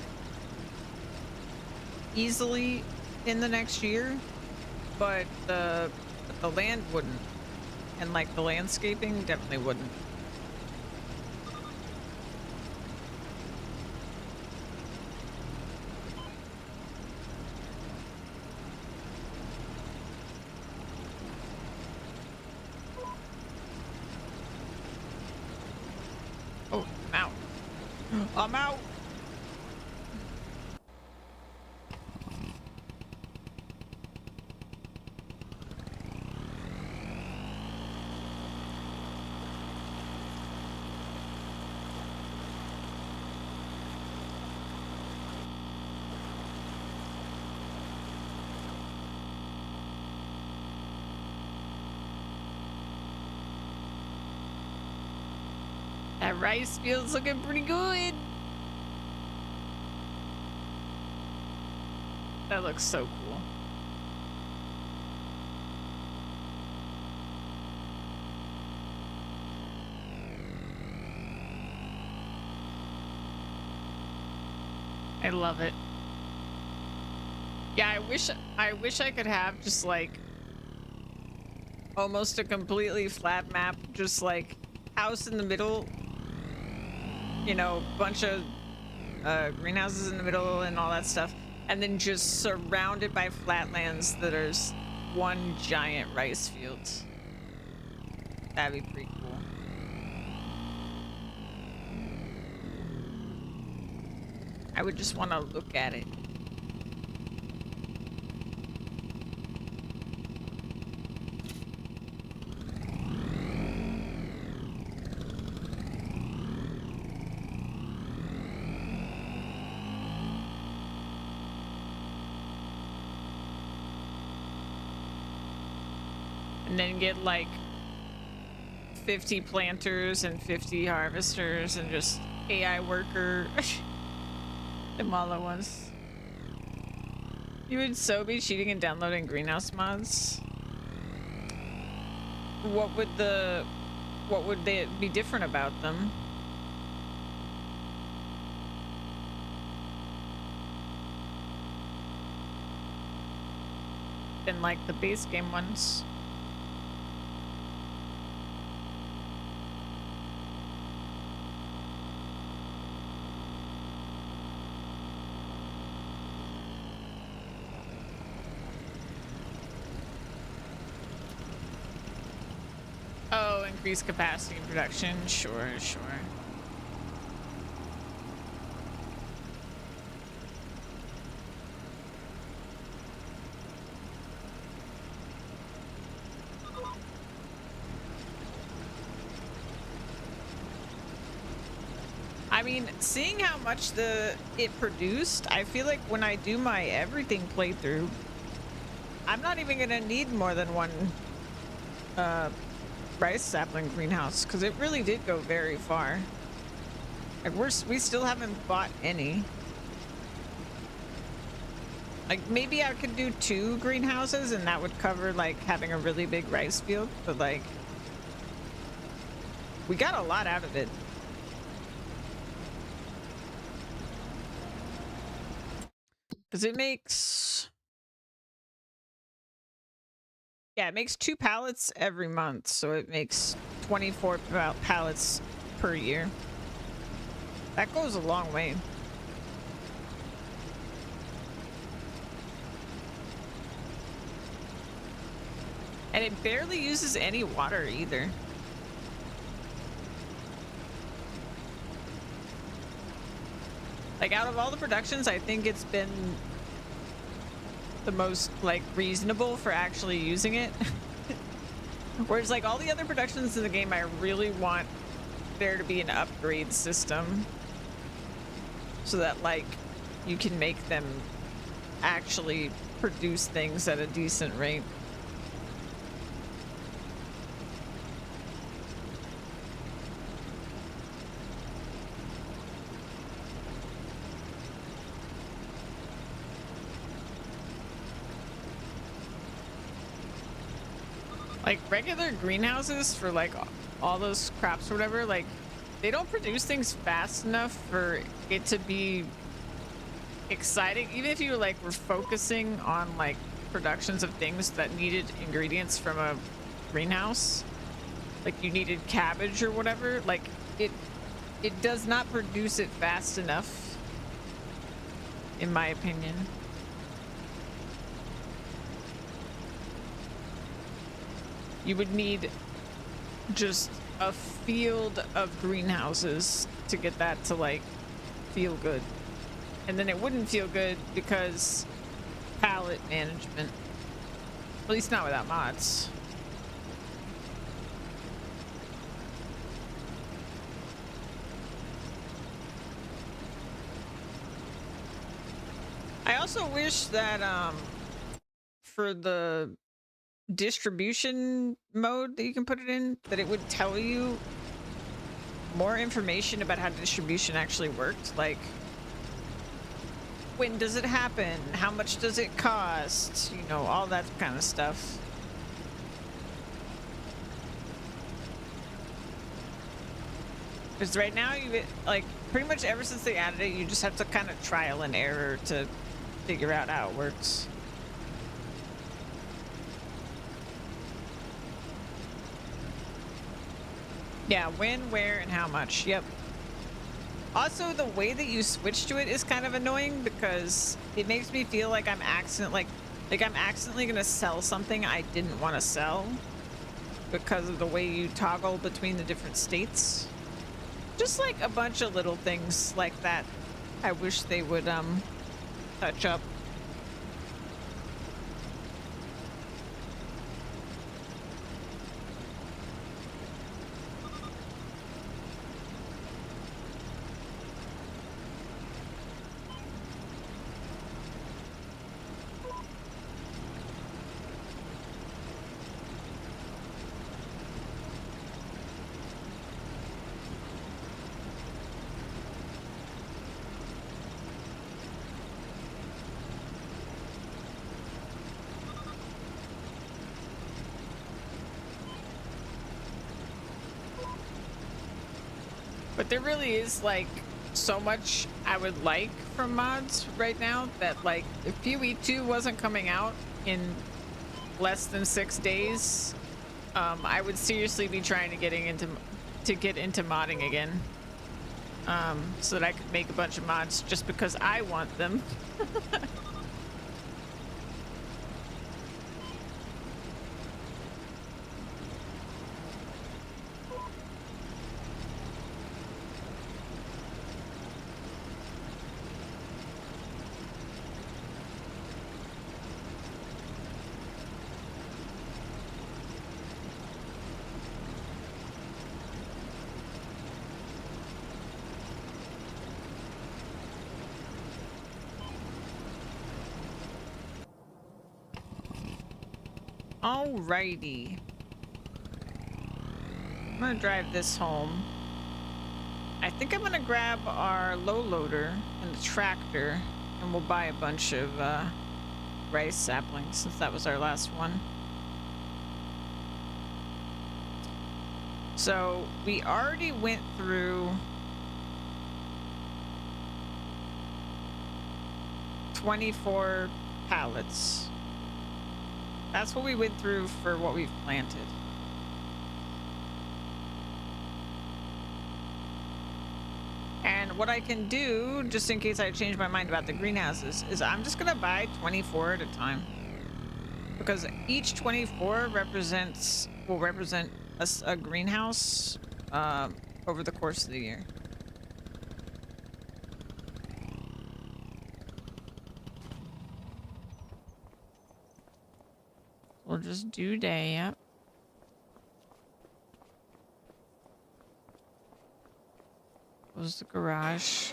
Speaker 1: easily in the next year, but the land wouldn't, and like the landscaping definitely wouldn't. Oh, I'm out. I'm out. That rice field's looking pretty good. That looks so cool. I love it. Yeah, I wish I could have just like almost a completely flat map, just like house in the middle, you know, bunch of greenhouses in the middle and all that stuff, and then just surrounded by flatlands that are one giant rice field. That'd be pretty cool. I would just want to look at it. And then get like 50 planters and 50 harvesters and just AI worker. Them all at once. You would so be cheating and downloading greenhouse mods. What would they be different about them? Than like the base game ones. Oh, increase capacity and production. Sure, sure. I mean, seeing how much it produced, I feel like when I do my everything playthrough, I'm not even gonna need more than one rice sapling greenhouse, because it really did go very far. Like we still haven't bought any. Like maybe I could do 2 greenhouses and that would cover like having a really big rice field, but like we got a lot out of it. Because it makes, yeah, it makes 2 pallets every month, so it makes 24 pallets per year. That goes a long way. And it barely uses any water either. Like out of all the productions, I think it's been the most like reasonable for actually using it. Whereas like all the other productions in the game, I really want there to be an upgrade system so that like you can make them actually produce things at a decent rate. Like regular greenhouses for like all those crops or whatever, like they don't produce things fast enough for it to be exciting. Even if you like were focusing on like productions of things that needed ingredients from a greenhouse, like you needed cabbage or whatever, like it does not produce it fast enough, in my opinion. You would need just a field of greenhouses to get that to like feel good. And then it wouldn't feel good because palette management. At least not without mods. I also wish that for the distribution mode that you can put it in, that it would tell you more information about how distribution actually worked. Like, when does it happen? How much does it cost? You know, all that kind of stuff. Because right now, like, pretty much ever since they added it, you just have to kind of trial and error to figure out how it works. Yeah, when, where, and how much. Yep. Also, the way that you switch to it is kind of annoying because it makes me feel like I'm accidentally gonna sell something I didn't want to sell because of the way you toggle between the different states. Just like a bunch of little things like that. I wish they would touch up. But there really is like so much I would like from mods right now that like if PoE 2 wasn't coming out in less than 6 days, I would seriously be trying to get into modding again. So that I could make a bunch of mods just because I want them. Alrighty. I'm gonna drive this home. I think I'm gonna grab our low loader and the tractor and we'll buy a bunch of rice saplings since that was our last one. So we already went through 24 pallets. That's what we went through for what we've planted. And what I can do, just in case I change my mind about the greenhouses, is I'm just gonna buy 24 at a time. Because each 24 will represent a greenhouse over the course of the year. We'll just do day, yep. Close the garage.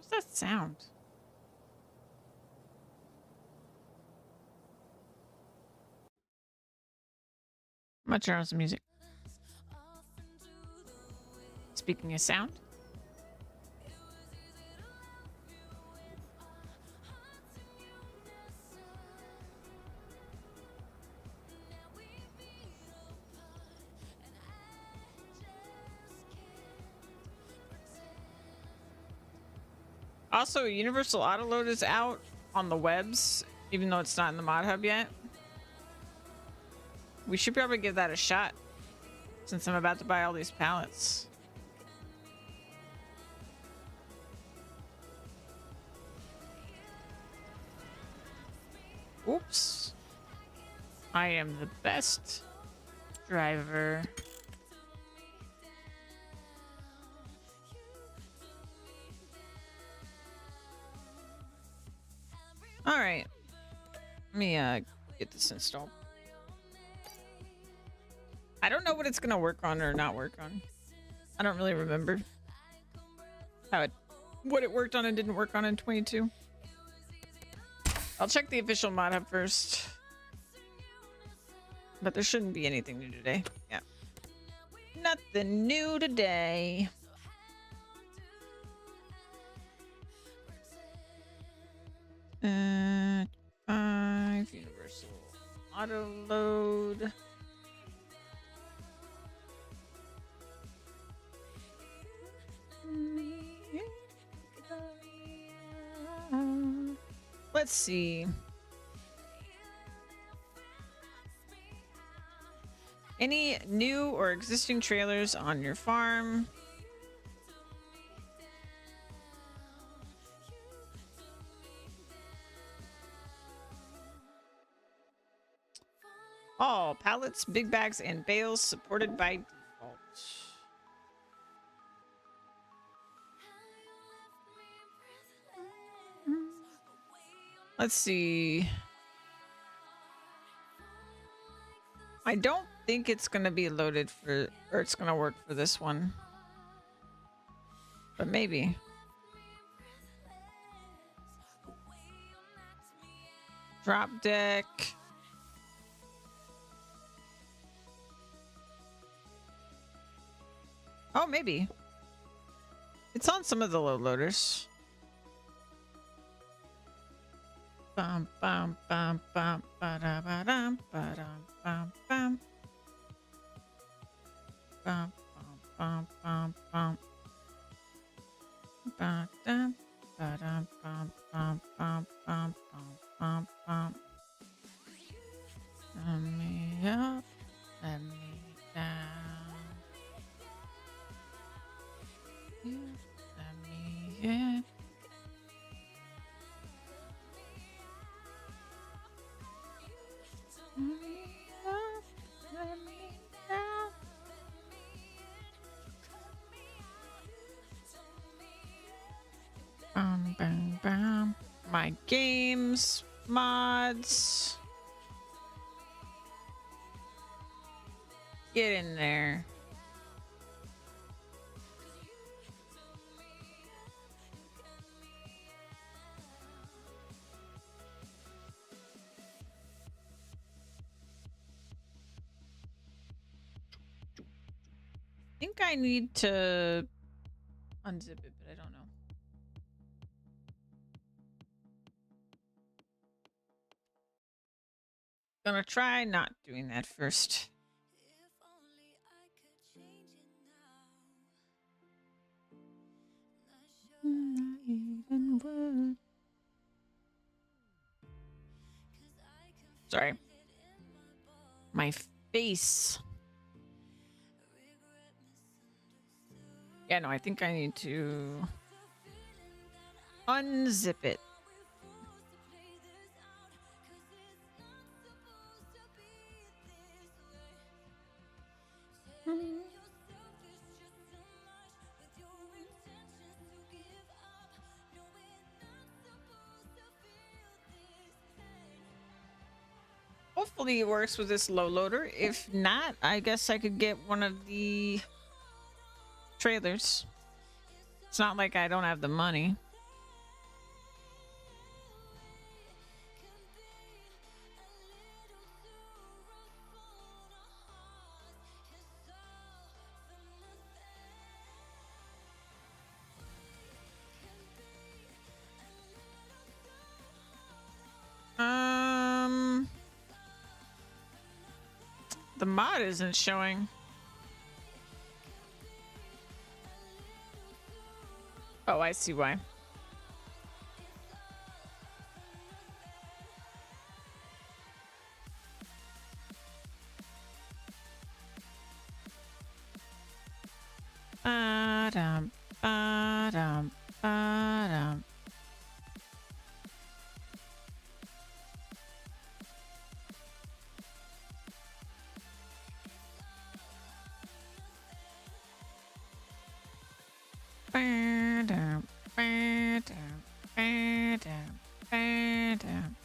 Speaker 1: What's that sound? I'm gonna turn on some music. Speaking of sound. Also, Universal Autoload is out on the webs, even though it's not in the mod hub yet. We should probably give that a shot since I'm about to buy all these pallets. Oops. I am the best driver. All right. Let me get this installed. I don't know what it's gonna work on or not work on. I don't really remember what it worked on and didn't work on in 22. I'll check the official mod hub first. But there shouldn't be anything new today. Yeah. Nothing new today. Five universal auto load. Let's see. Any new or existing trailers on your farm? All pallets, big bags, and bales supported by default. Let's see. I don't think it's going to be loaded for, or it's going to work for this one. But maybe. Drop deck. Oh, maybe. It's on some of the load loaders. Bum bum bum bum ba da ba dum ba dum bum bum bum bum bum bum ba dum ba dum bum bum bum bum bum bum. Let me up, let me down. Let me in. Let me up, let me down. Bam, bam, bam. My games, mods. Get in there. I think I need to unzip it, but I don't know. Gonna try not doing that first. Sorry. My face. Yeah, no, I think I need to unzip it. Hopefully it works with this low loader. If not, I guess I could get one of the trailers. It's not like I don't have the money. The mod isn't showing. Oh, I see why. Ba-dum, ba-dum, ba-dum. Ba-dum, ba-dum, ba-dum, ba-dum.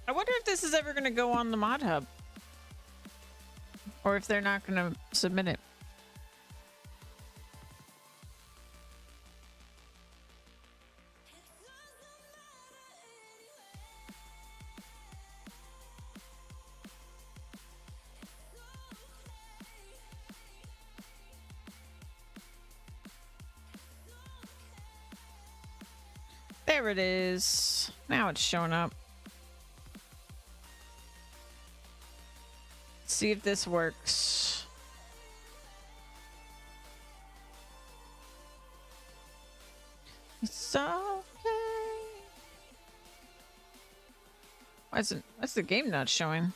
Speaker 1: I wonder if this is ever going to go on the mod hub, or if they're not going to submit it. There it is. Now it's showing up. Let's see if this works. It's okay. Why's the game not showing?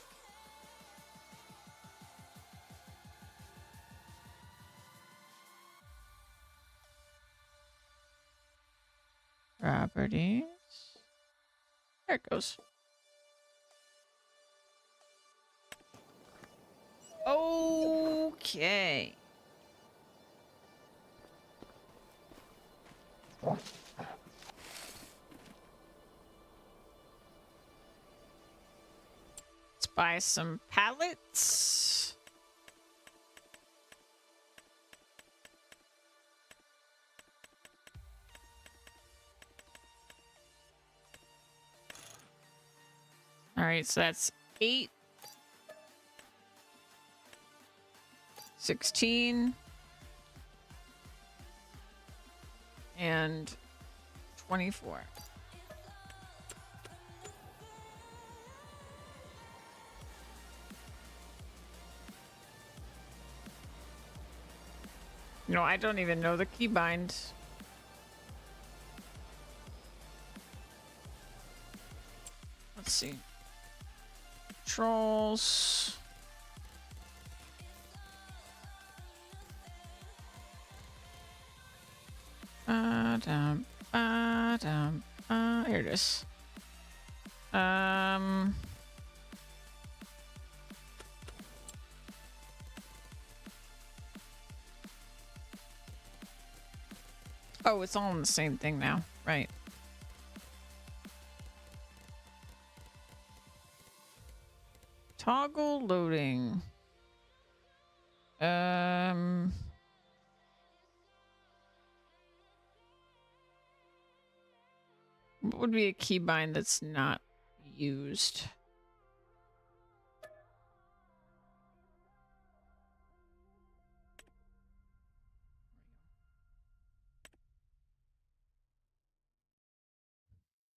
Speaker 1: Properties. There it goes. Okay. Let's buy some pallets. All right, so that's 8, 16, and 24. You know, I don't even know the keybind. Let's see. Controls. Here it is. Oh, it's all in the same thing now, right? Toggle loading. What would be a keybind that's not used?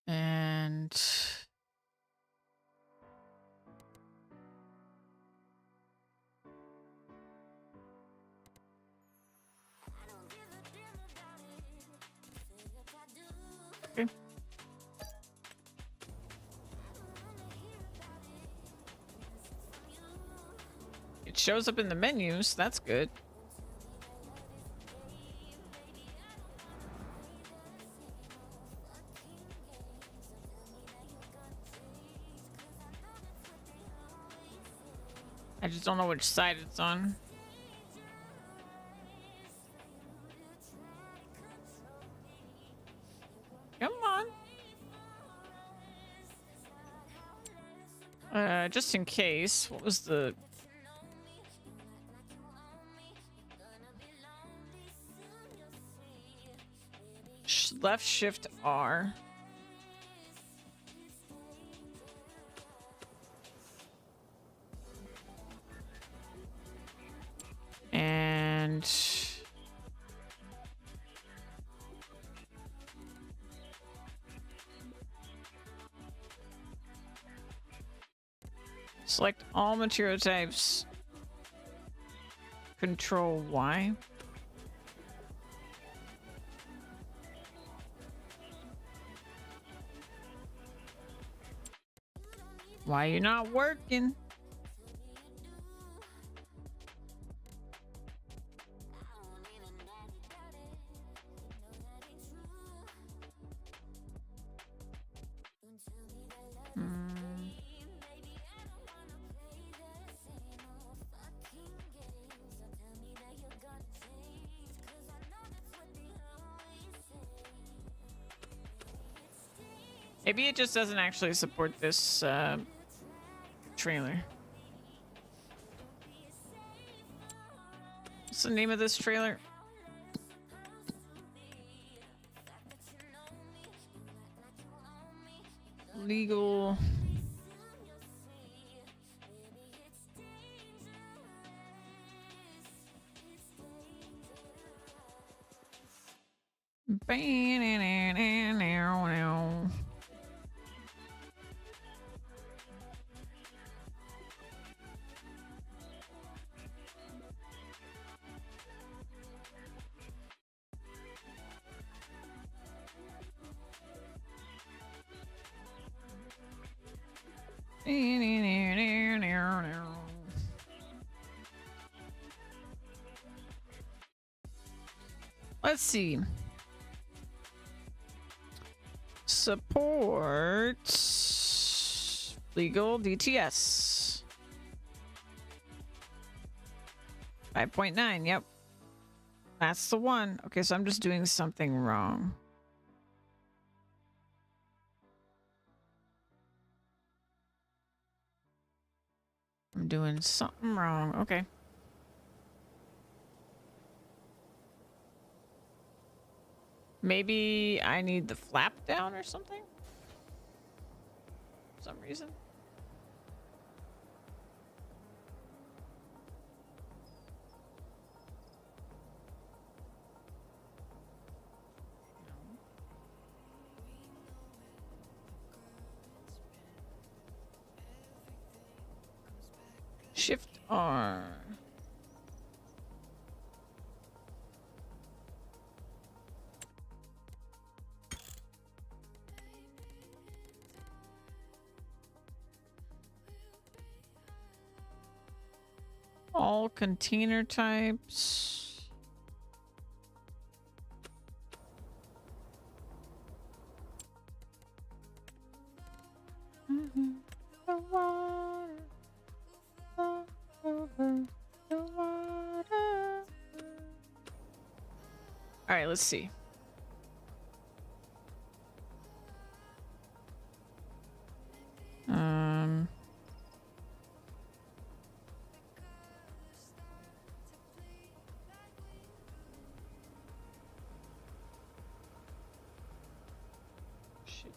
Speaker 1: And okay. It shows up in the menus. That's good. I just don't know which side it's on. Come on. Just in case, what was the... Left shift R. And Select all material types. Control Y. Why you not working? Maybe it just doesn't actually support this trailer. What's the name of this trailer? Legal. Let's see. Support legal DTS 5.9. Yep, that's the one. Okay, so I'm just doing something wrong. I'm doing something wrong. Okay. Maybe I need the flap down or something? For some reason. Shift R. All container types. The water, over the water. All right, let's see. Shift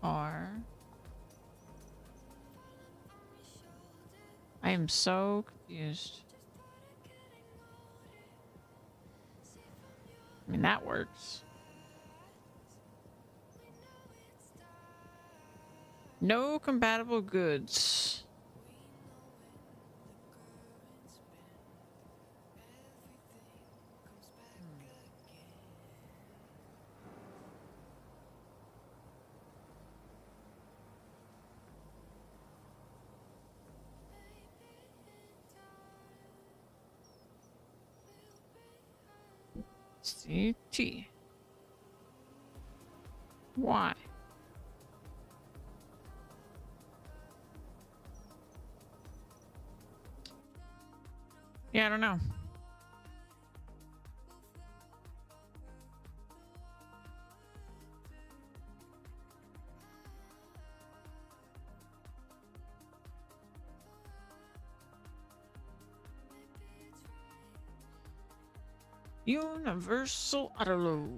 Speaker 1: R. I am so confused. I mean, that works. No compatible goods. CT. Why? Yeah, I don't know. Universal autoload.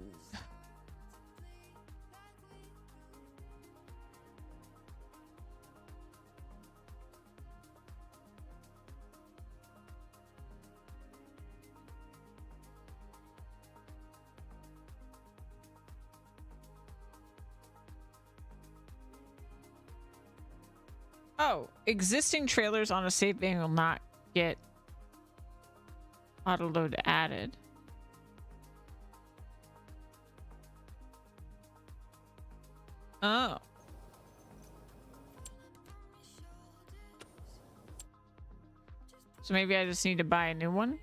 Speaker 1: Oh, existing trailers on a save ban will not get autoload added. Oh. So maybe I just need to buy a new one?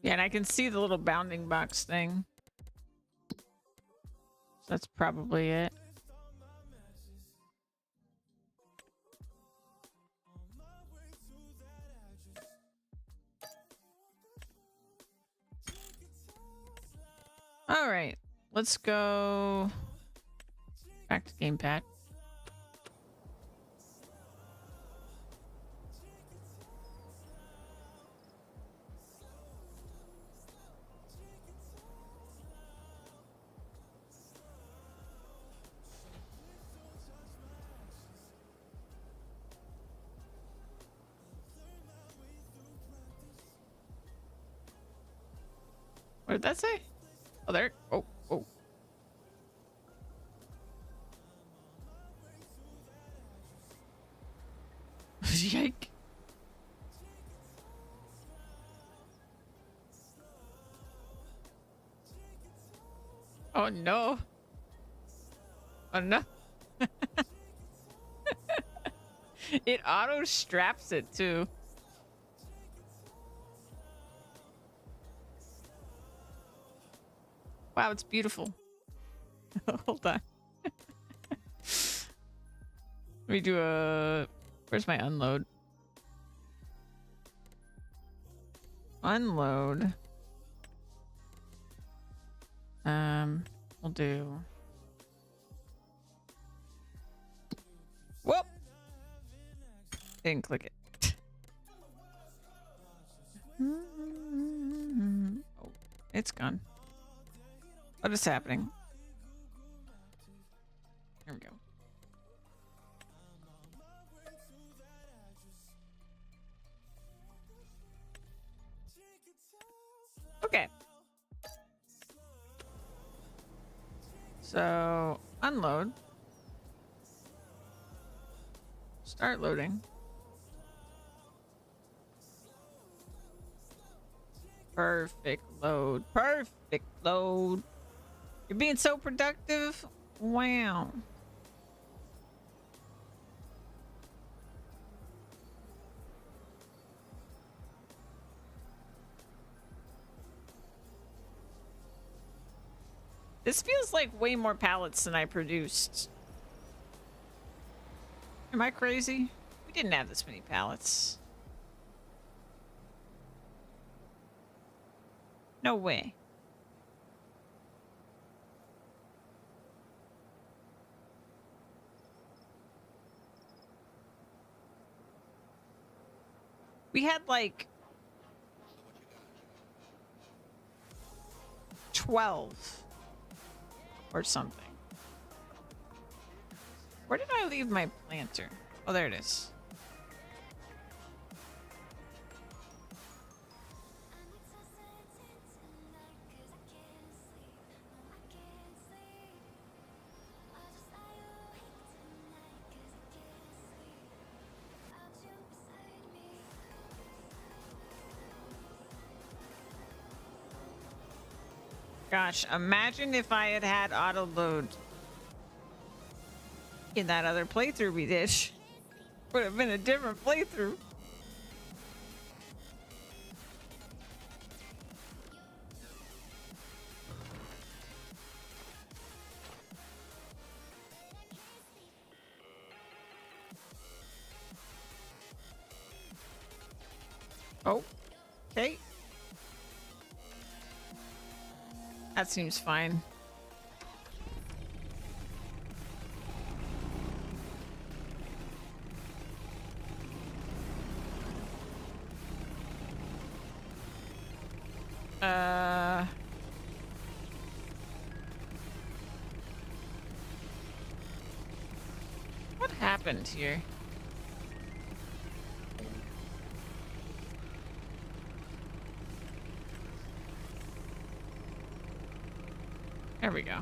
Speaker 1: Yeah, and I can see the little bounding box thing. So that's probably it. All right, let's go back to gamepad. What did that say? Oh, there. Oh, oh. Yike. Oh, no. Oh, no. It auto straps it, too. Wow, it's beautiful. Hold on. Let me do a... Where's my unload? Unload. We'll do... Whoop! Didn't click it. Oh, it's gone. What is happening? Here we go. Okay. So, unload. Start loading. Perfect load. Perfect load. You're being so productive. Wow. This feels like way more pallets than I produced. Am I crazy? We didn't have this many pallets. No way. We had like 12 or something. Where did I leave my planter? Oh, there it is. Gosh, imagine if I had had auto load in that other playthrough we did. Would have been a different playthrough. Oh, okay. That seems fine. Uh... What happened here? There we go.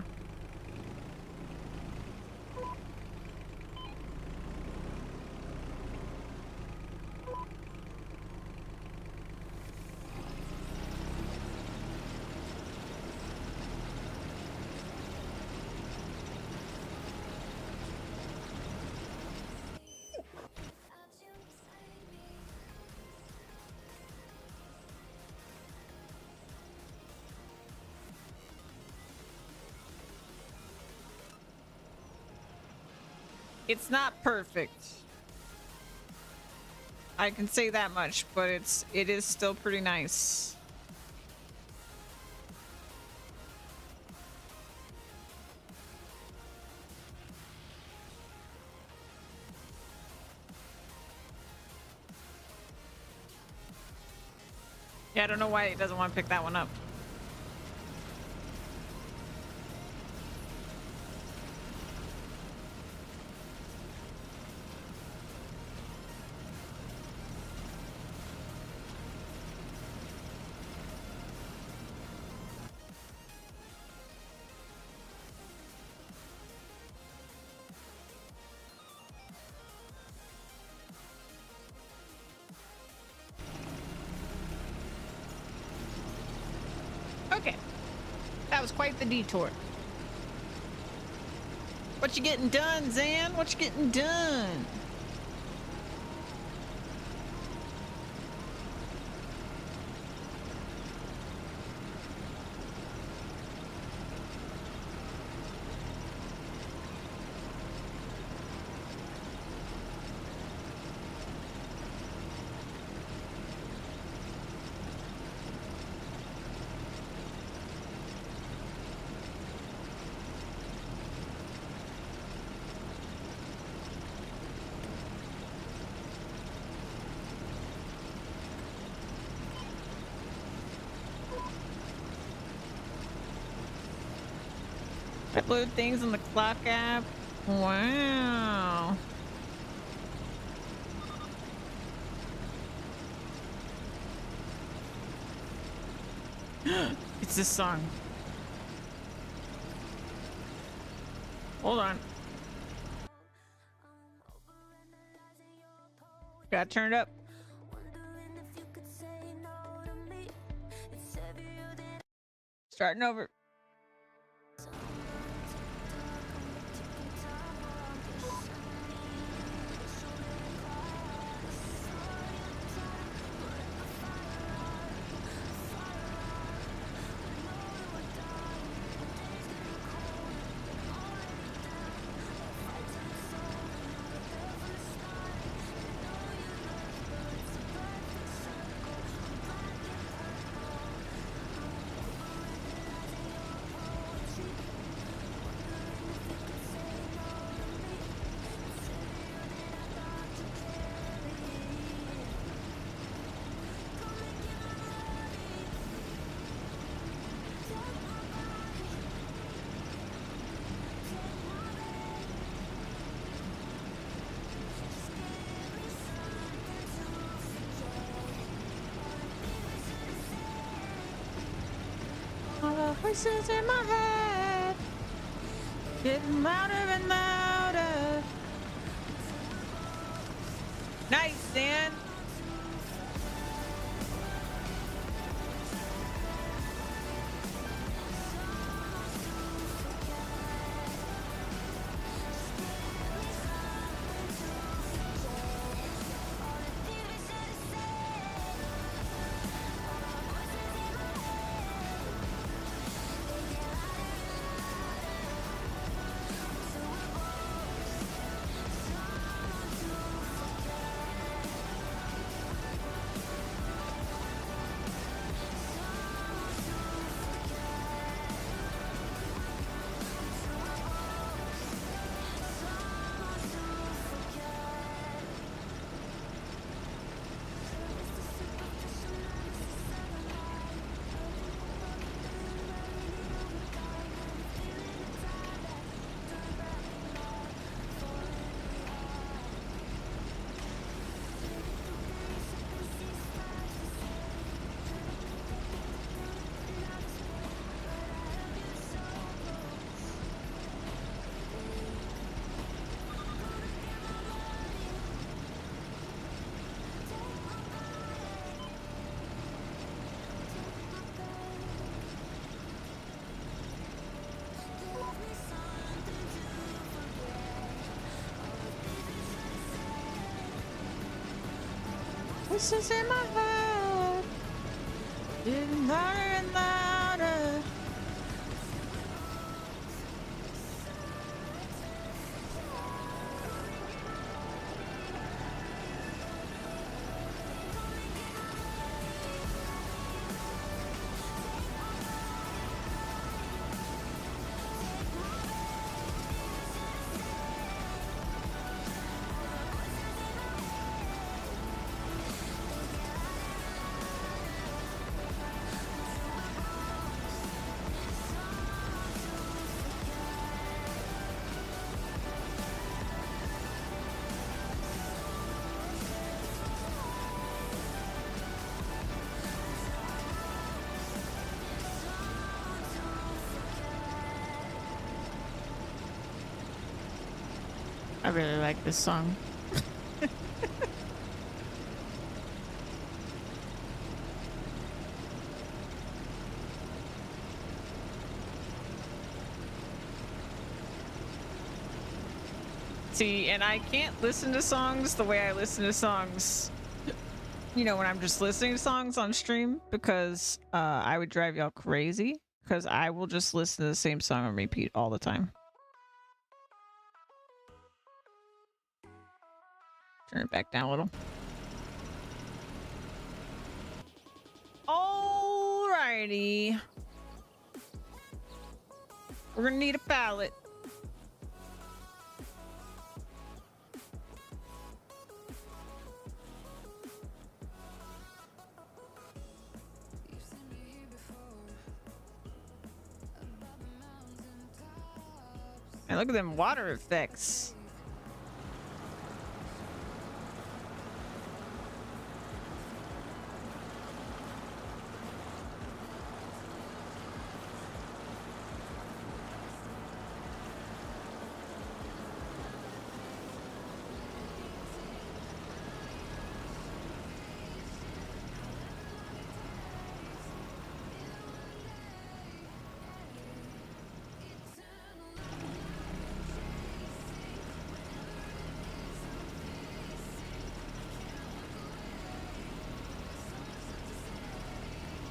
Speaker 1: It's not perfect. I can say that much, but it is still pretty nice. Yeah, I don't know why it doesn't want to pick that one up. Okay. That was quite the detour. What you getting done, Zan? What you getting done? Upload things on the clock app. Wow. It's this song. Hold on. Gotta turn it up. Starting over. All the voices in my head getting louder and louder. Nice, Dan. This is in my heart. Getting louder and louder. I really like this song. See, and I can't listen to songs the way I listen to songs, you know, when I'm just listening to songs on stream, because I would drive y'all crazy, because I will just listen to the same song on repeat all the time. Turn it back down a little. Alrighty. We're gonna need a pallet. And look at them water effects.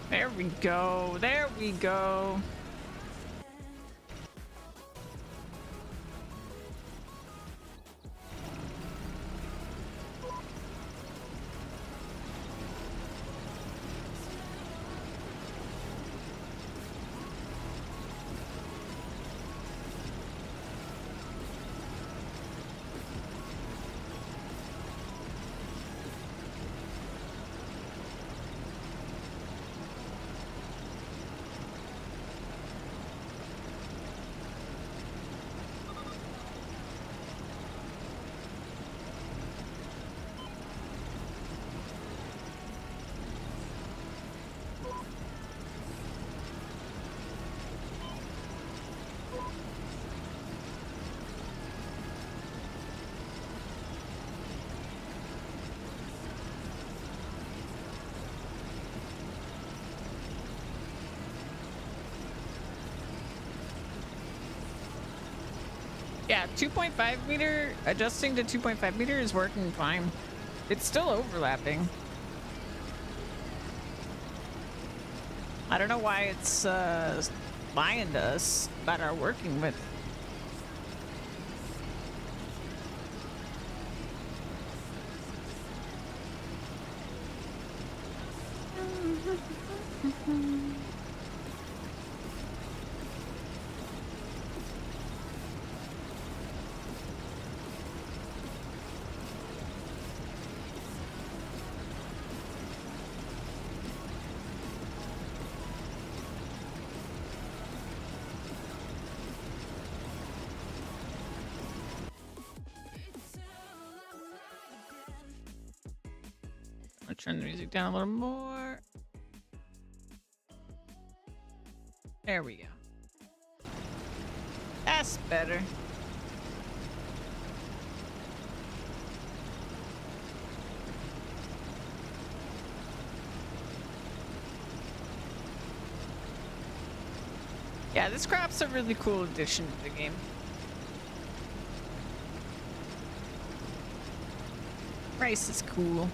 Speaker 1: There we go. There we go. Yeah, 2.5 meter, adjusting to 2.5 meter is working fine. It's still overlapping. I don't know why it's lying to us about our working width. Turn the music down a little more. There we go. That's better. Yeah, this crop's a really cool addition to the game. Rice is cool.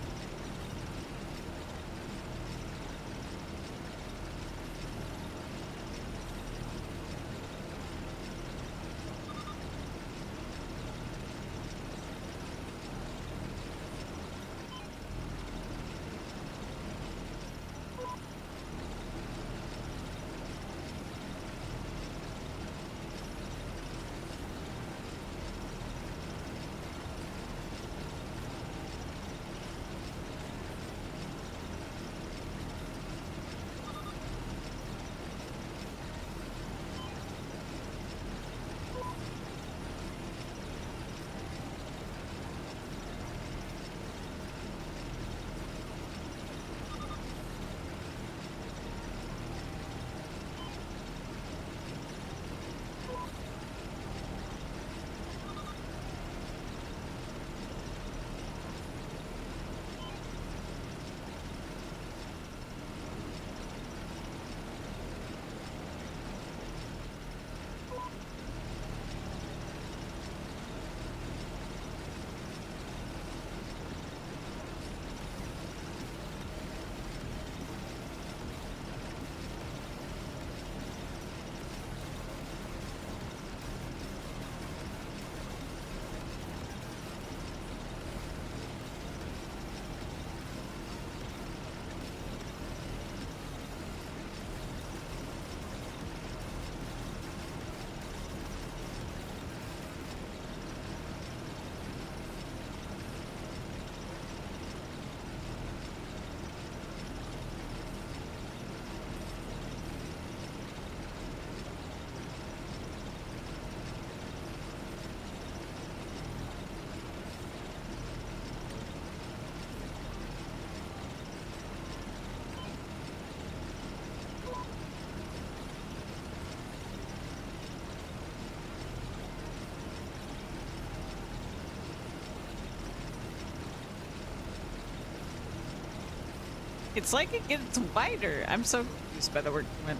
Speaker 1: It's like it gets wider. I'm so confused by the word went.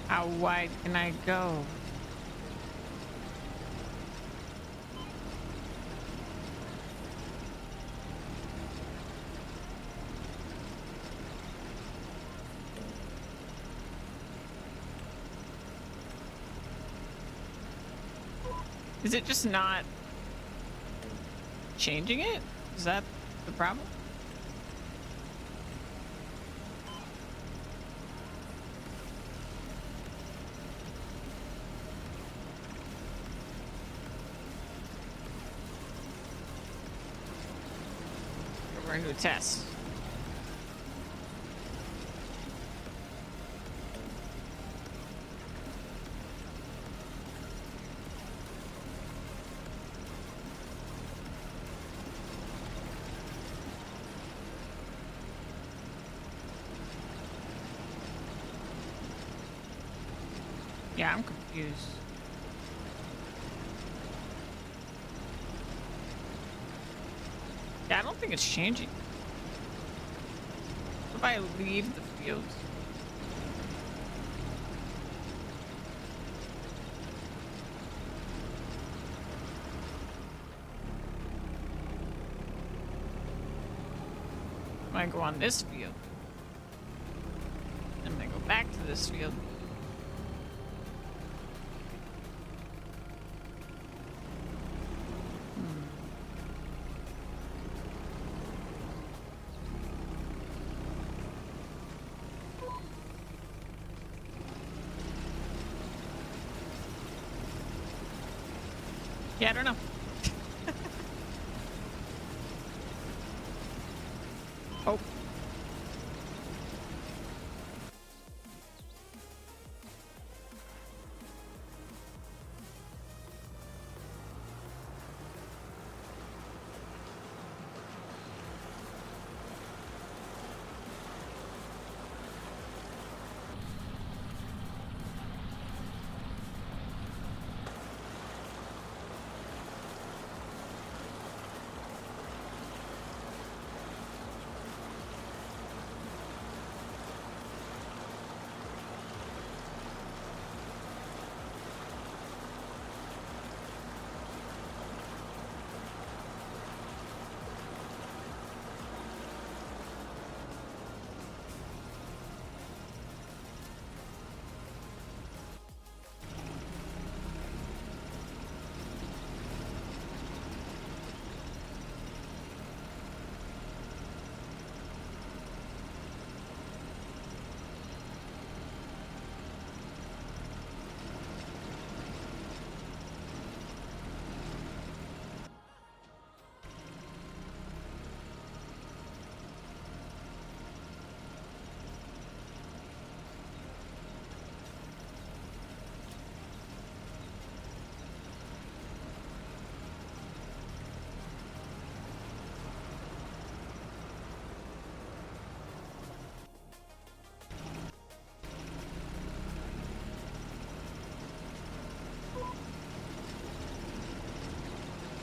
Speaker 1: How wide can I go? Is it just not changing it? Is that the problem? We're going to do a test. Yeah, I'm confused. Yeah, I don't think it's changing. What if I leave the field? I'm gonna go on this field. I'm gonna go back to this field. Yeah, I don't know. Oh.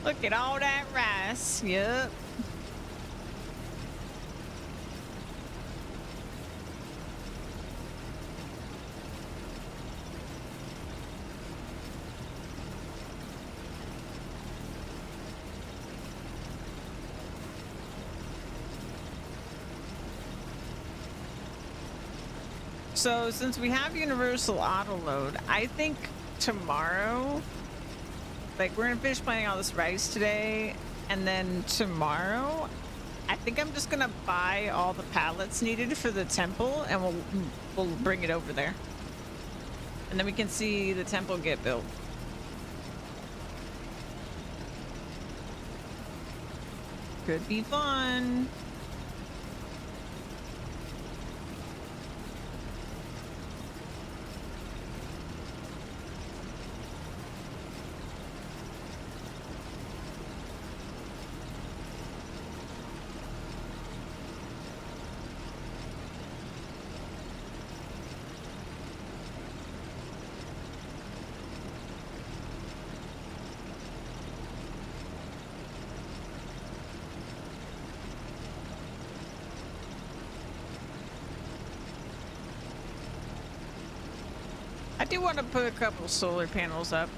Speaker 1: Look at all that rice. Yup. So since we have universal auto load, I think tomorrow, like we're gonna finish planting all this rice today, and then tomorrow, I think I'm just gonna buy all the pallets needed for the temple, and we'll bring it over there, and then we can see the temple get built. Could be fun. I do want to put a couple solar panels up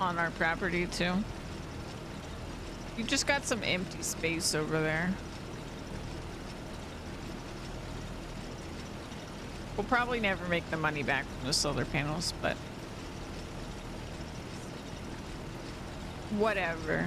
Speaker 1: on our property too. You just got some empty space over there. We'll probably never make the money back from the solar panels, but whatever.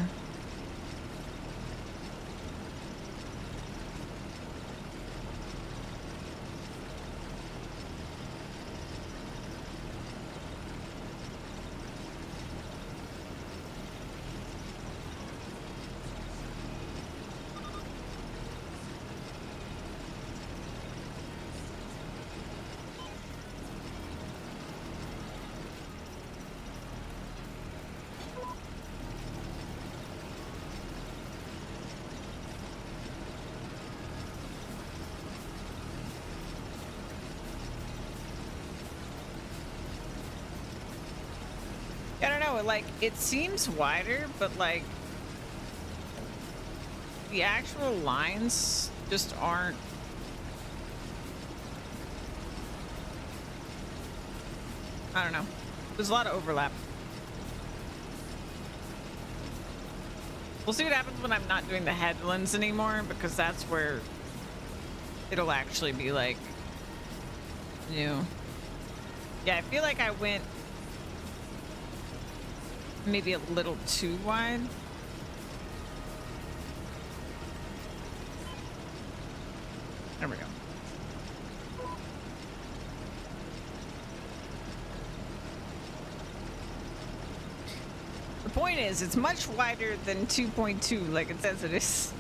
Speaker 1: I don't know, like, it seems wider, but like the actual lines just aren't. I don't know. There's a lot of overlap. We'll see what happens when I'm not doing the headlands anymore, because that's where it'll actually be like new. Yeah, I feel like I went maybe a little too wide. There we go. The point is, it's much wider than 2.2 like it says it is.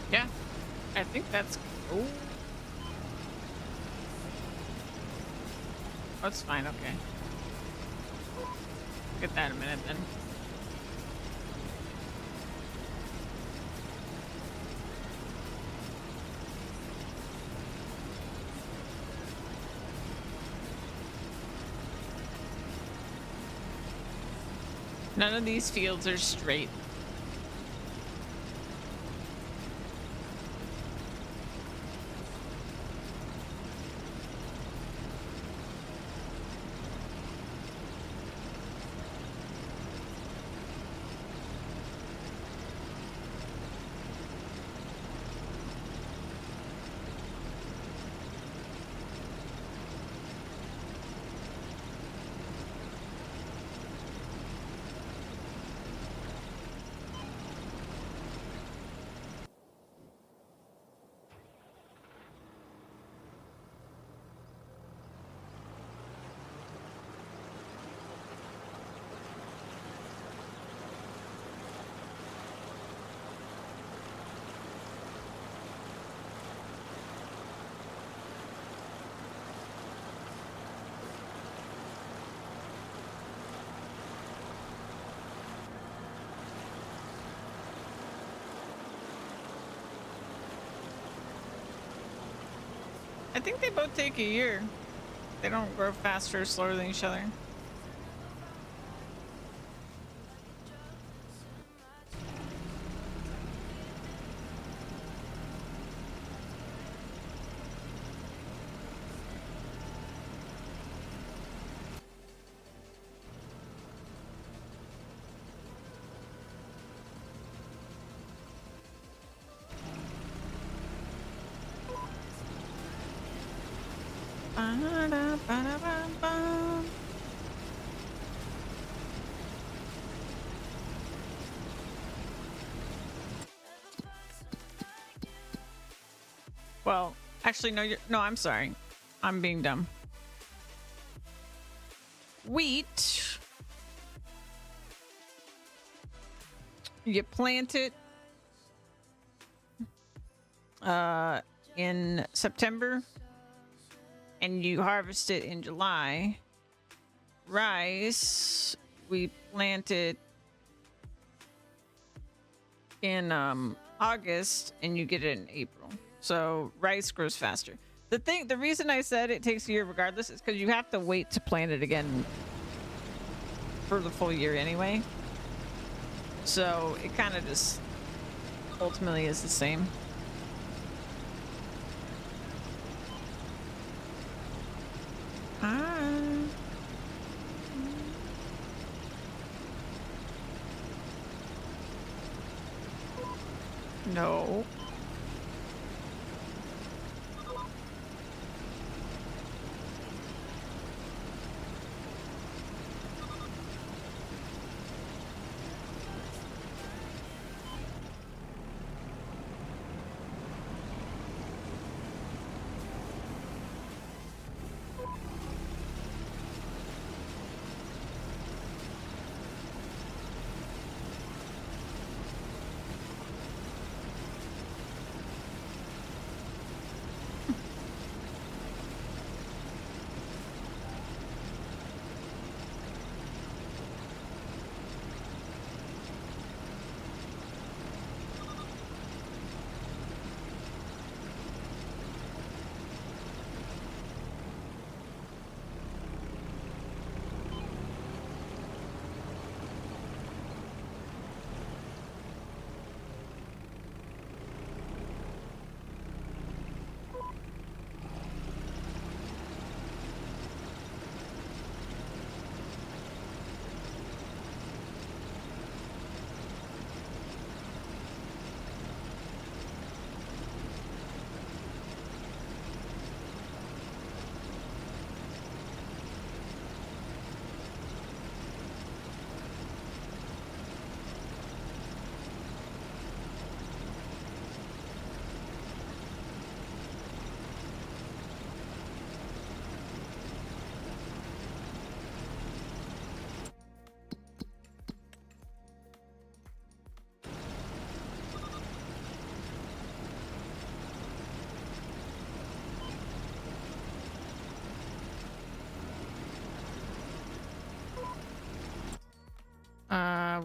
Speaker 1: Yeah, I think that's. Oh, that's fine. Okay, get that in a minute then. None of these fields are straight. I think they both take a year. They don't grow faster or slower than each other. Well, Actually, no, no, I'm sorry. I'm being dumb. Wheat. You plant it in September and you harvest it in July. Rice, we plant it in August and you get it in April. So rice grows faster. The reason I said it takes a year regardless is because you have to wait to plant it again for the full year anyway. So it kind of just ultimately is the same. No.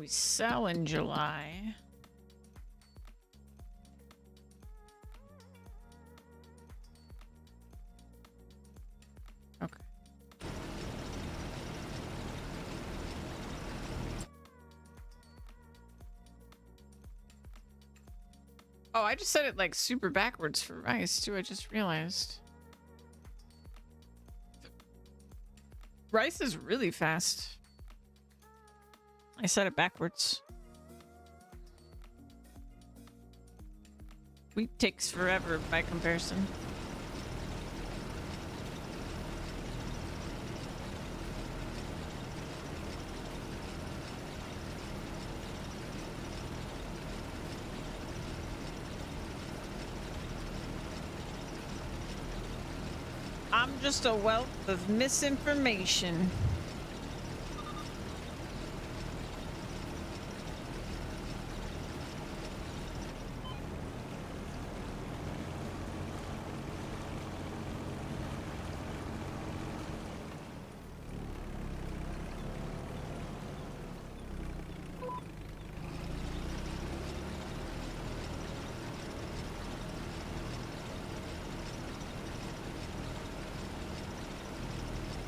Speaker 1: We sell in July. Okay. Oh, I just said it like super backwards for rice too. I just realized. Rice is really fast. I said it backwards. Wheat takes forever by comparison. I'm just a wealth of misinformation.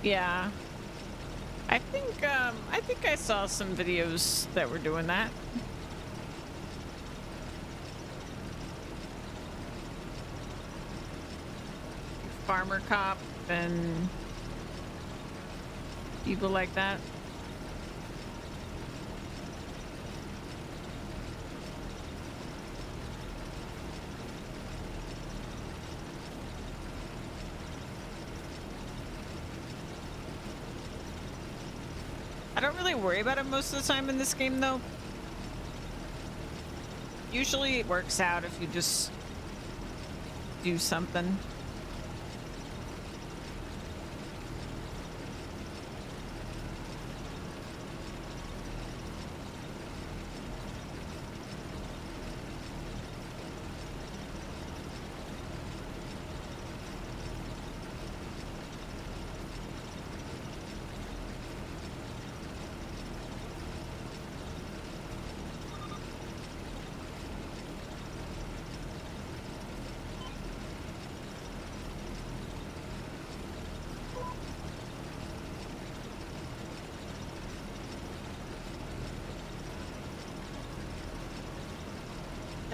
Speaker 1: Yeah. I think I saw some videos that were doing that. Farmer Cop and people like that. I don't really worry about it most of the time in this game, though. Usually it works out if you just do something.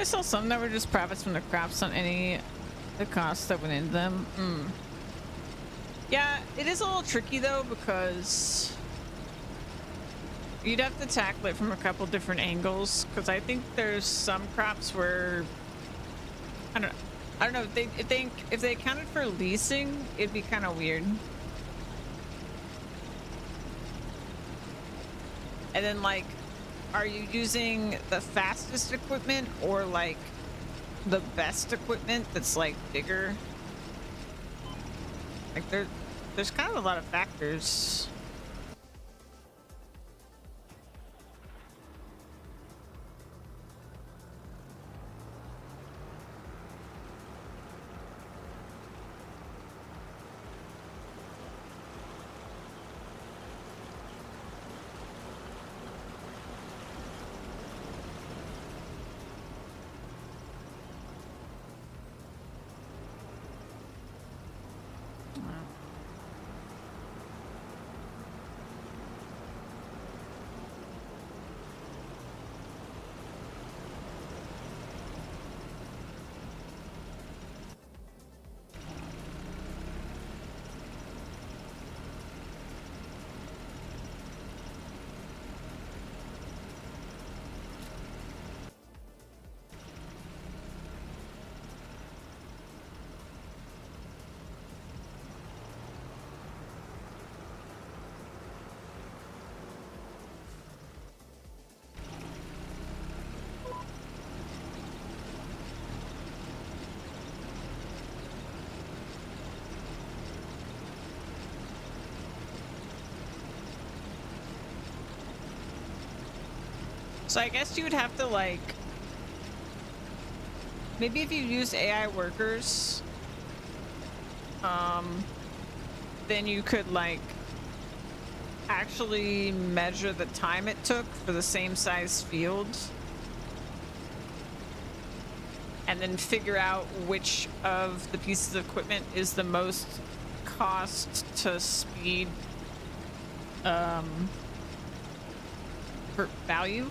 Speaker 1: I saw some that were just profits from the crops on the costs that went into them. Yeah, it is a little tricky though, because you'd have to tackle it from a couple different angles, because I think there's some crops where I don't know if they accounted for leasing, it'd be kind of weird. And then, like, are you using the fastest equipment or like the best equipment that's like bigger? Like there's kind of a lot of factors. So I guess you would have to, like, maybe if you use AI workers, then you could, like, actually measure the time it took for the same size field, and then figure out which of the pieces of equipment is the most cost to speed for value.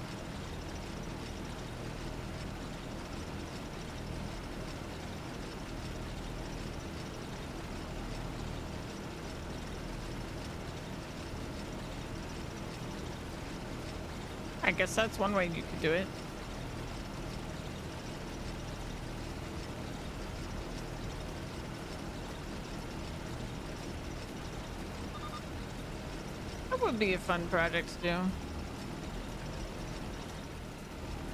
Speaker 1: I guess that's one way you could do it. That would be a fun project to do.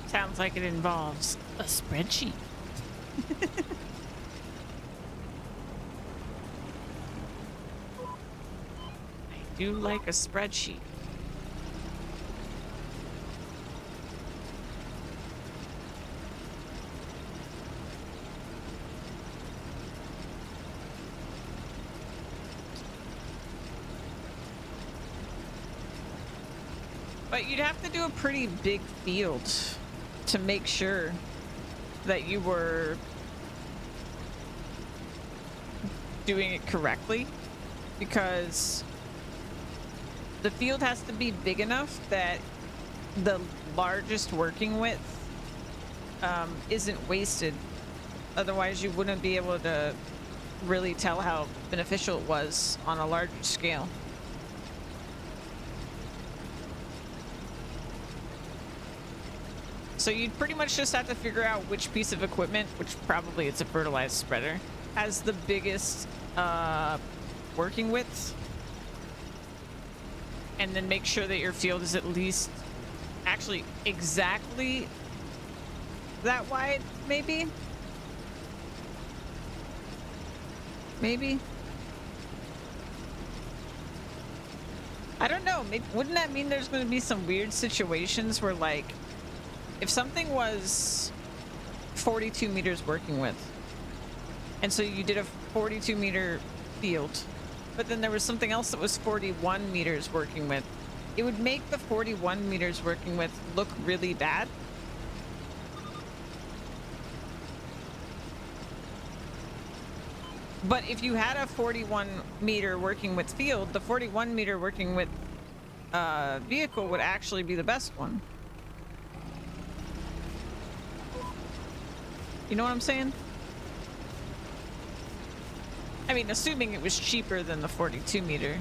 Speaker 1: Sounds like it involves a spreadsheet. I do like a spreadsheet. But you'd have to do a pretty big field to make sure that you were doing it correctly, because the field has to be big enough that the largest working width isn't wasted. Otherwise, you wouldn't be able to really tell how beneficial it was on a larger scale. So you'd pretty much just have to figure out which piece of equipment, which probably it's a fertilized spreader, has the biggest working width, and then make sure that your field is at least actually exactly that wide, maybe? Maybe? I don't know. Maybe, wouldn't that mean there's going to be some weird situations where, like, if something was 42 meters working width, and so you did a 42 meter field, but then there was something else that was 41 meters working width, it would make the 41 meters working width look really bad. But if you had a 41 meter working width field, the 41 meter working width vehicle would actually be the best one. You know what I'm saying? I mean, assuming it was cheaper than the 42 meter.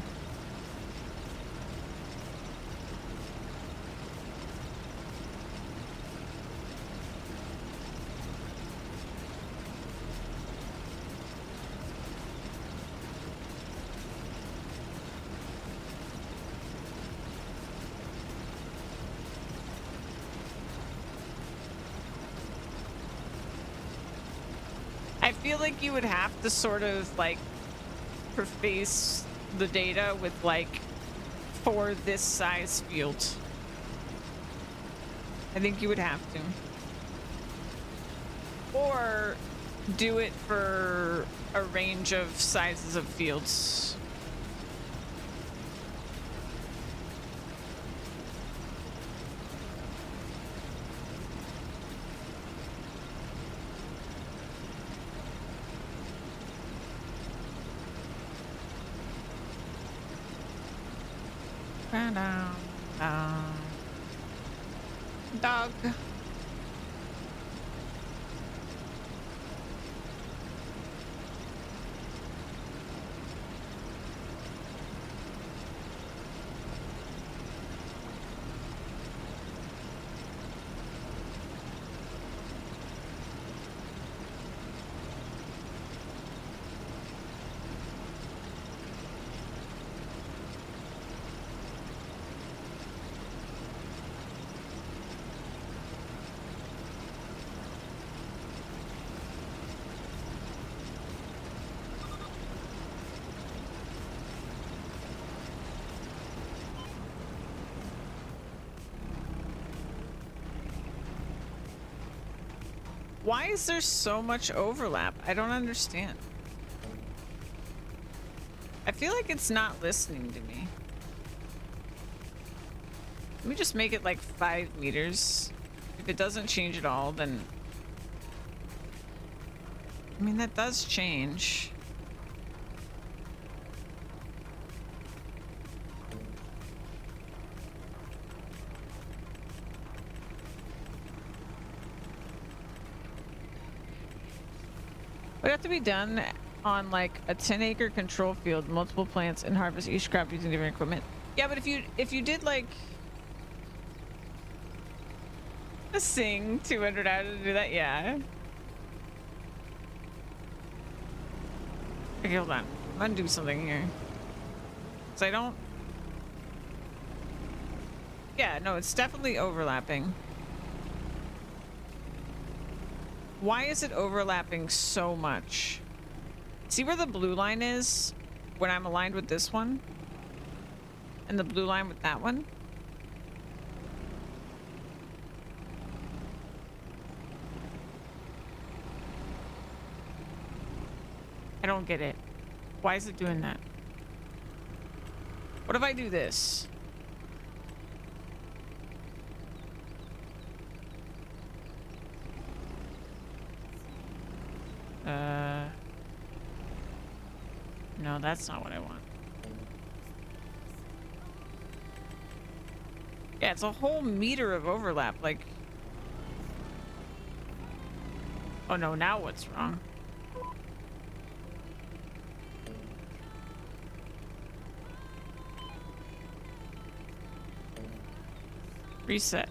Speaker 1: I feel like you would have to sort of like preface the data with like for this size field. I think you would have to. Or do it for a range of sizes of fields. Dog. Why is there so much overlap? I don't understand. I feel like it's not listening to me. Let me just make it like 5 meters. If it doesn't change at all, then... I mean, that does change. Would have to be done on like a 10-acre control field, multiple plants, and harvest each crop using different equipment. Yeah, but if you did like a sing 200 hours to do that, yeah. Okay, hold on. I'm gonna do something here. Cause I don't. Yeah, no, it's definitely overlapping. Why is it overlapping so much? See where the blue line is when I'm aligned with this one? And the blue line with that one? I don't get it. Why is it doing that? What if I do this? No, that's not what I want. Yeah, it's a whole meter of overlap, like... Oh no, now what's wrong? Reset.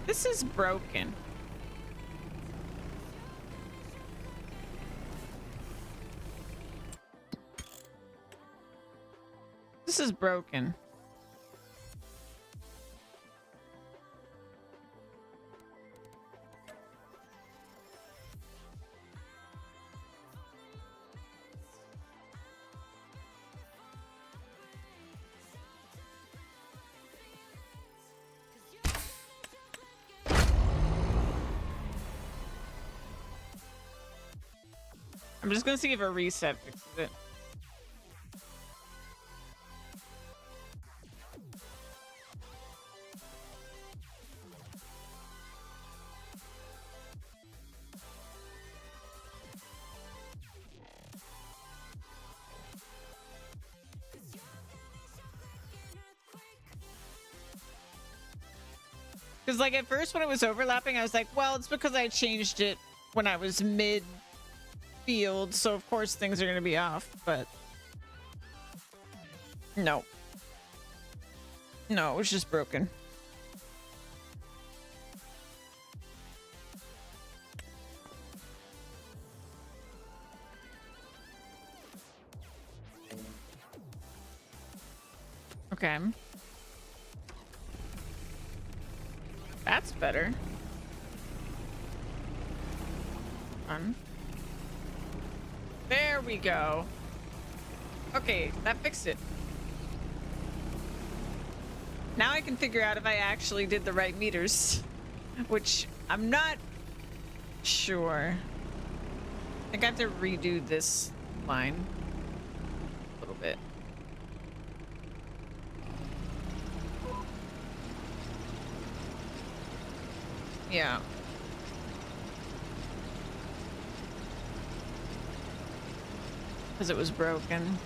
Speaker 1: This is broken. This is broken. I'm just gonna see if a reset fixes it. Because, like, at first when it was overlapping, I was like, well, it's because I changed it when I was mid-field, so of course things are going to be off, but... No. No, it was just broken. Okay. That's better. There we go. Okay, that fixed it. Now I can figure out if I actually did the right meters, which I'm not sure. I think I have to redo this line a little bit. Yeah. Because it was broken.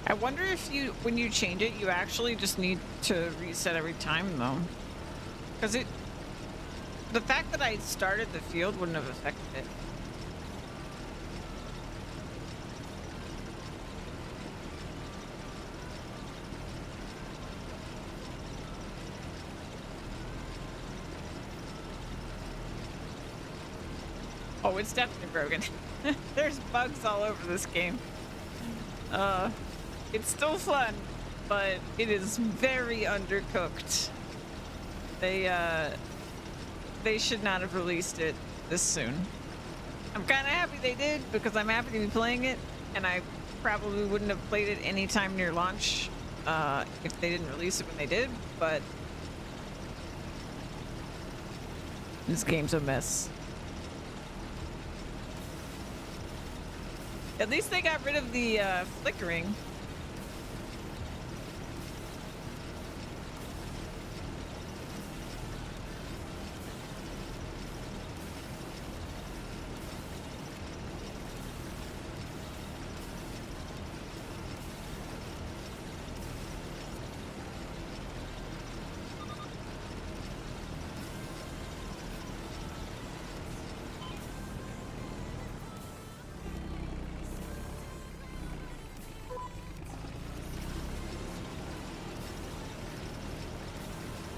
Speaker 1: I wonder if you, when you change it, you actually just need to reset every time, though. Because the fact that I started the field wouldn't have affected it. Oh, it's definitely broken. There's bugs all over this game. It's still fun, but it is very undercooked. They should not have released it this soon. I'm kind of happy they did because I'm happy to be playing it, and I probably wouldn't have played it anytime near launch if they didn't release it when they did, but this game's a mess. At least they got rid of the flickering.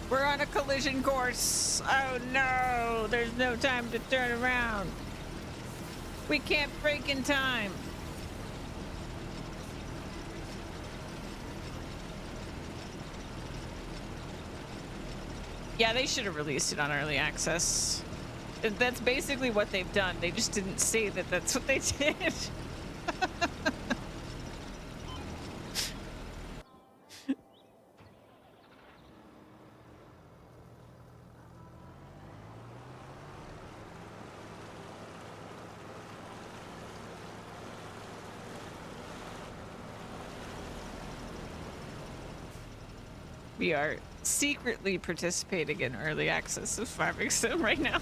Speaker 1: We're on a collision course. Oh no, there's no time to turn around. We can't brake in time. Yeah, they should have released it on early access. That's basically what they've done. They just didn't say that that's what they did. We are secretly participating in early access of Farming Sim right now.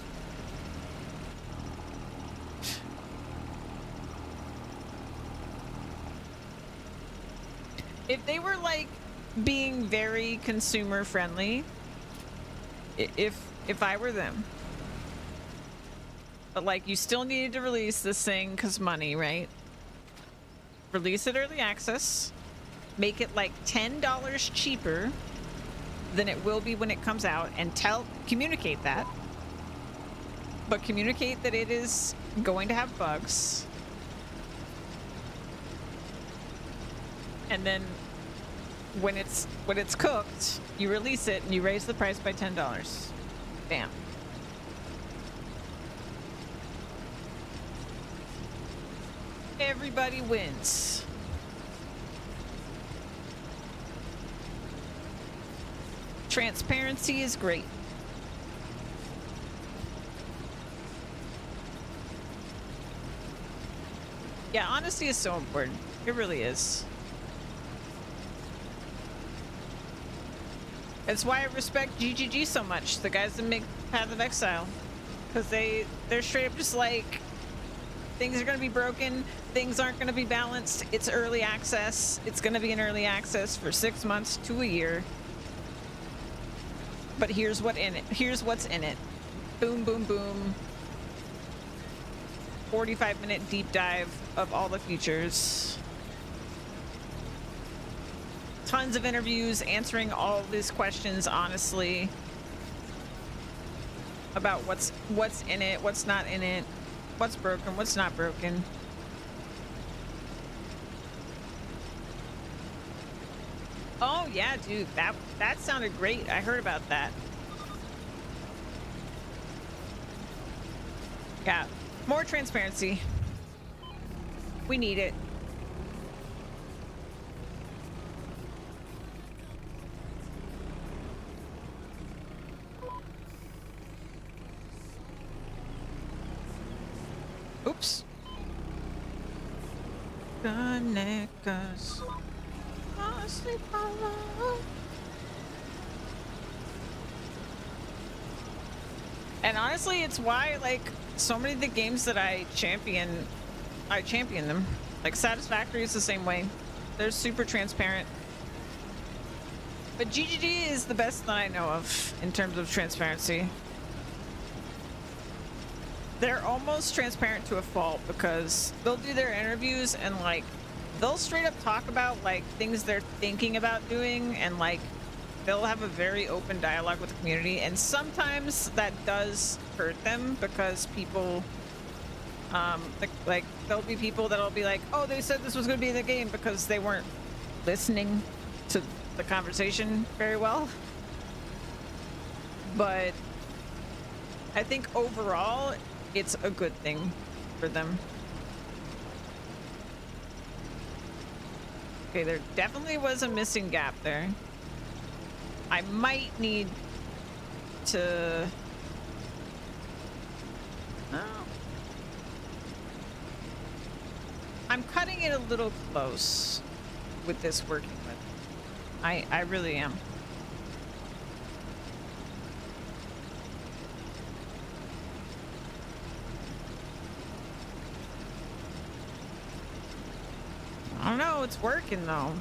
Speaker 1: If they were like being very consumer friendly, if I were them, but like you still needed to release this thing because money, right? Release it early access, make it like $10 cheaper than it will be when it comes out, and communicate that, but communicate that it is going to have bugs, and then when it's cooked, you release it and you raise the price by $10. Bam. Everybody wins. Transparency is great. Yeah, honesty is so important. It really is. It's why I respect GGG so much, the guys that make Path of Exile. Because they're straight up just like, things are going to be broken, things aren't going to be balanced, it's early access, it's going to be in early access for 6 months to a year. But here's what's in it. Boom, boom, boom. 45-minute deep dive of all the features. Tons of interviews answering all these questions honestly about what's in it, what's not in it, what's broken, what's not broken. Oh yeah, dude, that sounded great. I heard about that. Yeah, more transparency. We need it. Oops. Connect us. Sleep alone. And honestly, it's why, like, so many of the games that I champion them. Like, Satisfactory is the same way. They're super transparent. But GGG is the best that I know of in terms of transparency. They're almost transparent to a fault because they'll do their interviews and, like, they'll straight up talk about, like, things they're thinking about doing, and, like, they'll have a very open dialogue with the community, and sometimes that does hurt them because people, like, there'll be people that'll be like, oh, they said this was going to be in the game, because they weren't listening to the conversation very well. But I think overall, it's a good thing for them. Okay, there definitely was a missing gap there. I might need to... Oh. I'm cutting it a little close with this working with. I really am. I don't know, it's working though.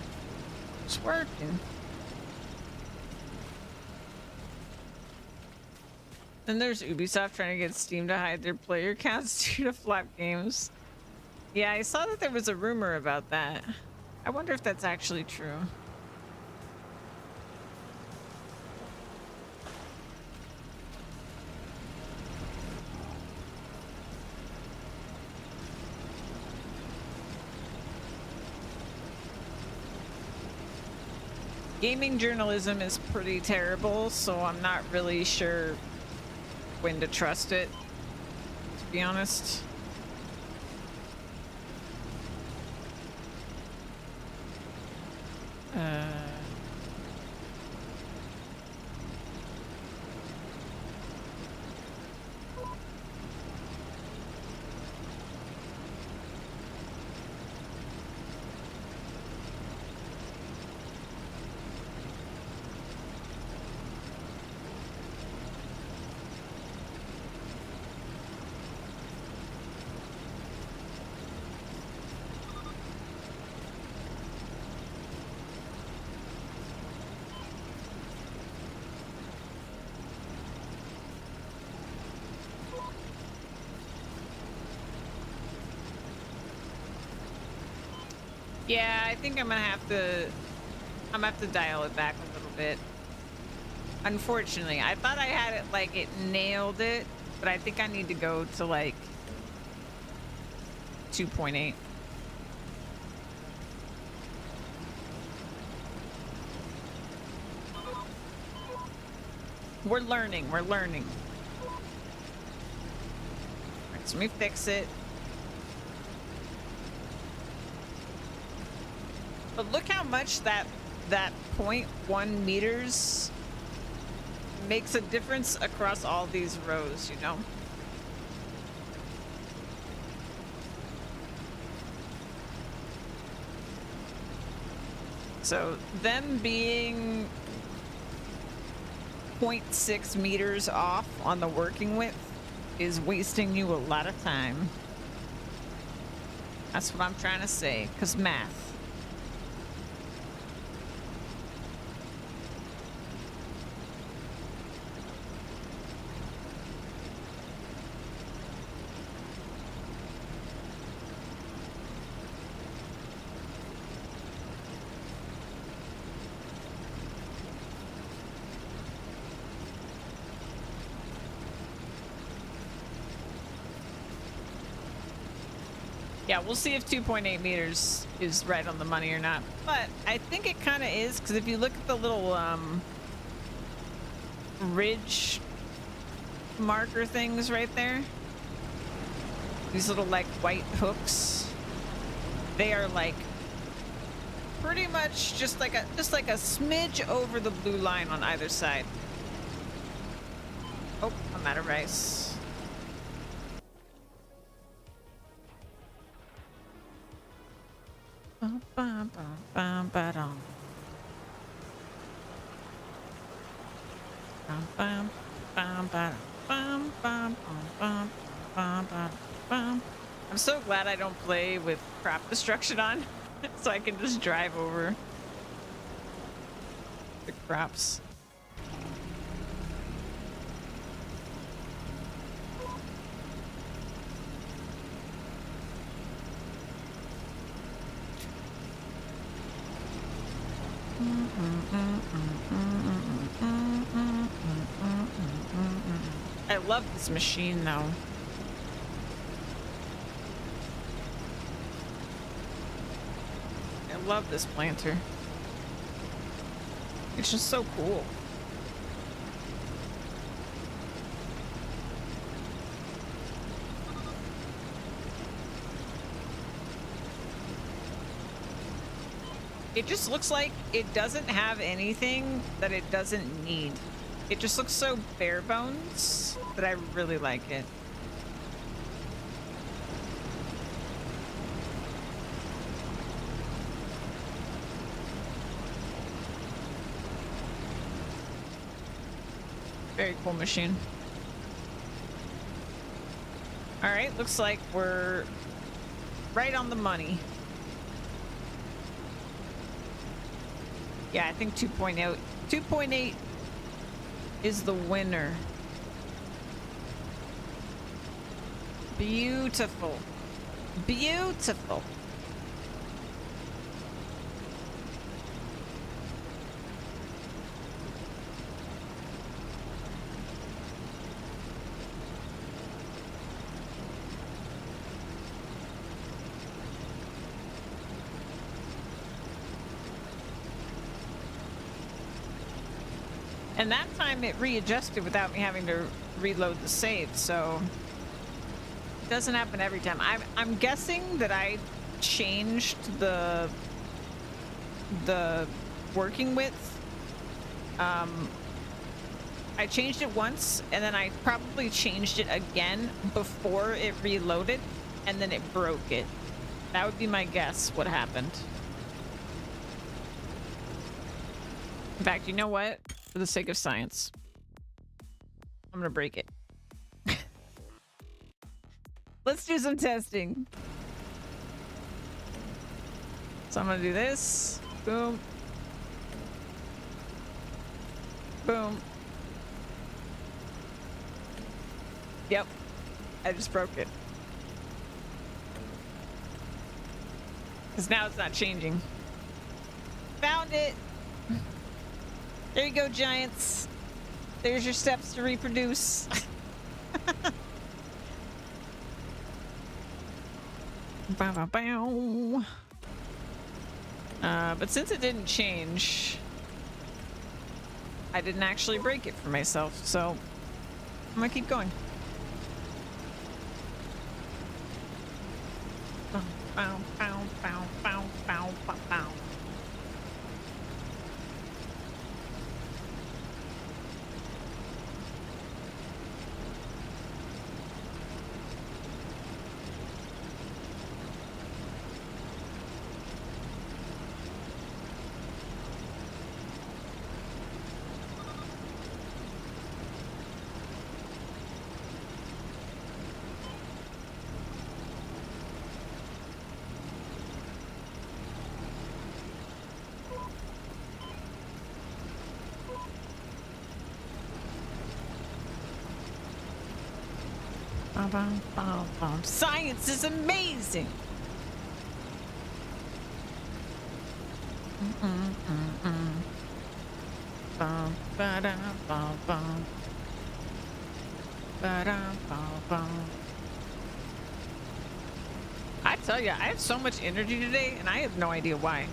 Speaker 1: It's working. Then there's Ubisoft trying to get Steam to hide their player counts due to flop games. Yeah, I saw that there was a rumor about that. I wonder if that's actually true. Gaming journalism is pretty terrible, so I'm not really sure when to trust it, to be honest. Yeah, I think I'm gonna have to dial it back a little bit. Unfortunately, I thought I had it, like, it nailed it, but I think I need to go to, like, 2.8. We're learning, we're learning. Alright, so let me fix it. But look how much that 0.1 meters makes a difference across all these rows, you know? So them being 0.6 meters off on the working width is wasting you a lot of time. That's what I'm trying to say, because math. Yeah, we'll see if 2.8 meters is right on the money or not. But I think it kind of is, because if you look at the little ridge marker things right there, these little like white hooks, they are like pretty much just like a smidge over the blue line on either side. Oh, I'm out of rice. I'm so glad I don't play with crop destruction on, so I can just drive over the crops. I love this machine though. I love this planter. It's just so cool. It just looks like it doesn't have anything that it doesn't need. It just looks so bare bones that I really like it. Very cool machine. All right, looks like we're right on the money. Yeah, I think 2.8 is the winner. Beautiful. Beautiful. And that time it readjusted without me having to reload the save, so it doesn't happen every time. I'm guessing that I changed the working width. I changed it once, and then I probably changed it again before it reloaded, and then it broke it. That would be my guess what happened. In fact, you know what? For the sake of science, I'm gonna break it. Let's do some testing. So I'm gonna do this. Boom. Boom. Yep. I just broke it. Because now it's not changing. Found it. There you go, giants. There's your steps to reproduce. Bow, bow, bow. But since it didn't change, I didn't actually break it for myself, so I'm gonna keep going. Bow, bow, bow, bow, bow, bow, bow, bow. Science is amazing. I tell you, I have so much energy today, and I have no idea why.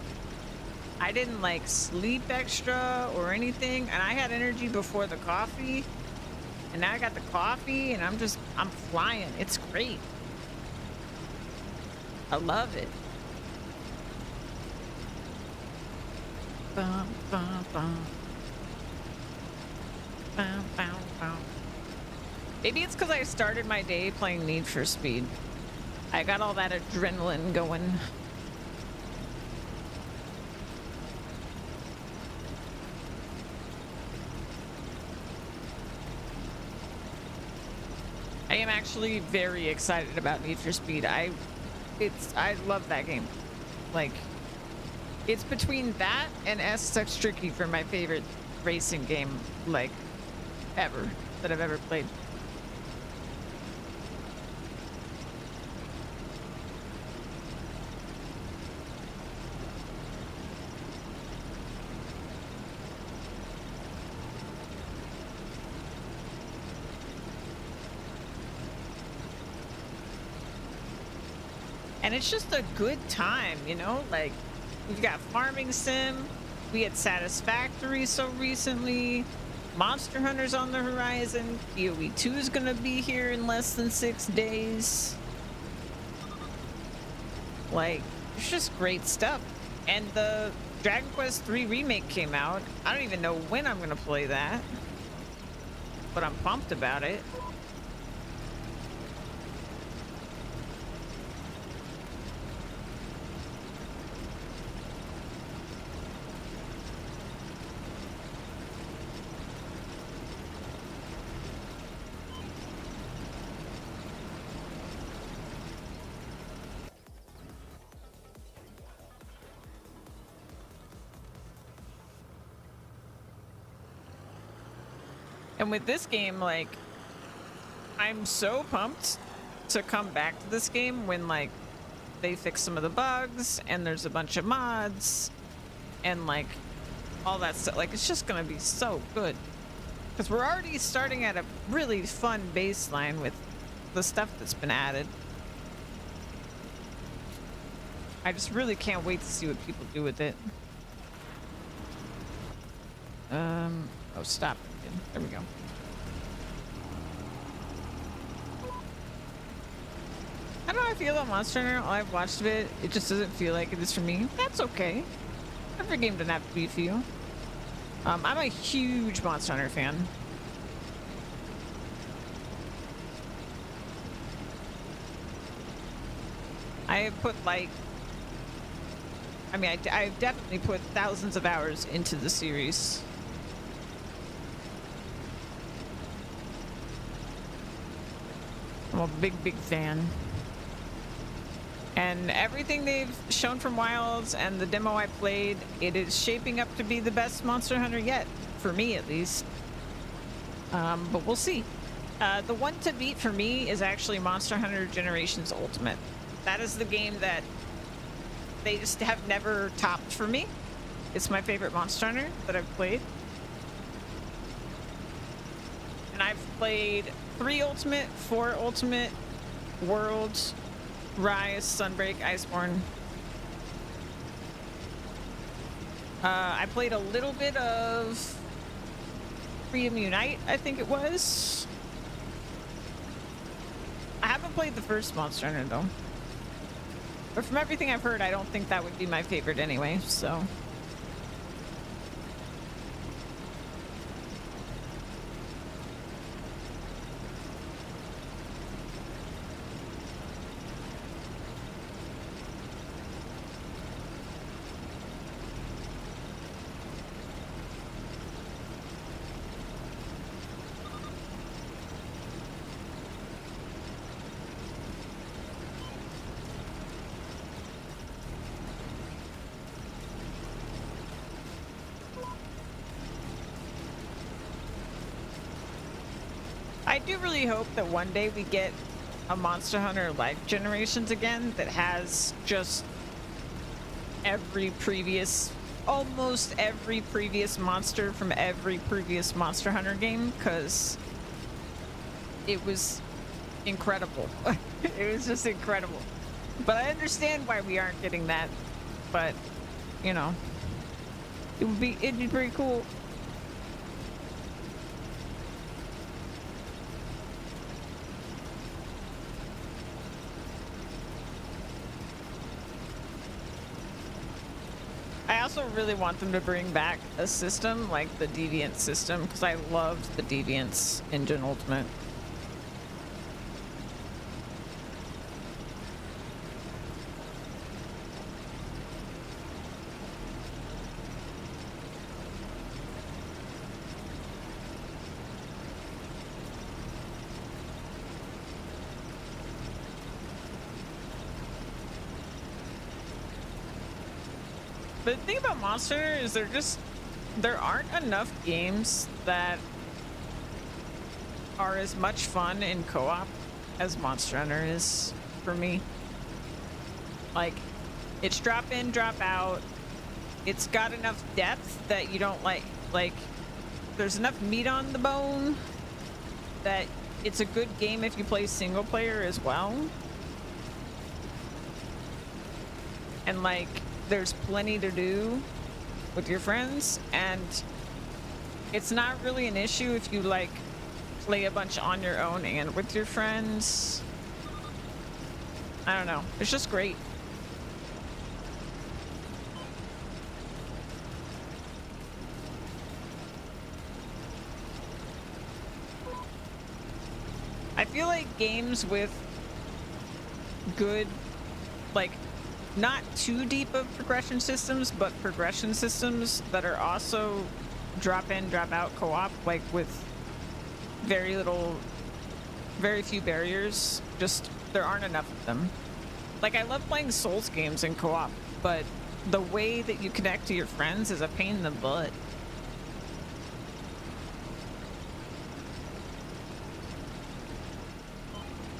Speaker 1: I didn't like sleep extra or anything, and I had energy before the coffee, and now I got the coffee, and I'm flying. It's great. I love it. Bum, bum, bum. Bum, bum, bum. Maybe it's because I started my day playing Need for Speed. I got all that adrenaline going. I am actually very excited about Need for Speed. I love that game. Like, it's between that and SX Tricky for my favorite racing game, like, ever, that I've ever played. And it's just a good time, you know? Like, we've got Farming Sim, we had Satisfactory so recently, Monster Hunter's on the horizon, PoE 2 is gonna be here in less than 6 days. Like, it's just great stuff. And the Dragon Quest III Remake came out. I don't even know when I'm gonna play that, but I'm pumped about it. And with this game, like, I'm so pumped to come back to this game when, like, they fix some of the bugs and there's a bunch of mods and, like, all that stuff. Like, it's just gonna be so good. Because we're already starting at a really fun baseline with the stuff that's been added. I just really can't wait to see what people do with it. Oh, stop. There we go. I don't know how I feel about Monster Hunter. All I've watched of it, it just doesn't feel like it is for me. That's okay. Every game doesn't have to be for you. I'm a huge Monster Hunter fan. I have put like, I mean, I've definitely put thousands of hours into the series. I'm a big fan. And everything they've shown from Wilds and the demo I played, it is shaping up to be the best Monster Hunter yet, for me at least. But we'll see. The one to beat for me is actually Monster Hunter Generations Ultimate. That is the game that they just have never topped for me. It's my favorite Monster Hunter that I've played. And I've played 3 Ultimate, 4 Ultimate, Worlds, Rise, Sunbreak, Iceborne. I played a little bit of Freedom Unite, I think it was. I haven't played the first Monster Hunter though. But from everything I've heard, I don't think that would be my favorite anyway, so. I do really hope that one day we get a Monster Hunter like Generations again that has just almost every previous monster from every previous Monster Hunter game, because it was incredible. It was just incredible. But I understand why we aren't getting that. But, you know, it'd be pretty cool. I also really want them to bring back a system like the Deviant system, because I loved the Deviants in Gen Ultimate. But the thing about Monster is there aren't enough games that are as much fun in co-op as Monster Hunter is for me. Like, it's drop in, drop out. It's got enough depth that you don't like, there's enough meat on the bone that it's a good game if you play single player as well. And like, there's plenty to do with your friends, and it's not really an issue if you like play a bunch on your own and with your friends. I don't know, it's just great. I feel like games with good, like, not too deep of progression systems, but progression systems that are also drop in, drop out co-op, like with very few barriers. Just, there aren't enough of them. Like, I love playing Souls games in co-op, but the way that you connect to your friends is a pain in the butt.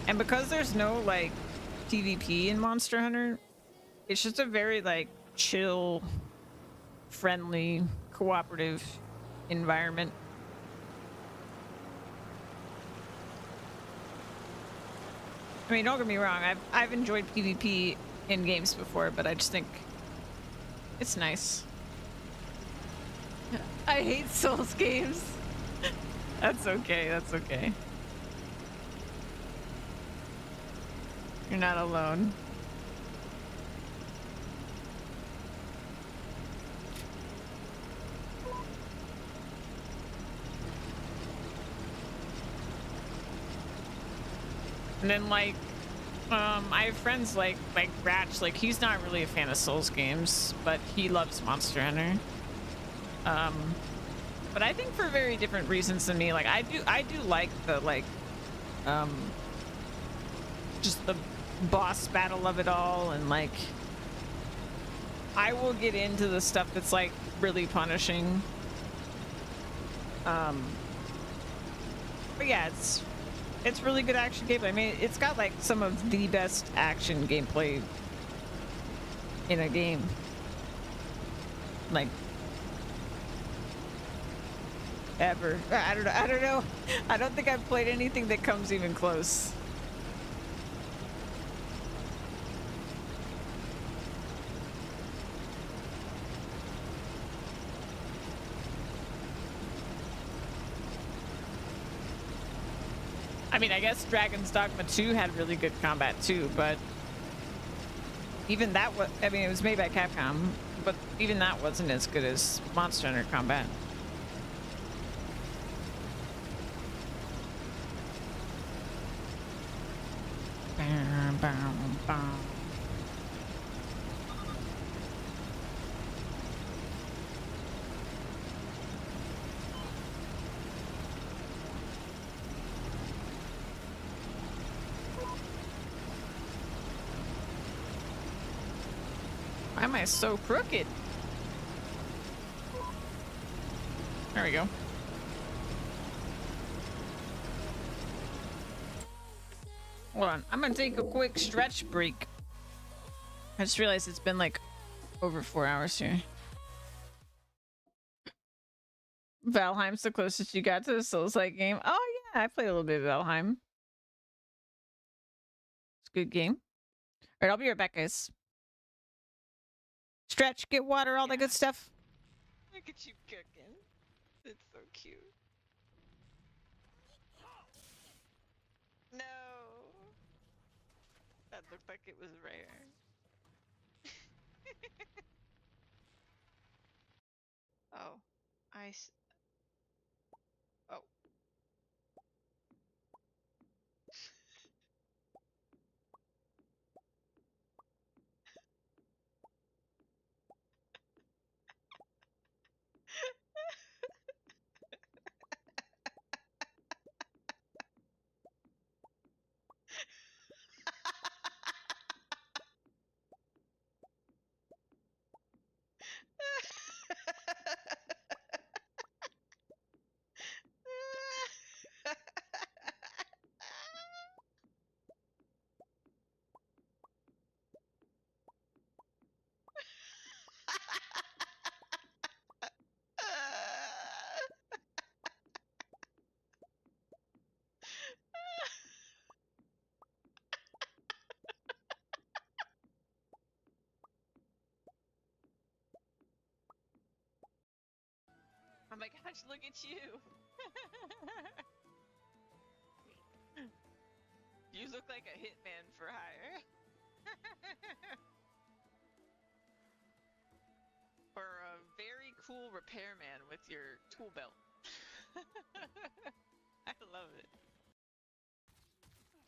Speaker 1: And because there's no, like, PvP in Monster Hunter, it's just a very, like, chill, friendly, cooperative environment. I mean, don't get me wrong, I've enjoyed PvP in games before, but I just think it's nice. I hate Souls games. That's okay, that's okay. You're not alone. And then, like, I have friends like Ratch, like, he's not really a fan of Souls games, but he loves Monster Hunter. But I think for very different reasons than me. Like, I do like the, like, just the boss battle of it all, and, like, I will get into the stuff that's, like, really punishing. But yeah, it's really good action gameplay. I mean, it's got like some of the best action gameplay in a game. Like, ever. I don't know. I don't think I've played anything that comes even close. I mean, I guess Dragon's Dogma 2 had really good combat too, but even that was, I mean, it was made by Capcom, but even that wasn't as good as Monster Hunter combat. Bam, bam, bam. Why am I so crooked? There we go. Hold on. I'm gonna take a quick stretch break. I just realized it's been like over 4 hours here. Valheim's the closest you got to the Souls-like game. Oh yeah, I played a little bit of Valheim. It's a good game. Alright, I'll be right back, guys. Stretch, get water, all that good stuff. Look at you cooking. It's so cute. No. That looked like it was rare. Oh. Oh. Oh my gosh, look at you! You look like a hitman for hire. Or a very cool repairman with your tool belt. I love it.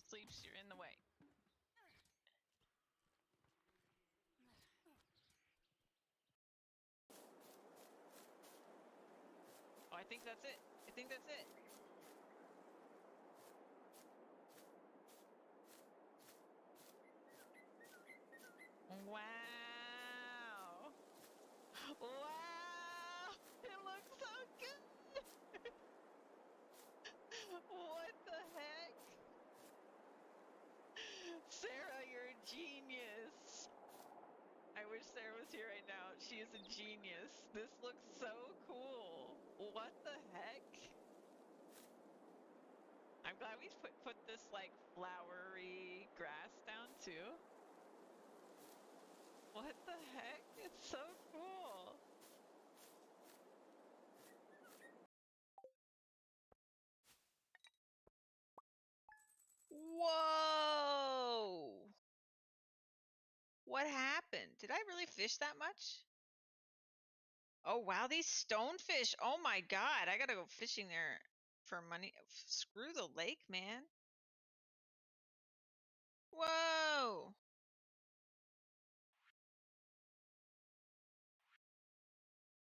Speaker 1: Sleeps, you're in the way. Oh, I think that's it. I think that's it. Wow. Wow. It looks so good. What the heck? Sarah, you're a genius. I wish Sarah was here right now. She is a genius. This looks so cool. What the heck? I'm glad we put this like flowery grass down too. What the heck? It's so cool. Whoa! What happened? Did I really fish that much? Oh wow, these stonefish. Oh my god, I gotta go fishing there for money. Screw the lake, man. Whoa!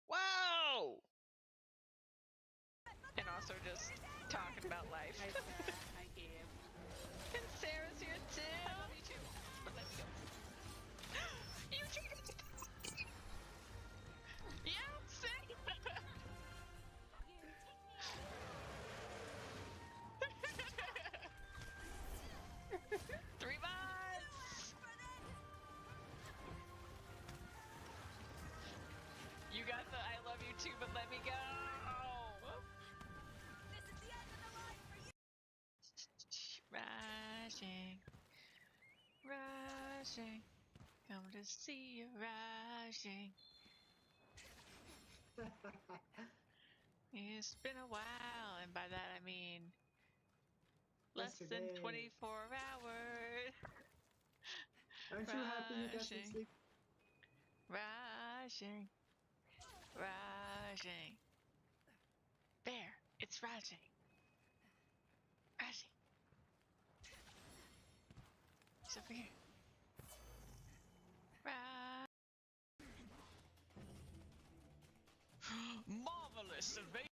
Speaker 1: Whoa! And also just talking about life.
Speaker 3: Hi, Sarah. Hi, Gabe.
Speaker 1: And Sarah's here too.
Speaker 3: I love you too. But let's go.
Speaker 1: You cheated! Yeah, Sarah! 3 months! You got the I love you too, but let me go!
Speaker 3: This is the end of the line for you.
Speaker 1: Rising, rising, come to see you rising. It's been a while, and by that I mean less than 24 hours.
Speaker 4: Aren't you happy you got some
Speaker 1: Rising.
Speaker 4: sleep?
Speaker 1: Rising, rising. There, it's rising. Rising. It's over here. Marvelous invasion.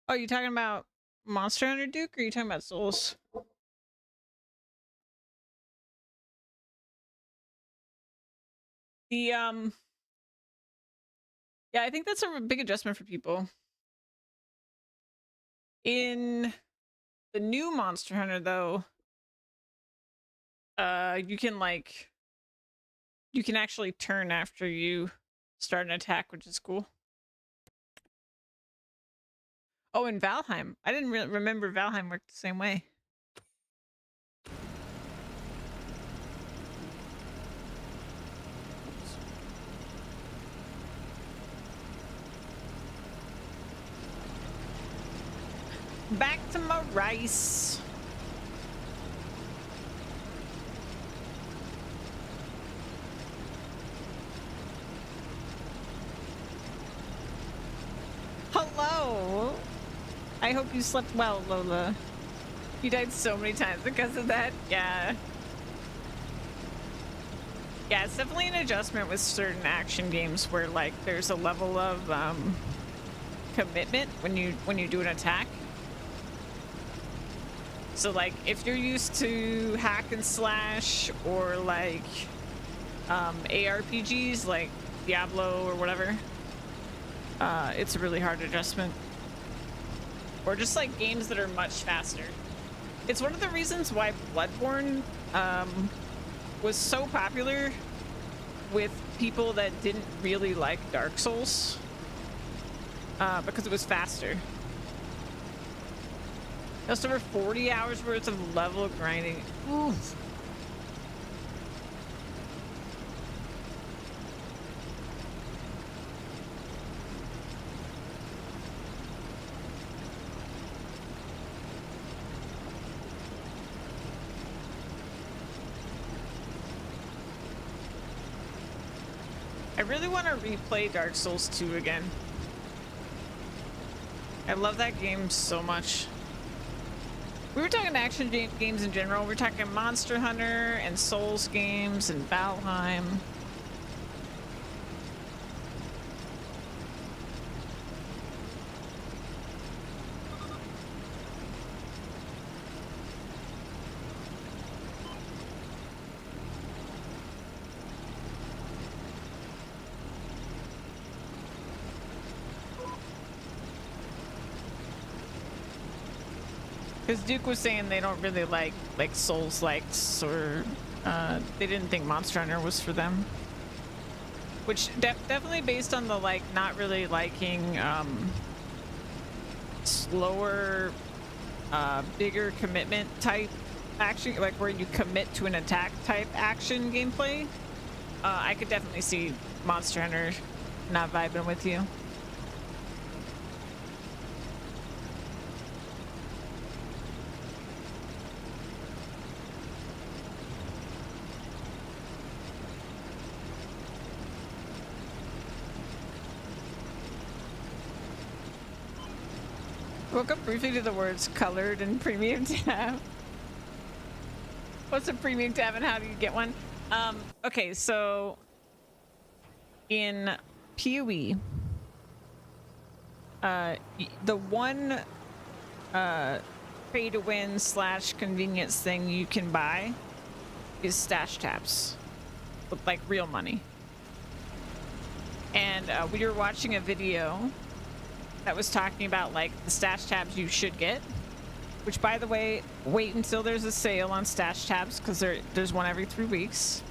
Speaker 1: Oh, you talking about Monster Hunter Duke, or are you talking about Souls? The Yeah, I think that's a big adjustment for people. In the new Monster Hunter, though, you can actually turn after you start an attack, which is cool. Oh, and Valheim. I didn't remember Valheim worked the same way. Back to my rice. Hello. I hope you slept well, Lola. You died so many times because of that. Yeah. Yeah, it's definitely an adjustment with certain action games where like there's a level of commitment when you do an attack. So like if you're used to hack and slash or like ARPGs like Diablo or whatever, it's a really hard adjustment. Or just like games that are much faster. It's one of the reasons why Bloodborne was so popular with people that didn't really like Dark Souls, because it was faster. Just over 40 hours worth of level grinding. Oof. I really want to replay Dark Souls 2 again. I love that game so much. We were talking action games in general. We're talking Monster Hunter and Souls games and Valheim. Because Duke was saying they don't really like Souls likes, or they didn't think Monster Hunter was for them. Which definitely based on the like not really liking slower, bigger commitment type action, like where you commit to an attack type action gameplay. I could definitely see Monster Hunter not vibing with you. Woke up briefly to the words colored and premium tab. What's a premium tab and how do you get one? Okay, so in PoE, the one pay to win / convenience thing you can buy is stash tabs with like real money. And we were watching a video that was talking about like the stash tabs you should get, which by the way, wait until there's a sale on stash tabs because there's one every 3 weeks.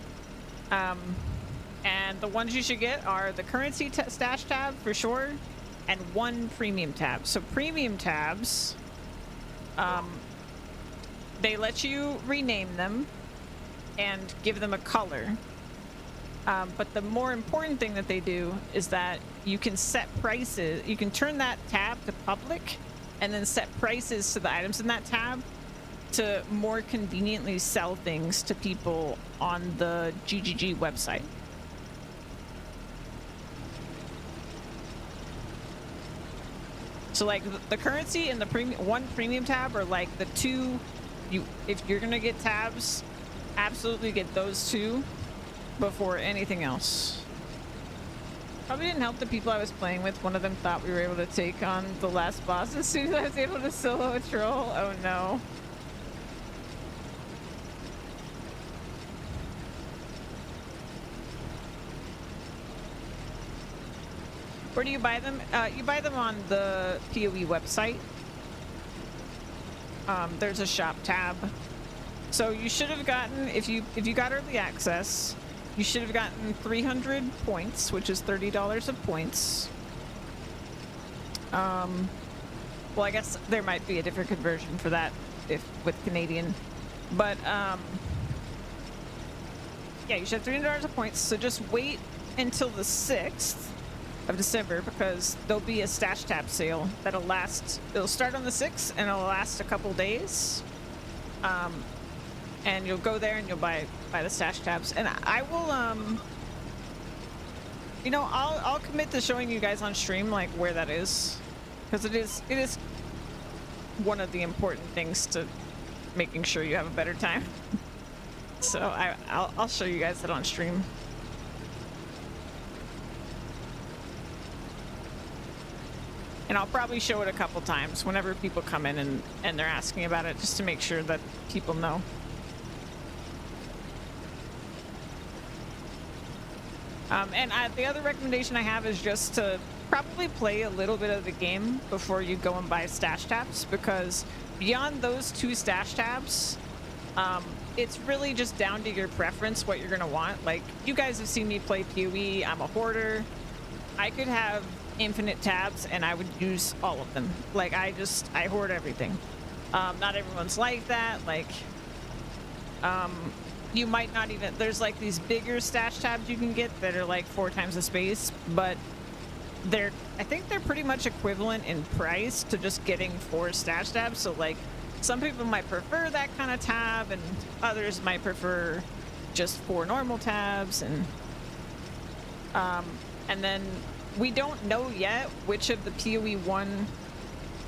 Speaker 1: And the ones you should get are the currency stash tab for sure, and one premium tab. So premium tabs, they let you rename them and give them a color. But the more important thing that they do is that you can set prices. You can turn that tab to public and then set prices to the items in that tab to more conveniently sell things to people on the GGG website. So like the currency and the one premium tab are like the two, if you're gonna get tabs, absolutely get those two before anything else. Probably didn't help the people I was playing with. One of them thought we were able to take on the last boss as soon as I was able to solo a troll. Oh no. Where do you buy them? You buy them on the PoE website. There's a shop tab. So you should have gotten, if you got early access, you should have gotten 300 points, which is $30 of points. Well, I guess there might be a different conversion for that if with Canadian, but yeah, you should have $300 of points. So just wait until the 6th of December because there'll be a stash tab sale that'll last. It'll start on the 6th and it'll last a couple days. And you'll go there and you'll buy the stash tabs. And I will you know, I'll commit to showing you guys on stream like where that is, because it is one of the important things to making sure you have a better time. So I'll show you guys that on stream. And I'll probably show it a couple times whenever people come in and they're asking about it, just to make sure that people know. And the other recommendation I have is just to probably play a little bit of the game before you go and buy stash tabs, because beyond those 2 stash tabs, it's really just down to your preference what you're going to want. Like, you guys have seen me play PoE. I'm a hoarder. I could have infinite tabs and I would use all of them. Like, I hoard everything. Not everyone's like that. Like, you might not even, there's like these bigger stash tabs you can get that are like 4 times the space, but I think they're pretty much equivalent in price to just getting 4 stash tabs. So like, some people might prefer that kind of tab and others might prefer just 4 normal tabs. And then we don't know yet which of the PoE 1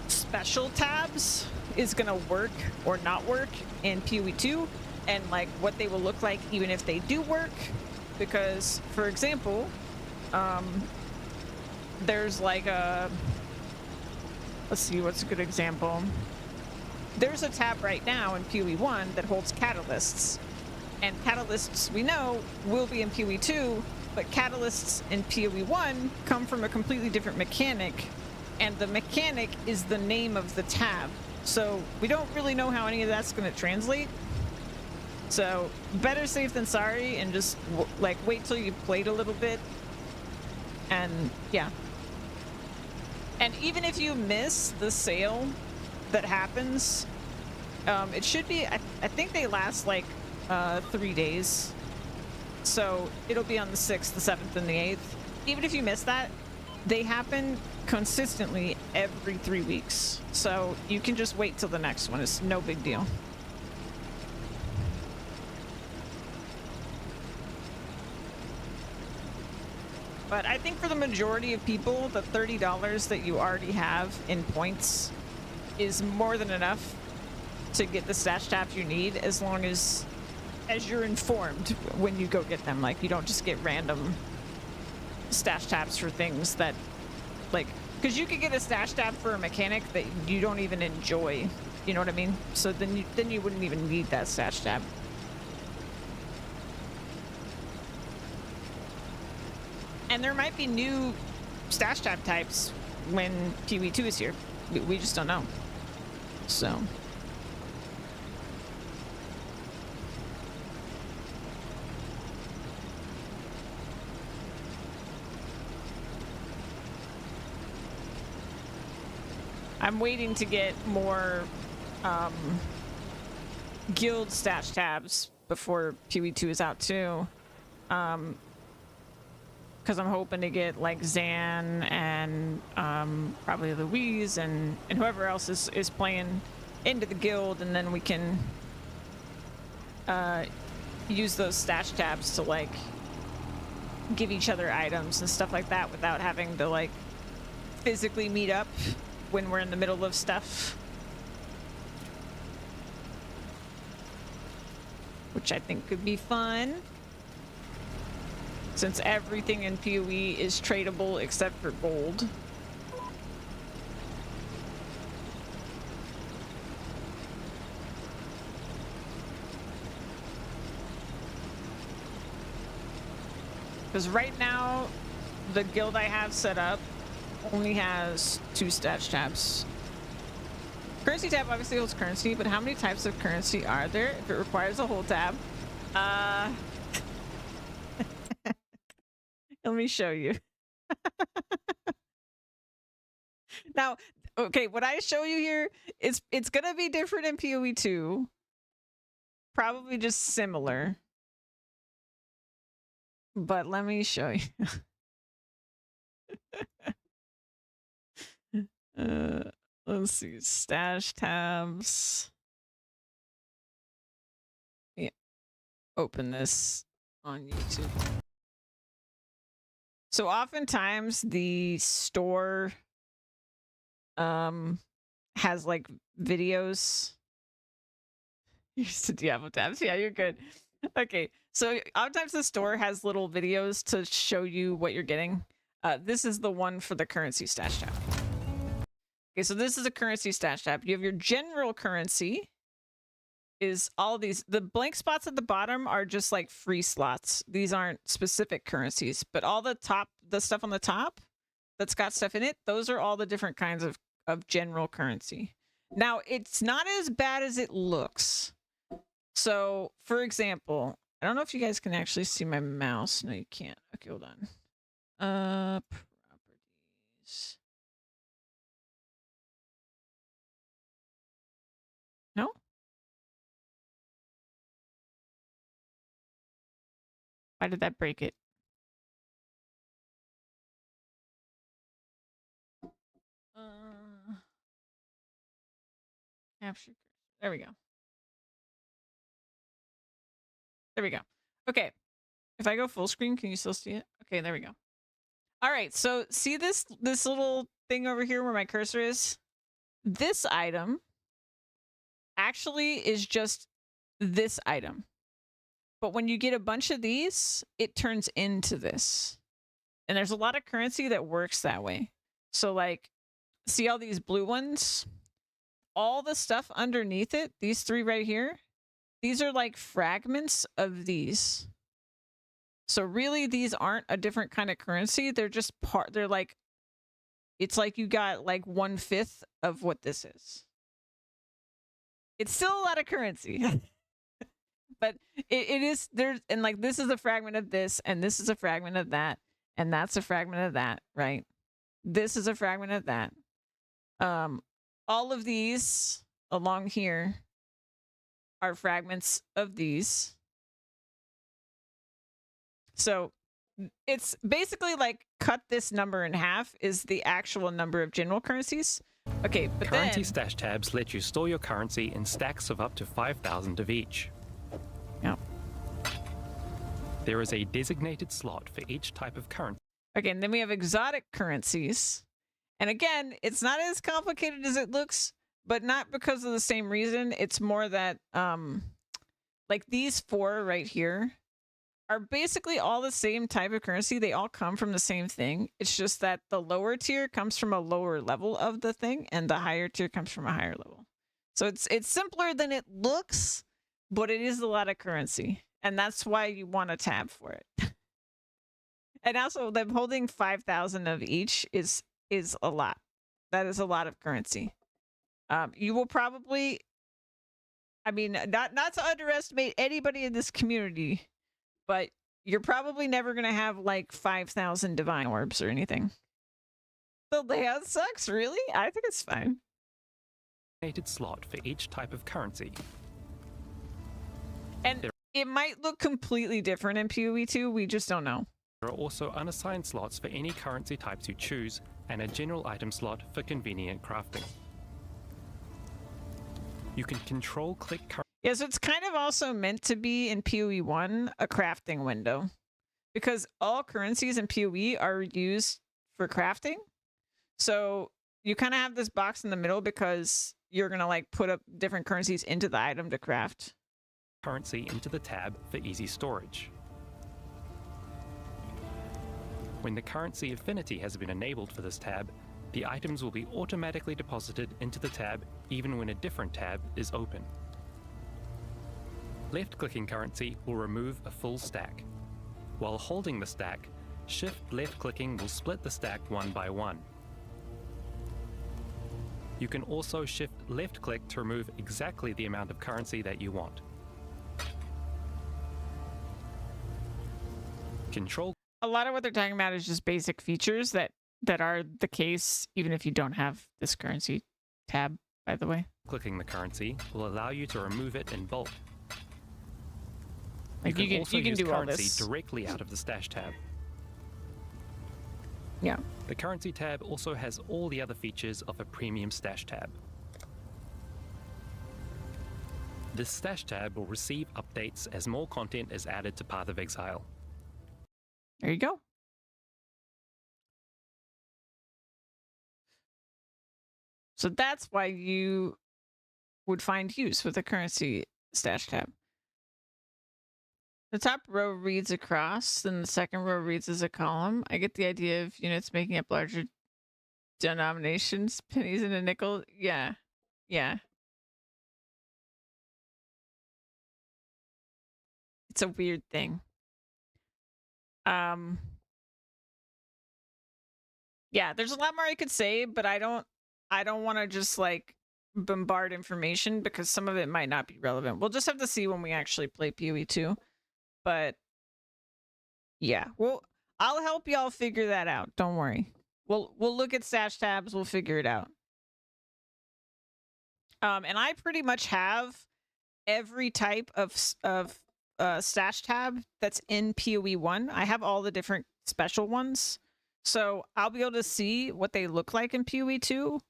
Speaker 1: special tabs is gonna work or not work in PoE 2, and like what they will look like even if they do work. Because, for example, there's like a, let's see, what's a good example? There's a tab right now in PoE 1 that holds catalysts, and catalysts we know will be in PoE 2, but catalysts in PoE 1 come from a completely different mechanic, and the mechanic is the name of the tab. So we don't really know how any of that's going to translate. So better safe than sorry, and just like wait till you've played a little bit. And yeah. And even if you miss the sale that happens, it should be, I think they last like 3 days. So it'll be on the 6th, the 7th, and the 8th. Even if you miss that, they happen consistently every 3 weeks. So you can just wait till the next one. It's no big deal. But I think for the majority of people, the $30 that you already have in points is more than enough to get the stash tabs you need, as long as you're informed when you go get them. Like, you don't just get random stash tabs for things that, like, because you could get a stash tab for a mechanic that you don't even enjoy. You know what I mean? So then you wouldn't even need that stash tab. And there might be new stash tab types when PoE 2 is here. We just don't know. So. I'm waiting to get more guild stash tabs before PoE 2 is out too. Because I'm hoping to get like Zan and probably Louise and whoever else is playing into the guild, and then we can use those stash tabs to like give each other items and stuff like that without having to like physically meet up when we're in the middle of stuff. Which I think could be fun, since everything in PoE is tradable except for gold. Because right now, the guild I have set up only has 2 stash tabs. Currency tab obviously holds currency, but how many types of currency are there if it requires a whole tab? Let me show you. Now, okay, what I show you here, it's gonna be different in PoE 2. Probably just similar. But let me show you. Let's see, stash tabs. Yeah, open this on YouTube. So oftentimes the store has like videos. You're used to Diablo tabs. Yeah, you're good. Okay, so oftentimes the store has little videos to show you what you're getting. This is the one for the currency stash tab. Okay, so this is a currency stash tab. You have your general currency. Is all these, the blank spots at the bottom are just like free slots. These aren't specific currencies, but all the stuff on the top that's got stuff in it, those are all the different kinds of general currency. Now, it's not as bad as it looks. So, for example, I don't know if you guys can actually see my mouse. No, you can't. Okay, hold on. Properties. No? Why did that break it? Capture. There we go. There we go. Okay. If I go full screen, can you still see it? Okay, there we go. All right. So see this little thing over here where my cursor is? This item actually is just this item. But when you get a bunch of these, it turns into this. And there's a lot of currency that works that way. So like, see all these blue ones? All the stuff underneath it, these 3 right here, these are like fragments of these. So really, these aren't a different kind of currency. They're just they're like, it's like you got like 1/5 of what this is. It's still a lot of currency. But it is, there's, and like this is a fragment of this, and this is a fragment of that, and that's a fragment of that, right? This is a fragment of that. All of these along here are fragments of these. So it's basically like cut this number in half is the actual number of general currencies. Okay, but
Speaker 5: currency stash tabs let you store your currency in stacks of up to 5,000 of each.
Speaker 1: Yeah.
Speaker 5: There is a designated slot for each type of currency.
Speaker 1: Okay, and then we have exotic currencies. And again, it's not as complicated as it looks, but not because of the same reason. It's more that, like these 4 right here are basically all the same type of currency. They all come from the same thing. It's just that the lower tier comes from a lower level of the thing, and the higher tier comes from a higher level. So it's simpler than it looks, but it is a lot of currency. And that's why you want a tab for it. And also, them holding 5,000 of each is a lot. That is a lot of currency. You will probably, I mean, not to underestimate anybody in this community, but you're probably never going to have like 5,000 divine orbs or anything. The layout sucks, really? I think it's fine.
Speaker 5: Designated slot for each type of currency.
Speaker 1: And it might look completely different in PoE 2. We just don't know.
Speaker 5: There are also unassigned slots for any currency types you choose, and a general item slot for convenient crafting. You can control click currency.
Speaker 1: Yeah, so it's kind of also meant to be in PoE 1 a crafting window, because all currencies in PoE are used for crafting. So you kind of have this box in the middle because you're going to like put up different currencies into the item to craft.
Speaker 5: Currency into the tab for easy storage. When the currency affinity has been enabled for this tab, the items will be automatically deposited into the tab even when a different tab is open. Left-clicking currency will remove a full stack. While holding the stack, shift left-clicking will split the stack one by one. You can also shift left click to remove exactly the amount of currency that you want. Control
Speaker 1: A lot of what they're talking about is just basic features that are the case even if you don't have this currency tab, by the way.
Speaker 5: clicking the currency will allow you to remove it in bulk.
Speaker 1: Like
Speaker 5: you can also use
Speaker 1: do all
Speaker 5: currency
Speaker 1: this
Speaker 5: directly out of the stash tab.
Speaker 1: Yeah.
Speaker 5: The currency tab also has all the other features of a premium stash tab. This stash tab will receive updates as more content is added to Path of Exile.
Speaker 1: There you go. So that's why you would find use with the currency stash tab. The top row reads across, then the second row reads as a column. I get the idea of units making up larger denominations, pennies and a nickel. Yeah. Yeah. It's a weird thing. Yeah, there's a lot more I could say, but I don't want to just like bombard information because some of it might not be relevant. We'll just have to see when we actually play PoE 2. But yeah, well, I'll help y'all figure that out. Don't worry. We'll look at stash tabs. We'll figure it out. And I pretty much have every type of stash tab that's in PoE 1. I have all the different special ones. So I'll be able to see what they look like in PoE 2.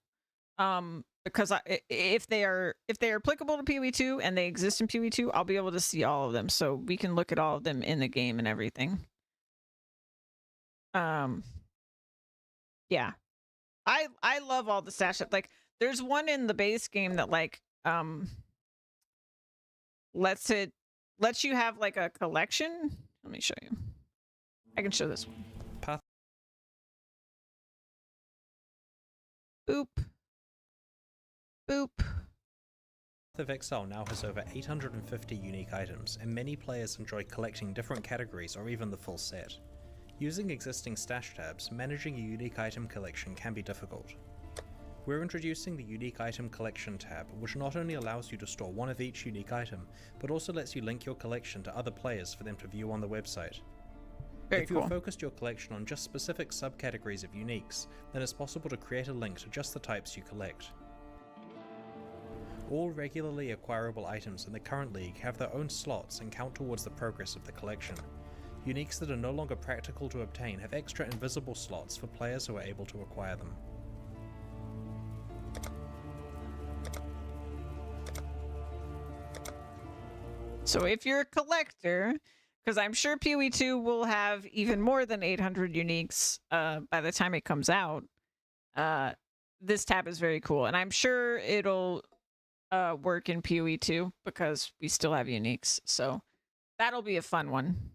Speaker 1: Because if they are applicable to PoE 2 and they exist in PoE 2, I'll be able to see all of them. So we can look at all of them in the game and everything. Yeah. I love all the stash tabs. Like there's one in the base game that like lets you have like a collection. Let me show you. I can show this one.
Speaker 5: Path
Speaker 1: Boop. Boop.
Speaker 6: Path of Exile now has over 850 unique items, and many players enjoy collecting different categories or even the full set. Using existing stash tabs, managing a unique item collection can be difficult. We're introducing the Unique Item Collection tab, which not only allows you to store one of each unique item, but also lets you link your collection to other players for them to view on the website.
Speaker 1: Very
Speaker 6: If you
Speaker 1: cool.
Speaker 6: have focused your collection on just specific subcategories of uniques, then it's possible to create a link to just the types you collect. All regularly acquirable items in the current league have their own slots and count towards the progress of the collection. Uniques that are no longer practical to obtain have extra invisible slots for players who are able to acquire them.
Speaker 1: So if you're a collector, because I'm sure PoE 2 will have even more than 800 uniques by the time it comes out, this tab is very cool. And I'm sure it'll work in PoE 2 because we still have uniques. So that'll be a fun one.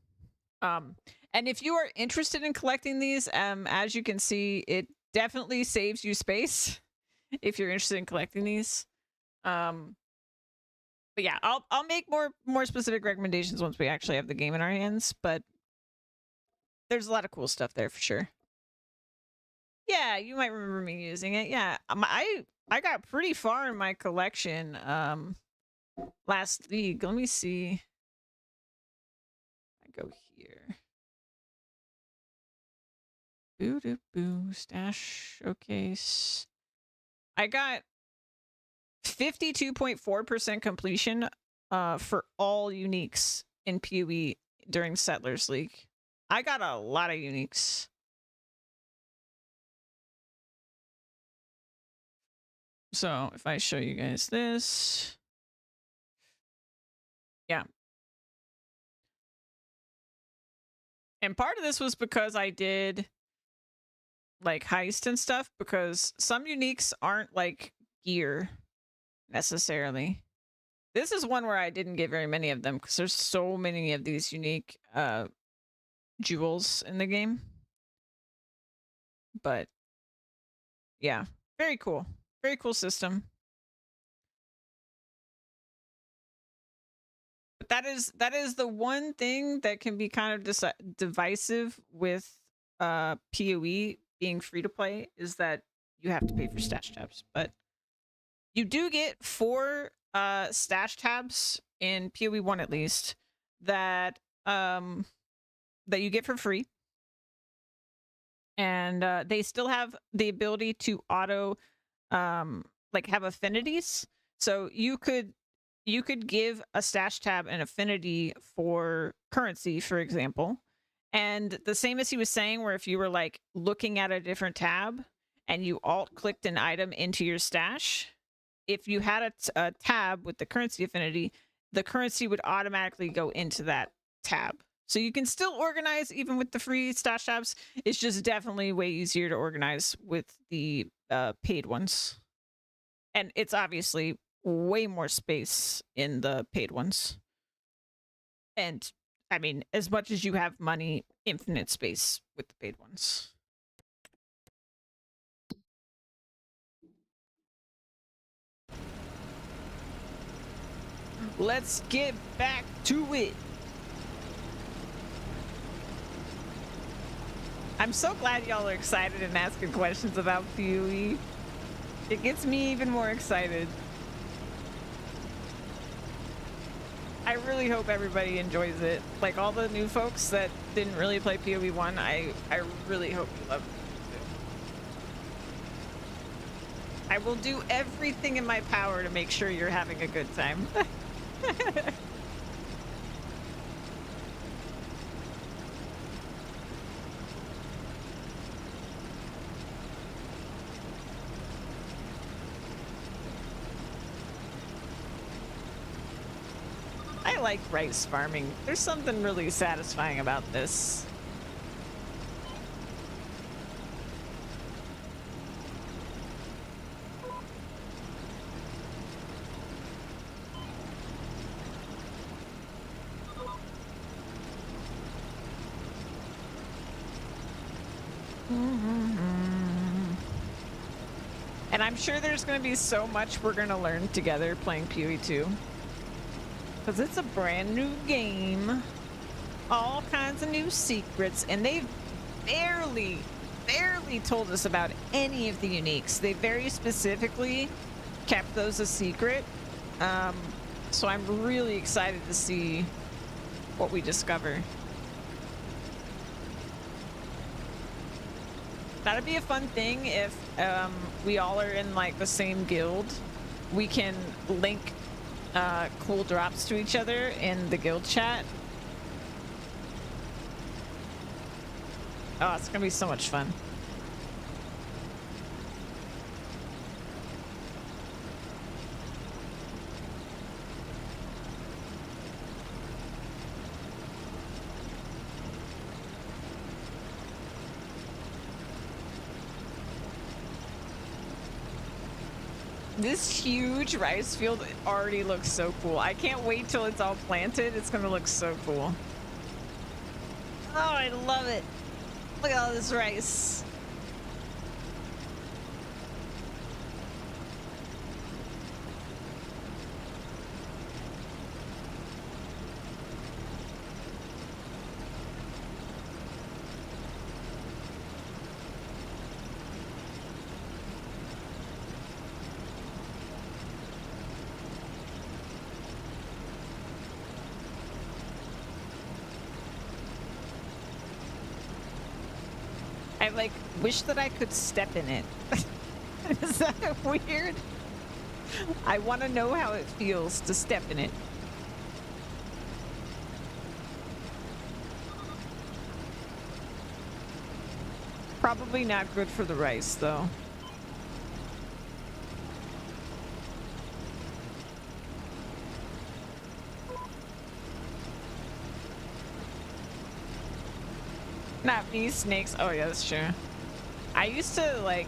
Speaker 1: And if you are interested in collecting these, as you can see, it definitely saves you space if you're interested in collecting these. But yeah, I'll make more specific recommendations once we actually have the game in our hands, but there's a lot of cool stuff there for sure. Yeah, you might remember me using it. Yeah, I got pretty far in my collection last league. Let me see. I go here. Boo doo boo stash showcase. I got 52.4% completion for all uniques in PoE during Settlers League. I got a lot of uniques. So if I show you guys this, yeah. And part of this was because I did like heist and stuff, because some uniques aren't like gear necessarily. This is one where I didn't get very many of them because there's so many of these unique jewels in the game. But yeah, very cool. Very cool system. But that is the one thing that can be kind of divisive with PoE being free to play, is that you have to pay for stash tabs. But you do get 4 stash tabs in PoE 1 at least that that you get for free. And they still have the ability to auto like have affinities. So you could give a stash tab an affinity for currency, for example. And the same as he was saying, where if you were like looking at a different tab and you alt clicked an item into your stash, if you had a tab with the currency affinity, the currency would automatically go into that tab. So you can still organize even with the free stash tabs. It's just definitely way easier to organize with the paid ones. And it's obviously way more space in the paid ones. And I mean, as much as you have money, infinite space with the paid ones. Let's get back to it. I'm so glad y'all are excited and asking questions about PoE. It gets me even more excited. I really hope everybody enjoys it. Like all the new folks that didn't really play PoE 1, I really hope you love it. I will do everything in my power to make sure you're having a good time. I like rice farming. There's something really satisfying about this. And I'm sure there's going to be so much we're going to learn together playing PoE 2. Because it's a brand new game. All kinds of new secrets. And they barely told us about any of the uniques. They very specifically kept those a secret. So I'm really excited to see what we discover. That'd be a fun thing if we all are in like the same guild. We can link cool drops to each other in the guild chat. Oh, it's gonna be so much fun. This huge rice field already looks so cool. I can't wait till it's all planted. It's gonna look so cool. Oh, I love it. Look at all this rice. I like wish that I could step in it. Is that weird? I want to know how it feels to step in it. Probably not good for the rice, though. Not me, snakes. Oh yeah, that's true. I used to like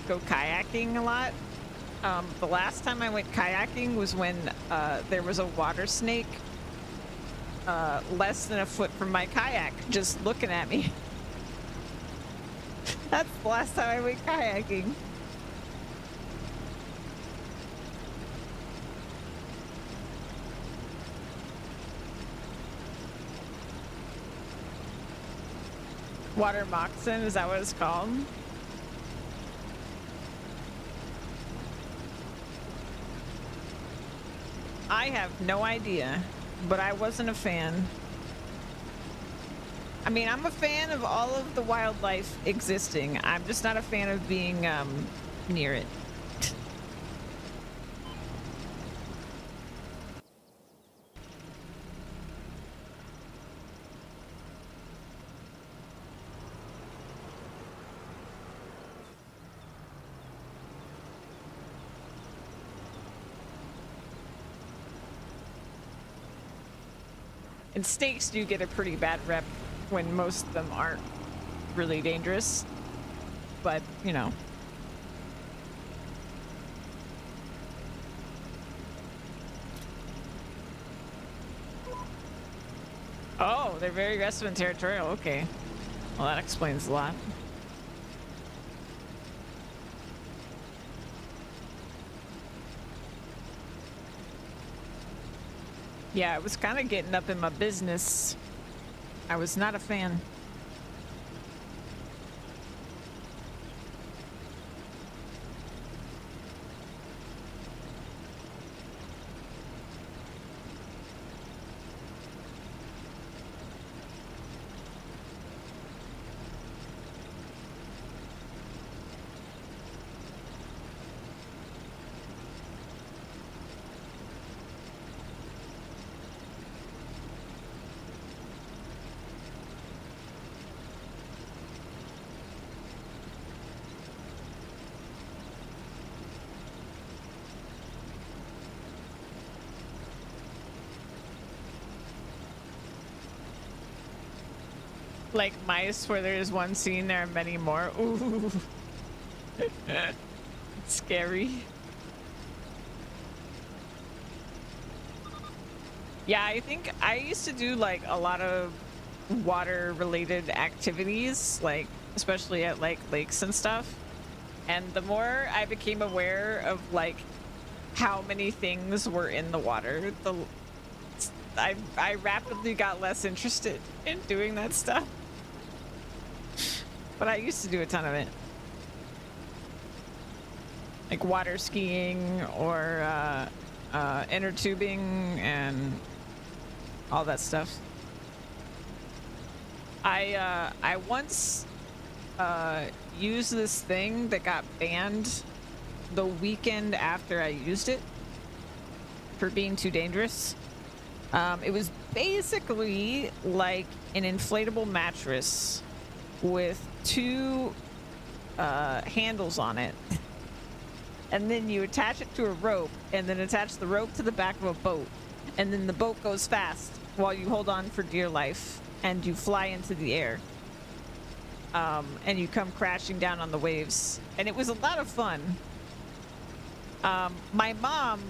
Speaker 1: go kayaking a lot. The last time I went kayaking was when there was a water snake less than a foot from my kayak, just looking at me. That's the last time I went kayaking. Water moccasin, is that what it's called? I have no idea, but I wasn't a fan. I mean, I'm a fan of all of the wildlife existing. I'm just not a fan of being near it. And snakes do get a pretty bad rep when most of them aren't really dangerous. But, you know. Oh, they're very aggressive and territorial. Okay. Well, that explains a lot. Yeah, it was kind of getting up in my business. I was not a fan. Like mice, where there's one scene, there are many more. Ooh. Scary. Yeah, I think I used to do like a lot of water related activities, like especially at like lakes and stuff. And the more I became aware of like how many things were in the water, I rapidly got less interested in doing that stuff. But I used to do a ton of it. Like water skiing or inner tubing and all that stuff. I once used this thing that got banned the weekend after I used it for being too dangerous. It was basically like an inflatable mattress with two handles on it. And then you attach it to a rope and then attach the rope to the back of a boat. And then the boat goes fast while you hold on for dear life and you fly into the air. And you come crashing down on the waves. And it was a lot of fun. My mom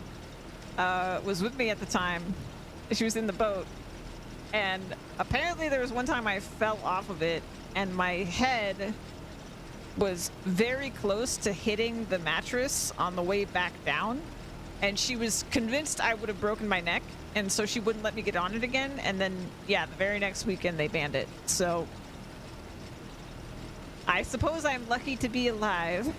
Speaker 1: was with me at the time. She was in the boat. And apparently there was one time I fell off of it and my head was very close to hitting the mattress on the way back down. And she was convinced I would have broken my neck. And so she wouldn't let me get on it again. And then, yeah, the very next weekend they banned it. So I suppose I'm lucky to be alive.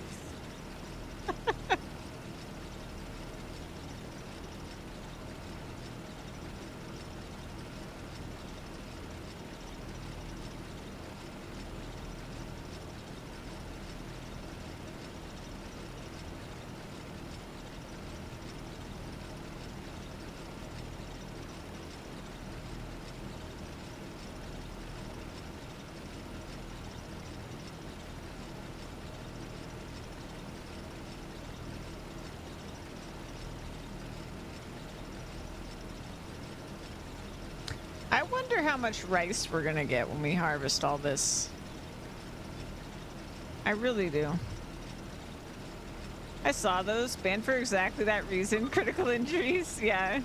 Speaker 1: I wonder how much rice we're gonna get when we harvest all this. I really do. I saw those banned for exactly that reason. Critical injuries, yeah.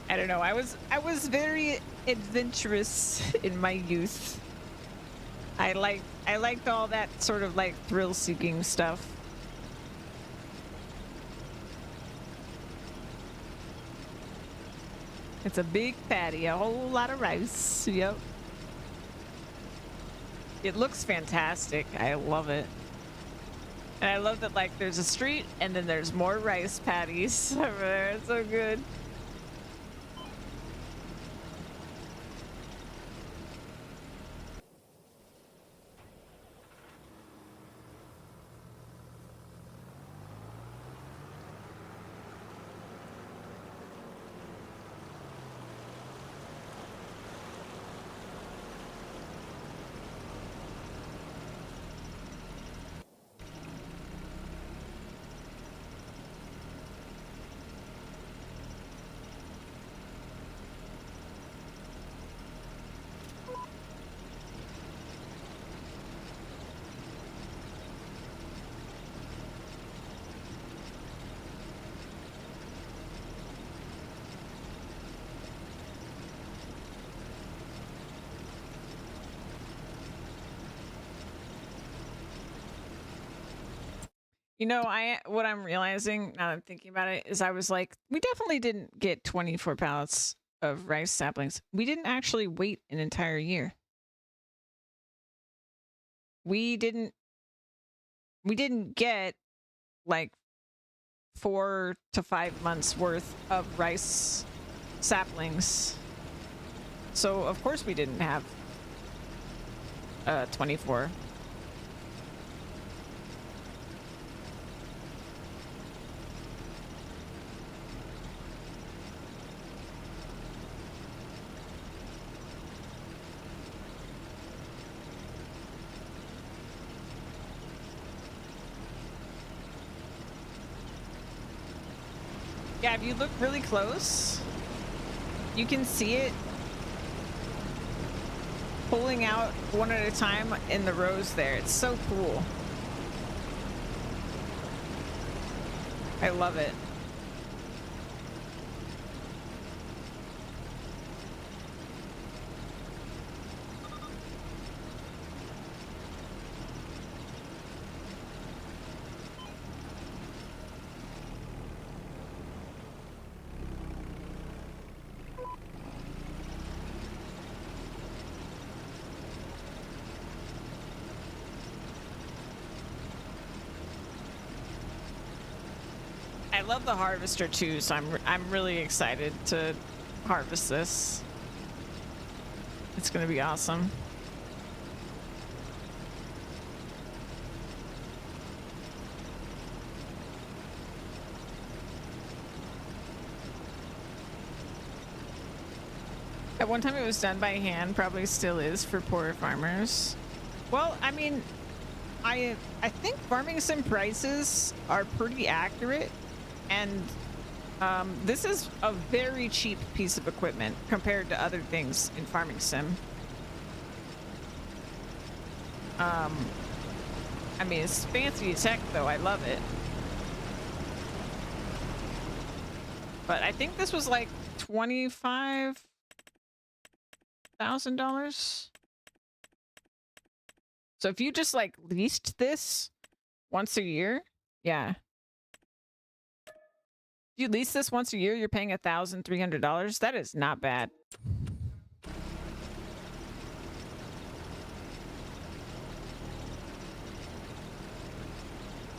Speaker 1: I don't know. I was very adventurous in my youth. I liked all that sort of like thrill-seeking stuff. It's a big patty, a whole lot of rice. Yep. It looks fantastic. I love it. And I love that, like, there's a street and then there's more rice patties over there. It's so good. You know, what I'm realizing now that I'm thinking about it is I was like, we definitely didn't get 24 pallets of rice saplings. We didn't actually wait an entire year. We didn't get like 4 to 5 months worth of rice saplings. So of course we didn't have 24. Yeah, if you look really close, you can see it pulling out one at a time in the rows there. It's so cool. I love it. I love the harvester too, so I'm really excited to harvest this. It's gonna be awesome. At one time it was done by hand, probably still is for poorer farmers. Well, I mean, I think farming sim prices are pretty accurate. And this is a very cheap piece of equipment compared to other things in farming sim. I mean, it's fancy tech though. I love it. But I think this was like $25,000. So if you just like leased this once a year, yeah. If you lease this once a year, you're paying $1,300. That is not bad.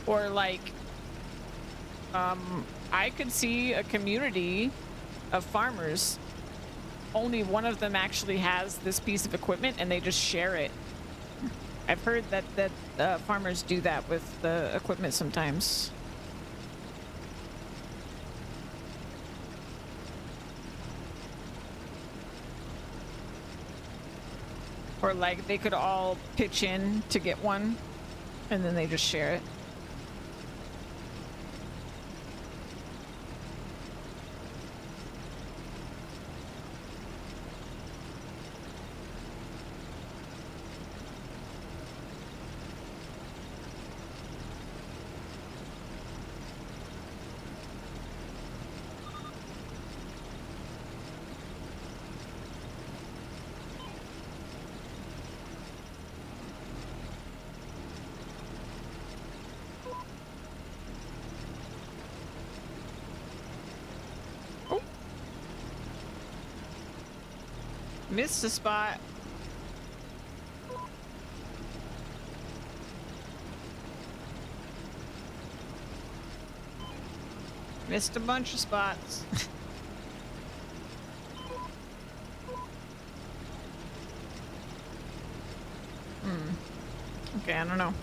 Speaker 1: Or like, I could see a community of farmers. Only one of them actually has this piece of equipment and they just share it. I've heard that farmers do that with the equipment sometimes. Or like they could all pitch in to get one and then they just share it. Missed a spot. Missed a bunch of spots. Okay, I don't know.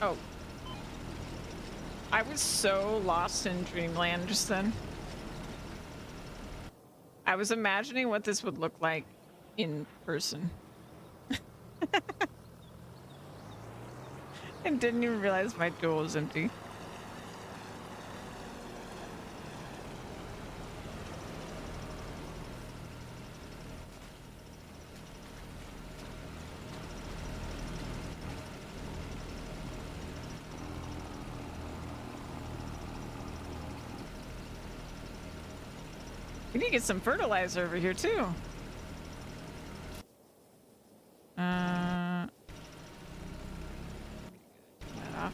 Speaker 1: Oh. I was so lost in dreamland just then. I was imagining what this would look like in person. And didn't even realize my duel was empty. We need to get some fertilizer over here too. Turn that off.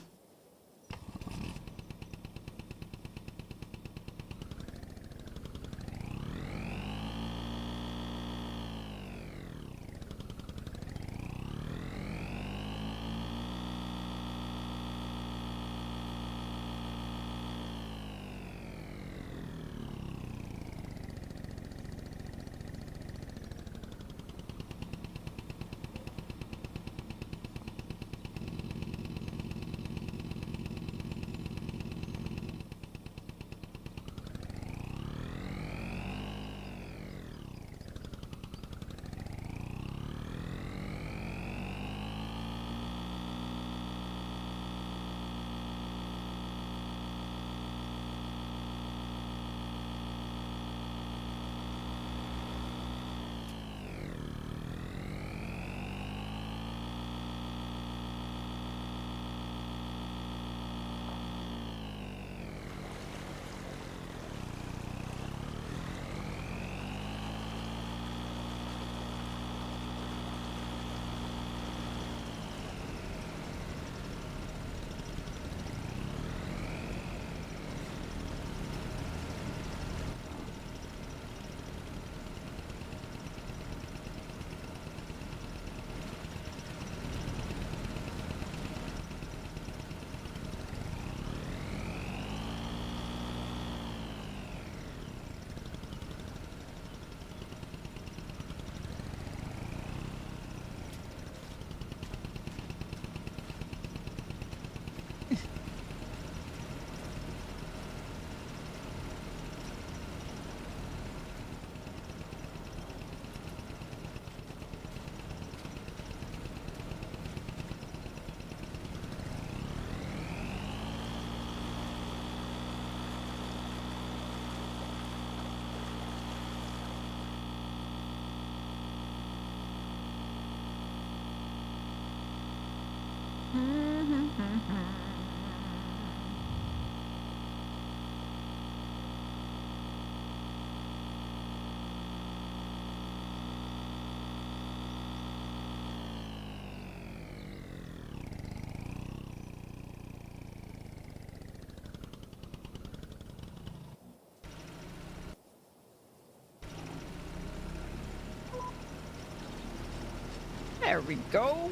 Speaker 1: There we go.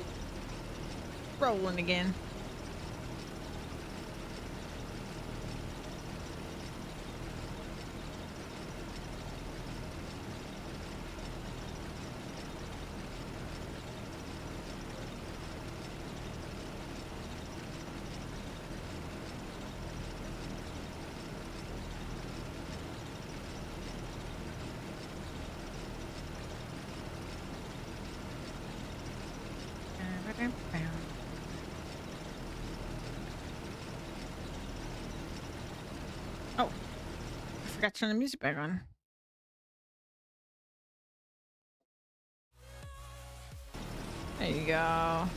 Speaker 1: Rolling again. Oh, I forgot to turn the music back on. There you go.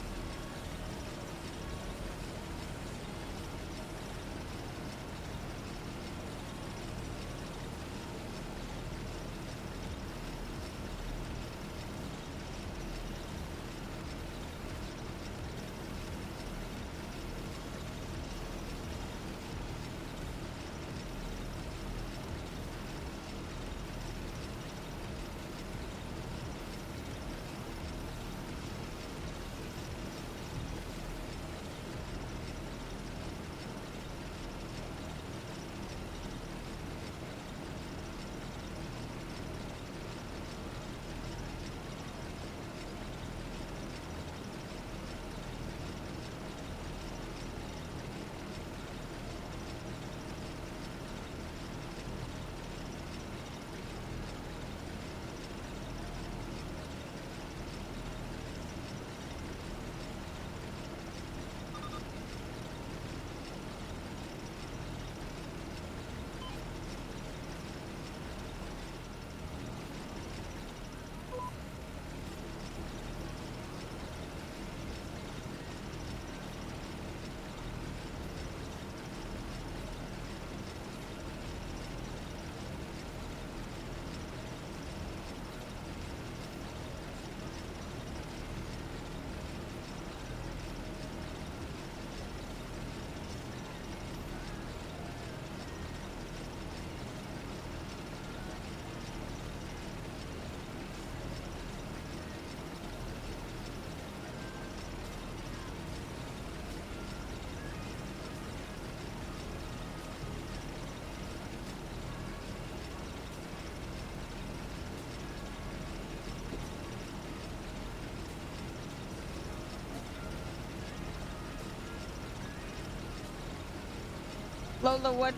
Speaker 1: Lola, what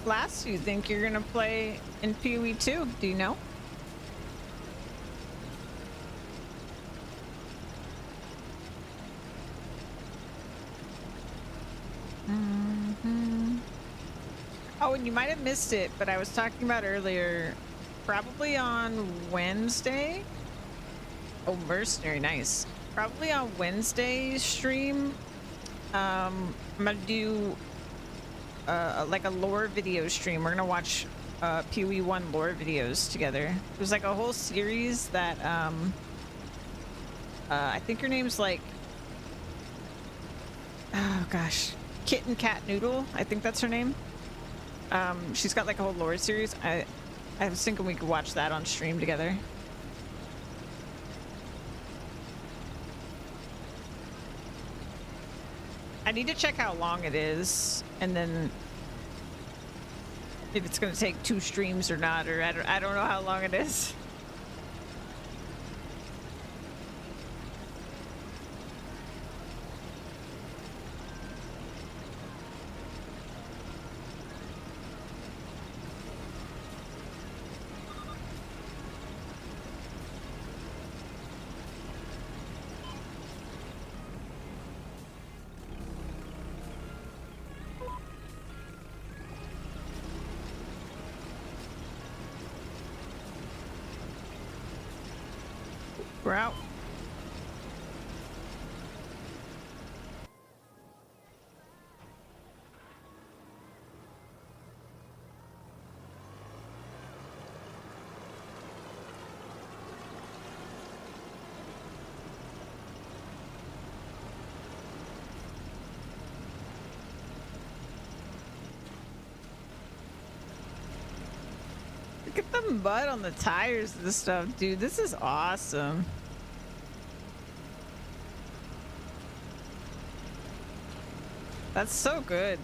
Speaker 1: class do you think you're gonna play in PoE 2? Do you know? Oh, and you might have missed it, but I was talking about earlier, probably on Wednesday. Oh, mercenary, nice. Probably on Wednesday's stream, I'm gonna do like a lore video stream. We're gonna watch PoE 1 lore videos together. There's like a whole series that I think her name's like, oh gosh, Kitten Cat Noodle. I think that's her name. She's got like a whole lore series. I was thinking we could watch that on stream together. I need to check how long it is, and then if it's gonna take 2 streams or not, or I don't know how long it is. We're out. Look at the mud on the tires and stuff, dude. This is awesome. That's so good.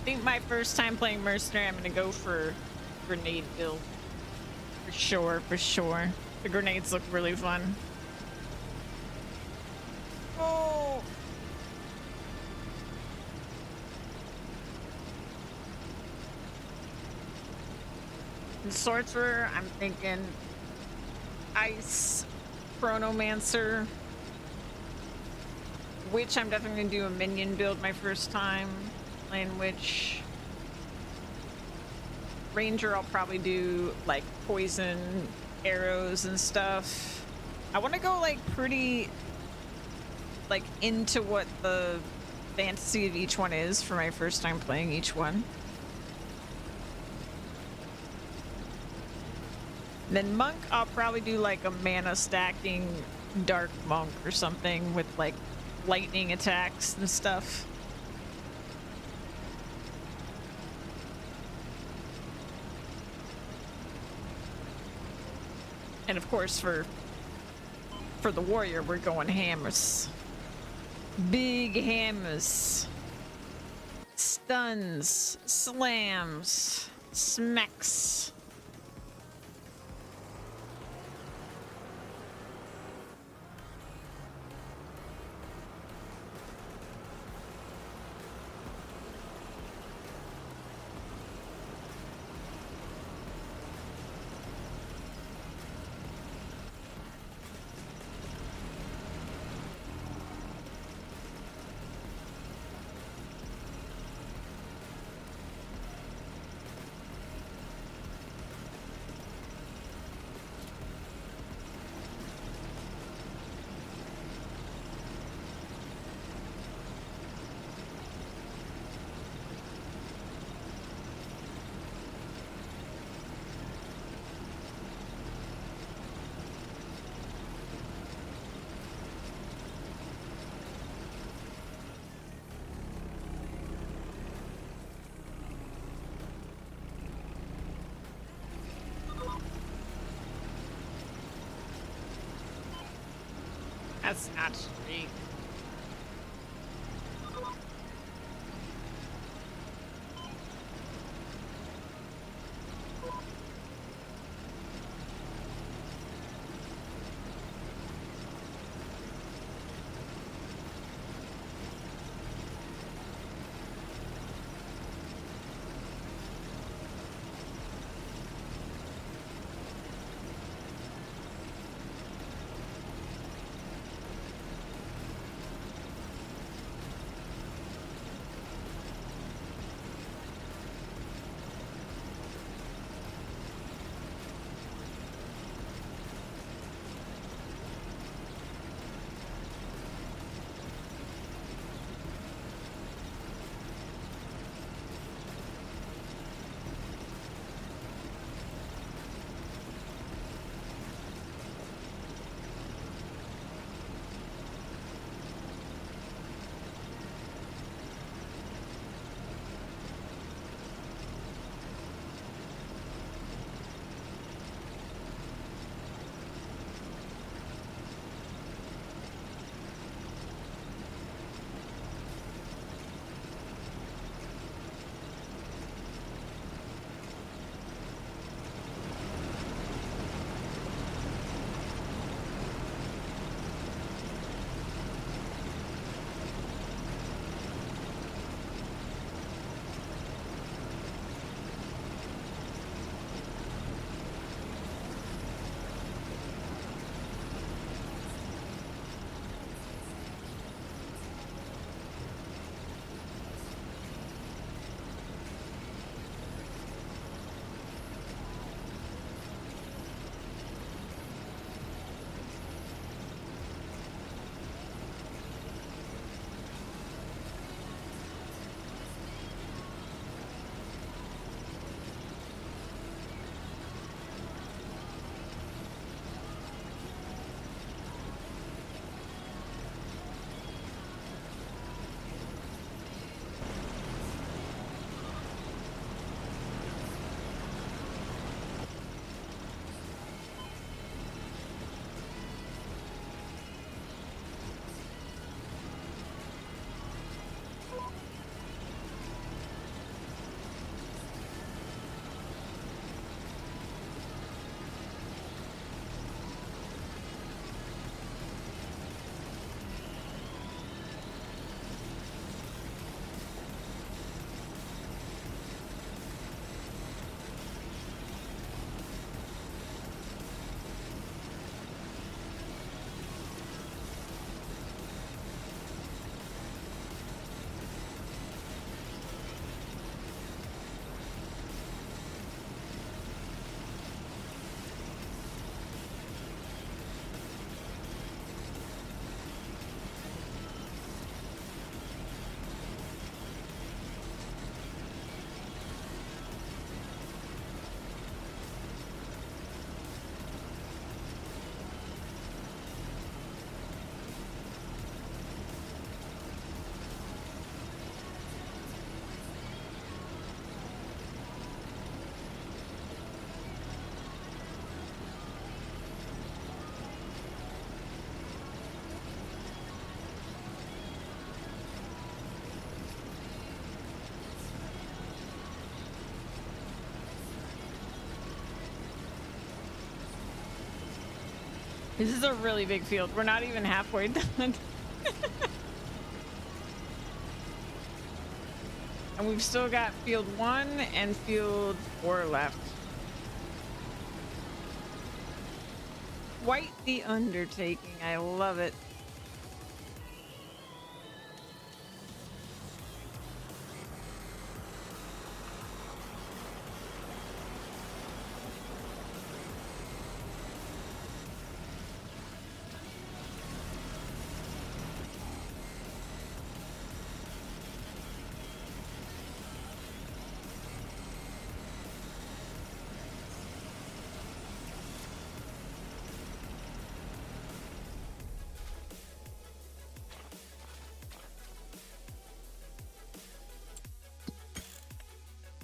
Speaker 1: think my first time playing Mercenary, I'm gonna go for grenade build. For sure, for sure. The grenades look really fun. Oh! And Sorcerer, I'm thinking Ice, Chronomancer, Witch, I'm definitely gonna do a minion build my first time playing Witch. Ranger, I'll probably do like poison arrows and stuff. I want to go like pretty like into what the fantasy of each one is for my first time playing each one. Then Monk, I'll probably do like a mana stacking Dark Monk or something with like lightning attacks and stuff. And of course for the warrior, we're going hammers. Big hammers. Stuns, slams, smacks. That's not streak. This is a really big field. We're not even halfway done. And we've still got field 1 and field 4 left. Quite the undertaking. I love it.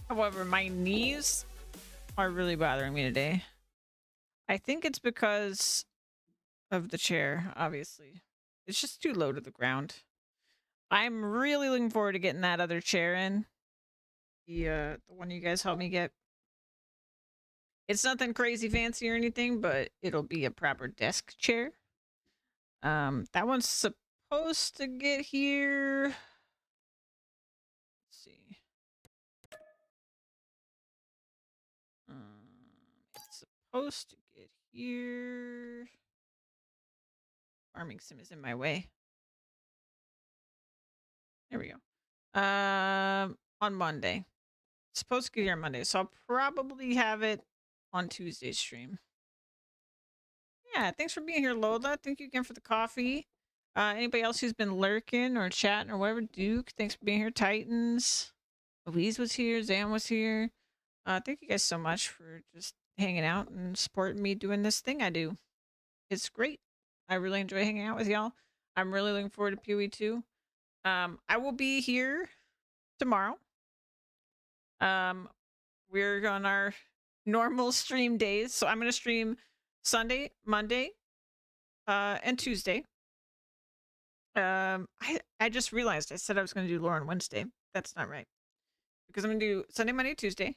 Speaker 1: However, my knees are really bothering me today. I think it's because of the chair, obviously. It's just too low to the ground. I'm really looking forward to getting that other chair in. The one you guys helped me get. It's nothing crazy fancy or anything, but it'll be a proper desk chair. That one's supposed to get here. Let's see. It's supposed to get here. Farming sim is in my way. There we go. On Monday. It's supposed to get here on Monday, so I'll probably have it on Tuesday's stream. Yeah, thanks for being here, Lola. Thank you again for the coffee. Anybody else who's been lurking or chatting or whatever, Duke, thanks for being here. Titans, Louise was here, Zam was here. Thank you guys so much for just hanging out and supporting me doing this thing I do. It's great. I really enjoy hanging out with y'all. I'm really looking forward to PoE 2. I will be here tomorrow. We're on our normal stream days, so I'm going to stream Sunday, Monday, and Tuesday. I just realized I said I was going to do lore on Wednesday. That's not right. Because I'm going to do Sunday, Monday, Tuesday.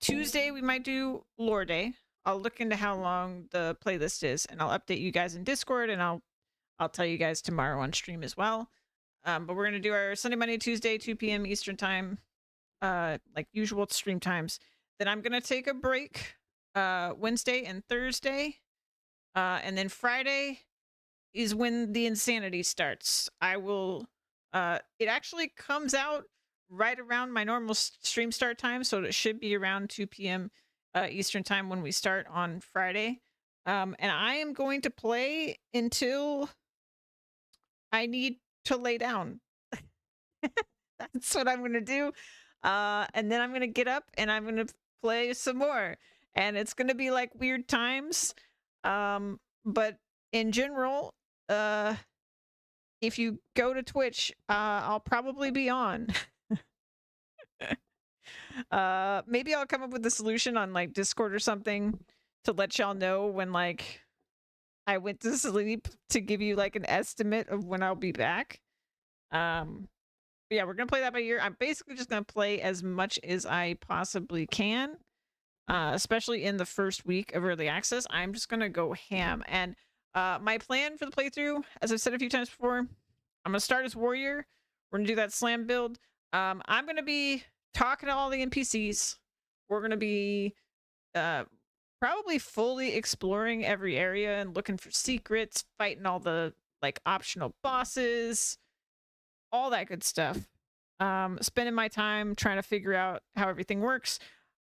Speaker 1: Tuesday, we might do lore day. I'll look into how long the playlist is, and I'll update you guys in Discord, and I'll tell you guys tomorrow on stream as well. But we're going to do our Sunday, Monday, Tuesday, 2 p.m. Eastern time, like usual stream times. Then I'm going to take a break Wednesday and Thursday. And then Friday is when the insanity starts. I will, it actually comes out right around my normal stream start time, so it should be around 2 p.m. Eastern time when we start on Friday. And I am going to play until I need to lay down. That's what I'm going to do. And then I'm going to get up and I'm going to play some more. And it's going to be like weird times. But in general, if you go to Twitch, I'll probably be on. Maybe I'll come up with a solution on like Discord or something to let y'all know when like I went to sleep, to give you like an estimate of when I'll be back. But yeah, we're gonna play that by ear. I'm basically just gonna play as much as I possibly can, especially in the first week of early access. I'm just gonna go ham. And my plan for the playthrough, as I've said a few times before, I'm gonna start as warrior. We're gonna do that slam build. I'm gonna be talking to all the NPCs. We're gonna be probably fully exploring every area and looking for secrets, fighting all the like optional bosses, all that good stuff. Spending my time trying to figure out how everything works.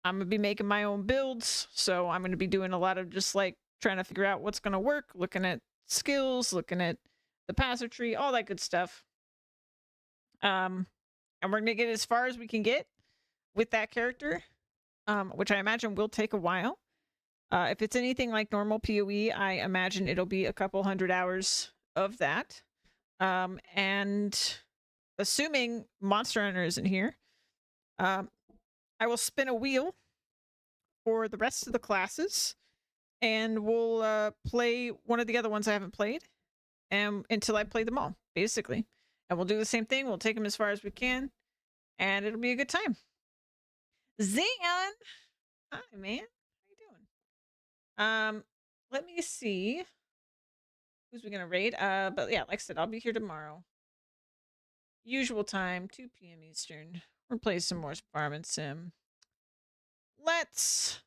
Speaker 1: I'm gonna be making my own builds, so I'm gonna be doing a lot of just like trying to figure out what's gonna work, looking at skills, looking at the passive tree, all that good stuff. And we're gonna get as far as we can get with that character, which I imagine will take a while. If it's anything like normal PoE, I imagine it'll be a couple 100 hours of that. And assuming Monster Hunter isn't here, I will spin a wheel for the rest of the classes, and we'll play one of the other ones I haven't played, and until I play them all, basically. And we'll do the same thing. We'll take them as far as we can, and it'll be a good time. Zan! Hi, man. How you doing? Let me see. who's we gonna raid? But yeah, like I said, I'll be here tomorrow. Usual time, 2 p.m. Eastern. We'll play some more Farm and Sim. Let's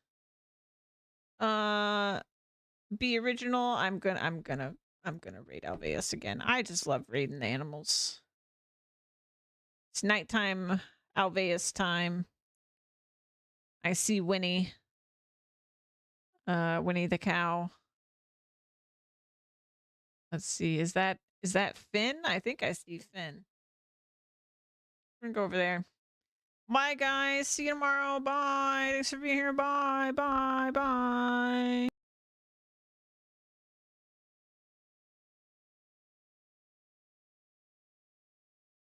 Speaker 1: be original. I'm gonna raid Alveus again. I just love raiding the animals. It's nighttime, Alveus time. I see Winnie. Winnie the cow. Let's see. Is that Finn? I think I see Finn. We're gonna go over there. Bye guys. See you tomorrow. Bye. Thanks for being here. Bye. Bye. Bye.